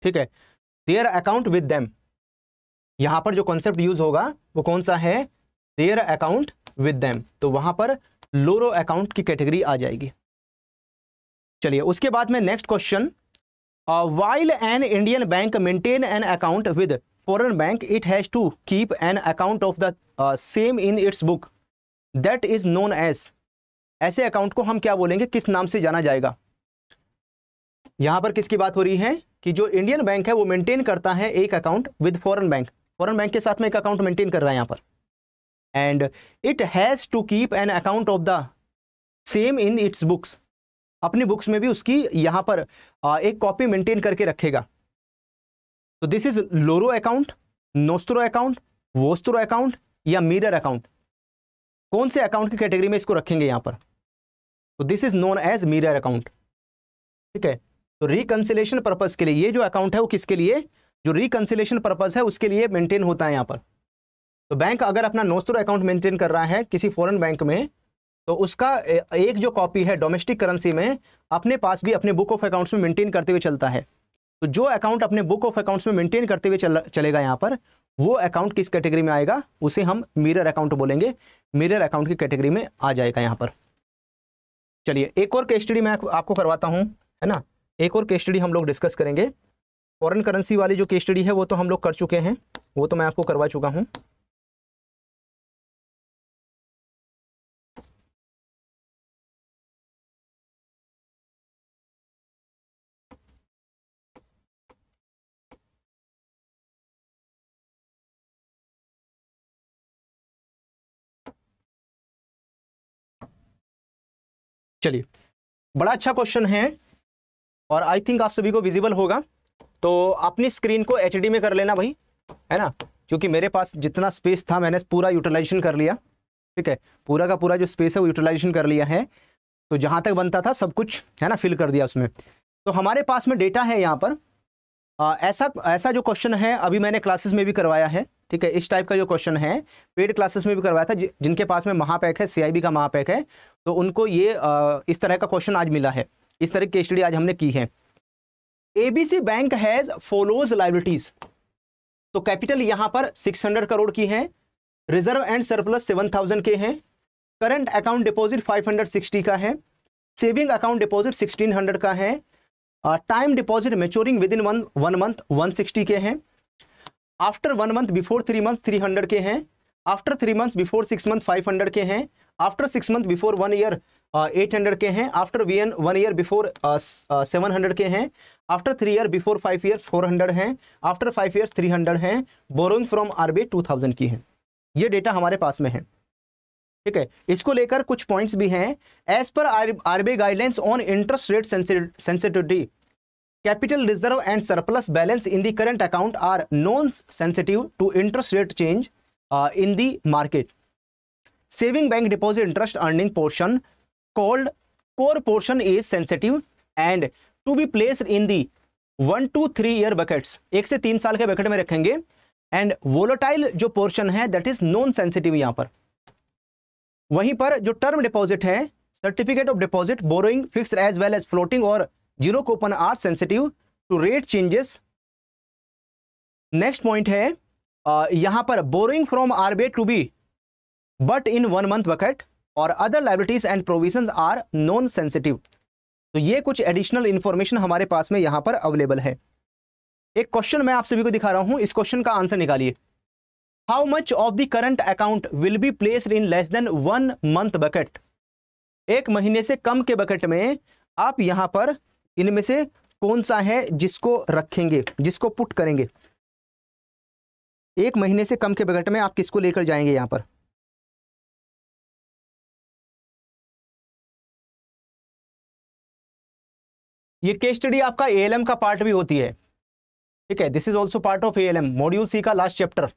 ठीक है, देयर अकाउंट विद देम, यहां पर जो कॉन्सेप्ट यूज होगा वो कौन सा है? देयर अकाउंट विद देम, तो वहां पर लोरो अकाउंट की कैटेगरी आ जाएगी। चलिए उसके बाद में next question, while an Indian bank maintain an account with foreign bank, it has to keep an account of the same in its book, that is known as, ऐसे अकाउंट को हम क्या बोलेंगे, किस नाम से जाना जाएगा? यहां पर किसकी बात हो रही है कि जो इंडियन बैंक है वो मेंटेन करता है एक account with foreign bank, foreign bank के साथ में एक अकाउंट मेंटेन कर रहा है यहां पर, and it has to keep an account of the same in its books, अपनी बुक्स में भी उसकी यहां पर एक कॉपी मेंटेन करके रखेगा। तो this is loro account, nostro account, vostro account, या मिरर अकाउंट, कौन से अकाउंट की कैटेगरी में इसको रखेंगे यहां पर? तो this is known as mirror account, ठीक है। तो रिकंसिलेशन पर्पस के लिए ये जो अकाउंट है वो किसके लिए? जो रिकंसिलेशन पर्पस है उसके लिए मेंटेन होता है यहां पर। तो बैंक अगर अपना नोस्त्रो अकाउंट मेंटेन कर रहा है किसी फॉरेन बैंक में, तो उसका एक जो कॉपी है डोमेस्टिक करेंसी में अपने पास भी अपने बुक ऑफ अकाउंट्स में मेंटेन करते हुए चलता है। तो जो अकाउंट अपने बुक ऑफ अकाउंट्स में मेंटेन करते हुए चलेगा यहाँ पर, वो अकाउंट किस कैटेगरी में आएगा? उसे हम मिरर अकाउंट बोलेंगे, मिरर अकाउंट की कैटेगरी में आ जाएगा यहाँ पर। चलिए एक और केस स्टडी मैं आपको करवाता हूँ, है ना, एक और केस स्टडी हम लोग डिस्कस करेंगे। फॉरेन करेंसी वाली जो केस स्टडी है वो तो हम लोग कर चुके हैं, वो तो मैं आपको करवा चुका हूँ। चलिए बड़ा अच्छा क्वेश्चन है और आई थिंक आप सभी को विजिबल होगा, तो अपनी स्क्रीन को एचडी में कर लेना भाई, है ना। क्योंकि मेरे पास जितना स्पेस था मैंने पूरा यूटिलाइजेशन कर लिया, ठीक है, पूरा का पूरा जो स्पेस है वो यूटिलाइजेशन कर लिया है। तो जहाँ तक बनता था सब कुछ है ना फिल कर दिया उसमें। तो हमारे पास में डेटा है यहाँ पर ऐसा जो क्वेश्चन है अभी मैंने क्लासेस में भी करवाया है, ठीक है, इस टाइप का जो क्वेश्चन है पेड क्लासेस में भी करवाया था। जिनके पास में महापैक है, CIB का महापैक है, तो उनको ये इस तरह का क्वेश्चन आज मिला है, इस तरह की स्टडी आज हमने की है। ABC bank has follows liabilities, तो कैपिटल यहां पर 600 करोड़ की है, रिजर्व एंड सरप्लस 7000 के हैं, करंट अकाउंट डिपॉजिट 560 का है, सेविंग अकाउंट डिपॉजिट 1600 का है, time deposit maturing with in one month 160 के हैं, आफ्टर 1 मंथ बिफोर 3 मंथ 300 के हैं, आफ्टर 3 मंथ्स बिफोर 6 मंथ 500 के हैं, आफ्टर 6 मंथ बिफोर 1 ईयर 800 के हैं, आफ्टर 1 ईयर बिफोर 700 के हैं, आफ्टर 3 ईयर बिफोर 5 ईयर 400 हैं, आफ्टर 5 ईयर्स 300 हैं, बोरोइंग फ्रॉम RBI 2000 की है। ये डेटा हमारे पास में है, ठीक है। इसको लेकर कुछ पॉइंट्स भी हैं। As per RBI guidelines on interest rate sensitivity, capital reserve and surplus balance in the current account are non sensitive to interest rate change in the market. Saving bank deposit interest earning portion called core portion is sensitive and to be placed in the 1 to 3 year buckets, 1 से 3 साल के बकेट में रखेंगे, एंड वोलेटाइल जो पोर्शन है दैट इज नॉन सेंसिटिव यहां पर। वहीं पर जो टर्म डिपॉजिट है, certificate of deposit, borrowing, fixed as well as floating और zero coupon are sensitive to rate changes. Next point है यहां पर borrowing from RBI to be but in 1 month bucket और other liabilities and provisions are non sensitive. तो ये कुछ एडिशनल इंफॉर्मेशन हमारे पास में यहां पर अवेलेबल है। एक क्वेश्चन मैं आप सभी को दिखा रहा हूं, इस क्वेश्चन का आंसर निकालिए। How much of the current account will be placed in less than 1 month bucket. 1 महीने से कम के बकेट में आप यहां पर इनमें से कौन सा है जिसको रखेंगे, जिसको पुट करेंगे। 1 महीने से कम के बकेट में आप किसको लेकर जाएंगे यहां पर। ये केस स्टडी आपका ALM का पार्ट भी होती है, ठीक है, this is also part of ALM module C का last chapter.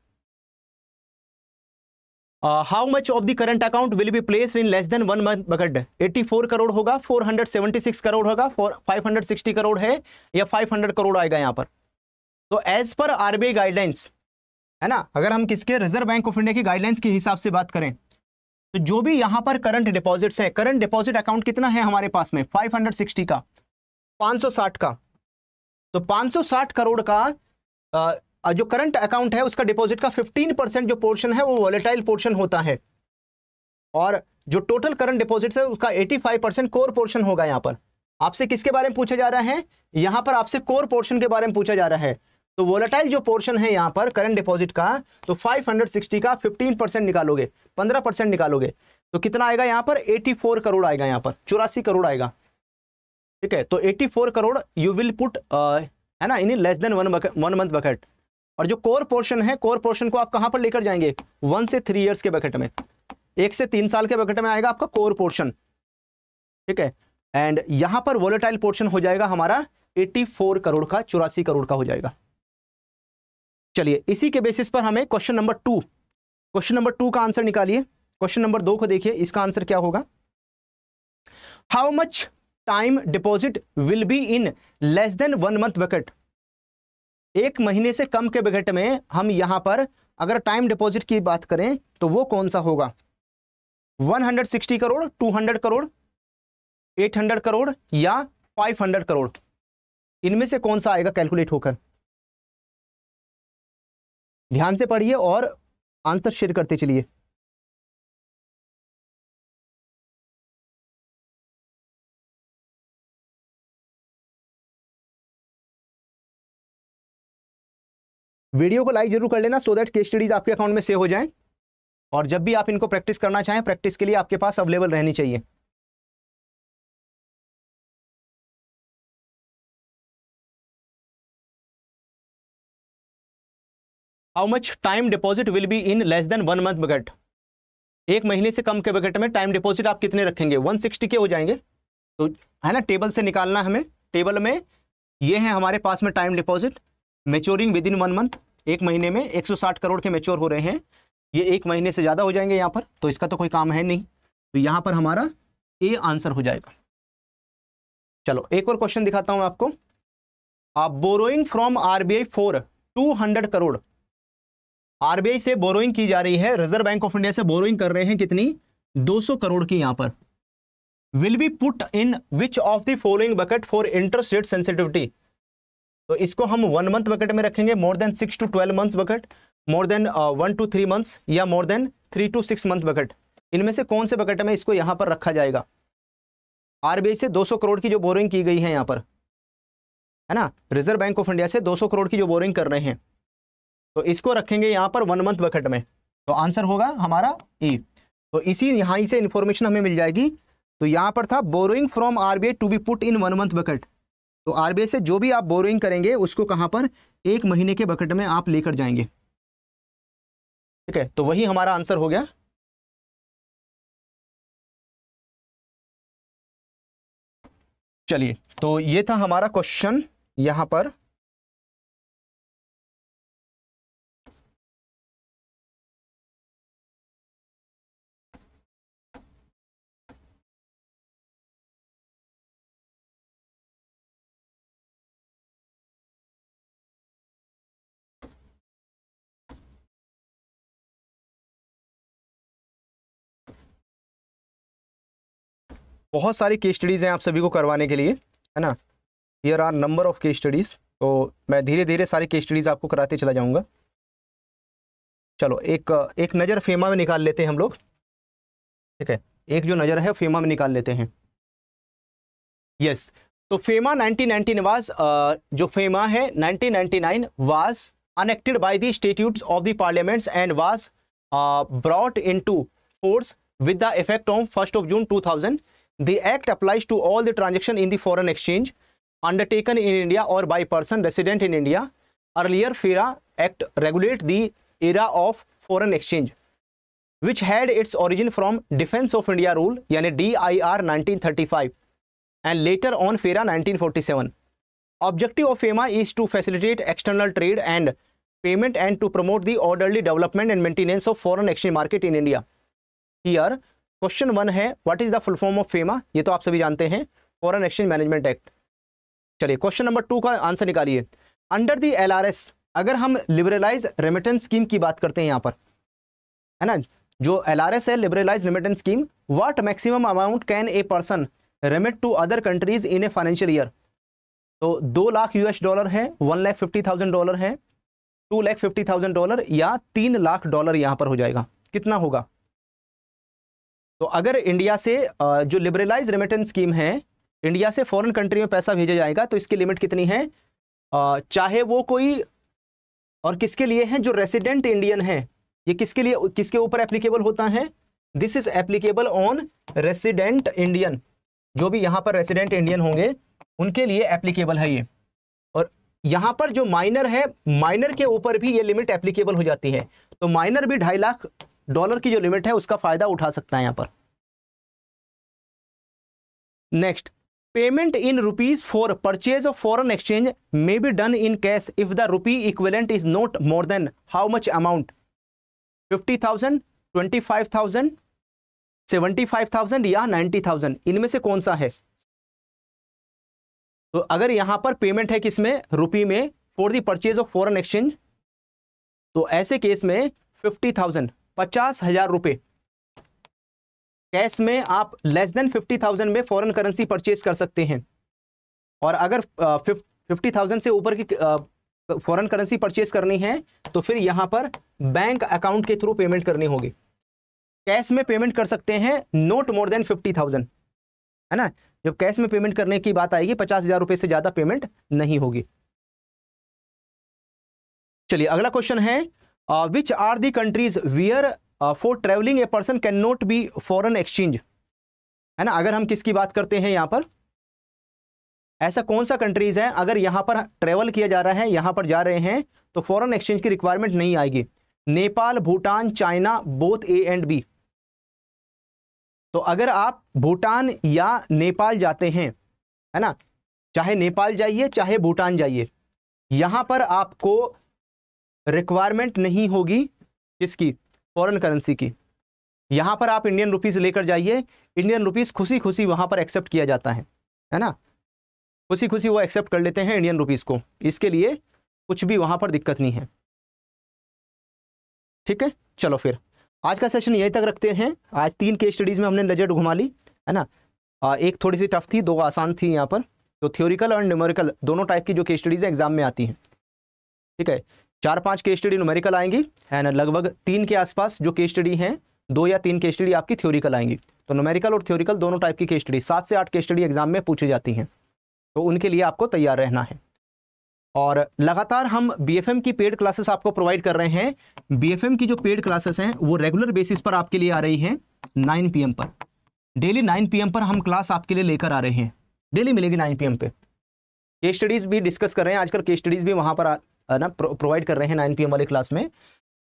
How much of the current account will be placed in less than 1 month bucket. 84 crore होगा, 476 करोड़ होगा, 560 करोड़ है या 500 करोड़ आएगा यहां पर। तो एज पर RBI गाइडलाइंस है ना, अगर हम किसके, रिजर्व बैंक ऑफ इंडिया की गाइडलाइंस के हिसाब से बात करें तो जो भी यहां पर करंट डिपॉजिट्स है, करंट डिपॉजिट अकाउंट कितना है हमारे पास में 560 का, 560 का, तो 560 करोड़ का जो करंट अकाउंट है उसका डिपॉजिट का 15% जो पोर्शन है वो वॉलेटाइल पोर्शन होता है, और जो टोटल करंट डिपॉजिट है उसका 85% कोर पोर्शन होगा। यहां पर आपसे किसके बारे में पूछा जा रहा है, यहां पर आपसे कोर पोर्शन के बारे में पूछा जा रहा है। तो वोलेटाइल जो पोर्शन है यहां पर करंट डिपॉजिट का, तो 560 का 15% निकालोगे, 15% निकालोगे तो कितना आएगा यहां पर 84 करोड़ आएगा, यहां पर 84 करोड़ आएगा, ठीक है। तो 84 करोड़ यू विल पुट है ना in less than 1 month bucket. और जो कोर पोर्शन है, कोर पोर्शन को आप कहां पर लेकर जाएंगे, 1 से 3 इयर्स के बकेट में, 1 से 3 साल के बकेट में आएगा आपका कोर पोर्शन, ठीक है। एंड यहां पर वोलेटाइल पोर्शन हो जाएगा हमारा 84 करोड़ का, 84 करोड़ का हो जाएगा। चलिए इसी के बेसिस पर हमें क्वेश्चन नंबर 2 का आंसर निकालिए। क्वेश्चन नंबर 2 को देखिए, इसका आंसर क्या होगा। How much time deposit will be in less than 1 month bucket. 1 महीने से कम के बकेट में हम यहां पर अगर टाइम डिपॉजिट की बात करें तो वो कौन सा होगा, 160 करोड़, 200 करोड़, 800 करोड़ या 500 करोड़, इनमें से कौन सा आएगा कैलकुलेट होकर। ध्यान से पढ़िए और आंसर शेयर करते चलिए। वीडियो को लाइक जरूर कर लेना सो दैट केस स्टडीज आपके अकाउंट में सेव हो जाएं, और जब भी आप इनको प्रैक्टिस करना चाहें, प्रैक्टिस के लिए आपके पास अवेलेबल रहनी चाहिए। How much time deposit will be in less than 1 month bucket. 1 महीने से कम के बकेट में टाइम डिपॉजिट आप कितने रखेंगे, 160 के हो जाएंगे। तो है ना, टेबल से निकालना हमें। टेबल में ये है हमारे पास में time deposit maturing with in 1 month, एक महीने में 160 करोड़ के मैच्योर हो रहे हैं, ये एक महीने से ज़्यादा हो जाएंगे यहाँ पर, तो इसका तो कोई काम है नहीं, तो यहाँ पर हमारा ए आंसर हो जाएगा। चलो एक और क्वेश्चन दिखाता हूँ आपको। Borrowing from RBI for 200 crore, RBI से बोरोइंग की जा रही है, रिजर्व बैंक ऑफ इंडिया से बोरोइंग कर रहे हैं कितनी, 200 करोड़ की यहाँ पर। Will be put in which of the following bucket for interest rate sensitivity, तो इसको हम 1 मंथ बकेट में रखेंगे, more than 6 to 12 months bucket, more than 1 to 3 months, या more than 3 to 6 month bucket, इनमें से कौन से बकेट में इसको यहां पर रखा जाएगा। आरबीआई से 200 करोड़ की जो बोरिंग की गई है यहां पर, है ना, रिजर्व बैंक ऑफ इंडिया से 200 करोड़ की जो बोरिंग कर रहे हैं, तो इसको रखेंगे यहां पर 1 मंथ बकेट में, तो आंसर होगा हमारा ई। तो इसी यहां से इंफॉर्मेशन हमें मिल जाएगी। तो यहां पर था borrowing from RBI to be put in 1 month bucket, तो आरबीआई से जो भी आप बोरोइंग करेंगे उसको कहां पर, एक महीने के बकेट में आप लेकर जाएंगे। ठीक है, तो वही हमारा आंसर हो गया। चलिए, तो ये था हमारा क्वेश्चन यहां पर। बहुत सारी केस स्टडीज हैं आप सभी को करवाने के लिए, है ना, here are number of case studies, तो मैं धीरे धीरे सारी केस स्टडीज आपको कराते चला जाऊंगा। चलो एक नज़र फेमा में निकाल लेते हैं हम लोग। ठीक है, एक जो नज़र है फेमा में निकाल लेते हैं। यस, तो फेमा 1919 वाज, जो फेमा है 1999 was enacted by the statutes of the parliaments and was brought into force with the effect on 1st of June 2000. The act applies to all the transaction in the foreign exchange undertaken in India or by person resident in India. Earlier FERA Act regulate the era of foreign exchange, which had its origin from Defense of India Rule यानी DIR 1935 and later on FERA 1947. Objective of FEMA is to facilitate external trade and payment and to promote the orderly development and maintenance of foreign exchange market in India. Here question 1 है, what is the full form of FEMA, ये तो आप सभी जानते हैं, फॉरेन एक्सचेंज मैनेजमेंट एक्ट। चलिए क्वेश्चन नंबर 2 का आंसर निकालिए। अंडर द LRS, अगर हम लिबरलाइज रेमिटेंस स्कीम की बात करते हैं यहाँ पर, है ना, जो LRS है liberalise remittance scheme, what maximum amount can a person remit to other countries in a financial year, तो 2 लाख $US है, $1,50,000 है, $2,50,000 या $3 लाख यहाँ पर हो जाएगा, कितना होगा। तो अगर इंडिया से जो लिबरलाइज रेमिटेंस स्कीम है, इंडिया से फॉरेन कंट्री में पैसा भेजा जाएगा, तो इसकी लिमिट कितनी है, चाहे वो कोई और किसके लिए है, जो रेसिडेंट इंडियन है, ये किसके लिए, किसके ऊपर एप्लीकेबल होता है, this is applicable on resident Indian, जो भी यहाँ पर रेसिडेंट इंडियन होंगे उनके लिए एप्लीकेबल है ये। और यहाँ पर जो माइनर है, माइनर के ऊपर भी ये लिमिट एप्लीकेबल हो जाती है, तो माइनर भी $2.5 लाख की जो लिमिट है उसका फायदा उठा सकता है यहां पर। Next, payment in rupees for purchase of foreign exchange may be done in cash if the rupee equivalent is not more than how much amount, 50,000, 25,000, 75,000 या 90,000, इनमें से कौन सा है। तो अगर यहां पर पेमेंट है किसमें, रुपी में, for the purchase of foreign exchange, तो ऐसे केस में 50,000, 50,000 रुपए कैश में आप लेस देन 50,000 में फॉरेन करेंसी परचेज कर सकते हैं। और अगर 50,000 से ऊपर की फॉरेन करेंसी परचेज करनी है तो फिर यहां पर बैंक अकाउंट के थ्रू पेमेंट करनी होगी। कैश में पेमेंट कर सकते हैं नॉट मोर देन 50,000, है ना, जब कैश में पेमेंट करने की बात आएगी 50,000 रुपए से ज्यादा पेमेंट नहीं होगी। चलिए अगला क्वेश्चन है, which are the countries where for travelling a person can not be foreign exchange, है ना, अगर हम किसकी बात करते हैं यहां पर, ऐसा कौन सा कंट्रीज है अगर यहां पर ट्रेवल किया जा रहा है, यहां पर जा रहे हैं तो फॉरेन एक्सचेंज की रिक्वायरमेंट नहीं आएगी। Nepal, Bhutan, China, both A and B. तो अगर आप भूटान या नेपाल जाते हैं, है ना, चाहे नेपाल जाइए चाहे भूटान जाइए, यहां पर आपको रिक्वायरमेंट नहीं होगी किसकी, फॉरेन करेंसी की। यहां पर आप इंडियन रुपीस लेकर जाइए, इंडियन रुपीस खुशी खुशी वहां पर एक्सेप्ट किया जाता है ना, खुशी खुशी वो एक्सेप्ट कर लेते हैं इंडियन रुपीस को, इसके लिए कुछ भी वहां पर दिक्कत नहीं है। ठीक है, चलो फिर आज का सेशन यहीं तक रखते हैं। आज 3 केस स्टडीज में हमने नजर घुमा ली, है ना। एक थोड़ी सी टफ थी, 2 आसान थी यहाँ पर। तो थ्योरिकल और न्यूमेरिकल दोनों टाइप की जो केस स्टडीज एग्जाम में आती हैं, ठीक है। 4-5 केस स्टडी न्यूमेरिकल आएंगी, है ना। लगभग 3 के आसपास जो केस स्टडी हैं, 2 या 3 केस स्टडी आपकी थ्योरिकल आएंगी। तो न्यूमेरिकल और थ्योरिकल दोनों टाइप की केस स्टडी, 7 से 8 केस स्टडी एग्जाम में पूछी जाती हैं, तो उनके लिए आपको तैयार रहना है। और लगातार हम बीएफएम की पेड क्लासेस आपको प्रोवाइड कर रहे हैं। बीएफएम की जो पेड क्लासेस हैं वो रेगुलर बेसिस पर आपके लिए आ रही हैं 9 PM पर। डेली 9 PM पर हम क्लास आपके लिए लेकर आ रहे हैं, डेली मिलेगी 9 PM पे। केस स्टडीज भी डिस्कस कर रहे हैं, आजकल केस स्टडीज भी वहां पर ना प्रोवाइड कर रहे हैं 9 PM वाली क्लास में।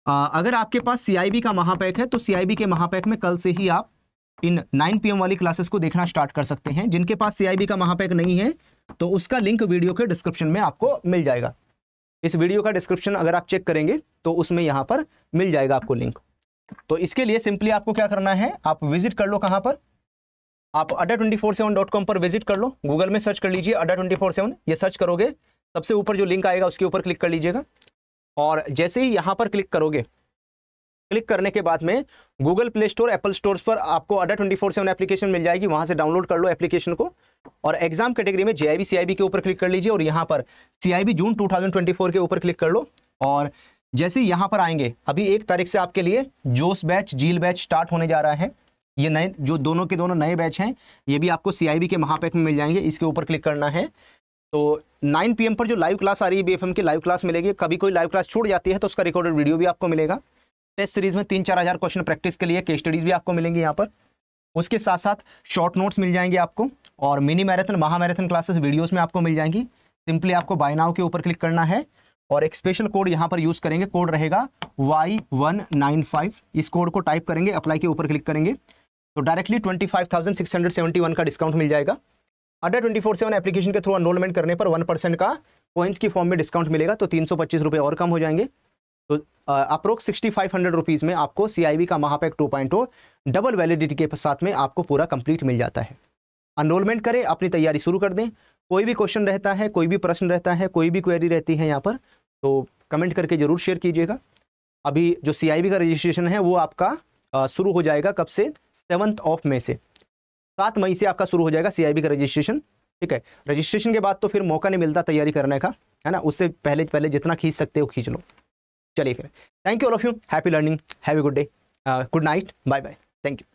अगर आपके पास सीआईबी का महापैक है तो सीआईबी के महापैक में कल से ही आप इन 9 PM वाली क्लासेस को देखना स्टार्ट कर सकते हैं। जिनके पास सीआईबी का महापैक नहीं है तो उसका लिंक वीडियो के डिस्क्रिप्शन में आपको मिल जाएगा। इस वीडियो का डिस्क्रिप्शन अगर आप चेक करेंगे तो उसमें यहाँ पर मिल जाएगा आपको लिंक। तो इसके लिए सिंपली आपको क्या करना है, आप विजिट कर लो, कहाँ पर, आप adda247.com पर विजिट कर लो। गूगल में सर्च कर लीजिए adda247, ये सर्च करोगे सबसे ऊपर जो लिंक आएगा उसके ऊपर क्लिक कर लीजिएगा। और जैसे ही यहाँ पर क्लिक करोगे, क्लिक करने के बाद में Google play store, Apple stores पर आपको adda247 एप्लीकेशन मिल जाएगी, वहां से डाउनलोड कर लो एप्लीकेशन को। और एग्जाम कैटेगरी में जेआईबी सीआईबी के ऊपर क्लिक कर लीजिए और यहाँ पर सीआईबी जून 2024 के ऊपर क्लिक कर लो। और जैसे ही यहाँ पर आएंगे, अभी 1 तारीख से आपके लिए जोश बैच, जील बैच स्टार्ट होने जा रहा है। ये नए जो दोनों के दोनों नए बैच हैं, ये भी आपको सीआईबी के महापैक में मिल जाएंगे, इसके ऊपर क्लिक करना है। तो 9 PM पर जो लाइव क्लास आ रही है बीएफएम की लाइव क्लास मिलेगी। कभी कोई लाइव क्लास छूट जाती है तो उसका रिकॉर्डेड वीडियो भी आपको मिलेगा। टेस्ट सीरीज में 3-4 हज़ार क्वेश्चन प्रैक्टिस के लिए केस स्टडीज भी आपको मिलेंगी यहाँ पर। उसके साथ साथ शॉर्ट नोट्स मिल जाएंगे आपको, और मिनी मैराथन, महा मैराथन क्लासेस वीडियोस में आपको मिल जाएंगी। सिंपली आपको बाय नाउ के ऊपर क्लिक करना है और एक स्पेशल कोड यहाँ पर यूज करेंगे, कोड रहेगा Y195। इस कोड को टाइप करेंगे, अप्लाई के ऊपर क्लिक करेंगे तो डायरेक्टली 25,671 का डिस्काउंट मिल जाएगा। adda247 एप्लीकेशन के थ्रू एनरोलमेंट करने पर 1% का पॉइंट्स की फॉर्म में डिस्काउंट मिलेगा, तो 325 रुपये और कम हो जाएंगे। तो अप्रोक्स 6500 रुपीज़ में आपको सीआईबी का महापैक 2.0 डबल वैलिडिटी के साथ में आपको पूरा कंप्लीट मिल जाता है। एनरोलमेंट करें, अपनी तैयारी शुरू कर दें। कोई भी क्वेश्चन रहता है, कोई भी प्रश्न रहता है, कोई भी क्वेरी रहती है यहाँ पर, तो कमेंट करके जरूर शेयर कीजिएगा। अभी जो सीआईबी का रजिस्ट्रेशन है वो आपका शुरू हो जाएगा कब से, 7 मई से, 7 मई से आपका शुरू हो जाएगा सीआईबी का रजिस्ट्रेशन। ठीक है, रजिस्ट्रेशन के बाद तो फिर मौका नहीं मिलता तैयारी करने का, है ना। उससे पहले जितना खींच सकते हो खींच लो। चलिए फिर, thank you all of you, happy learning, have a good day, good night, bye bye, thank you.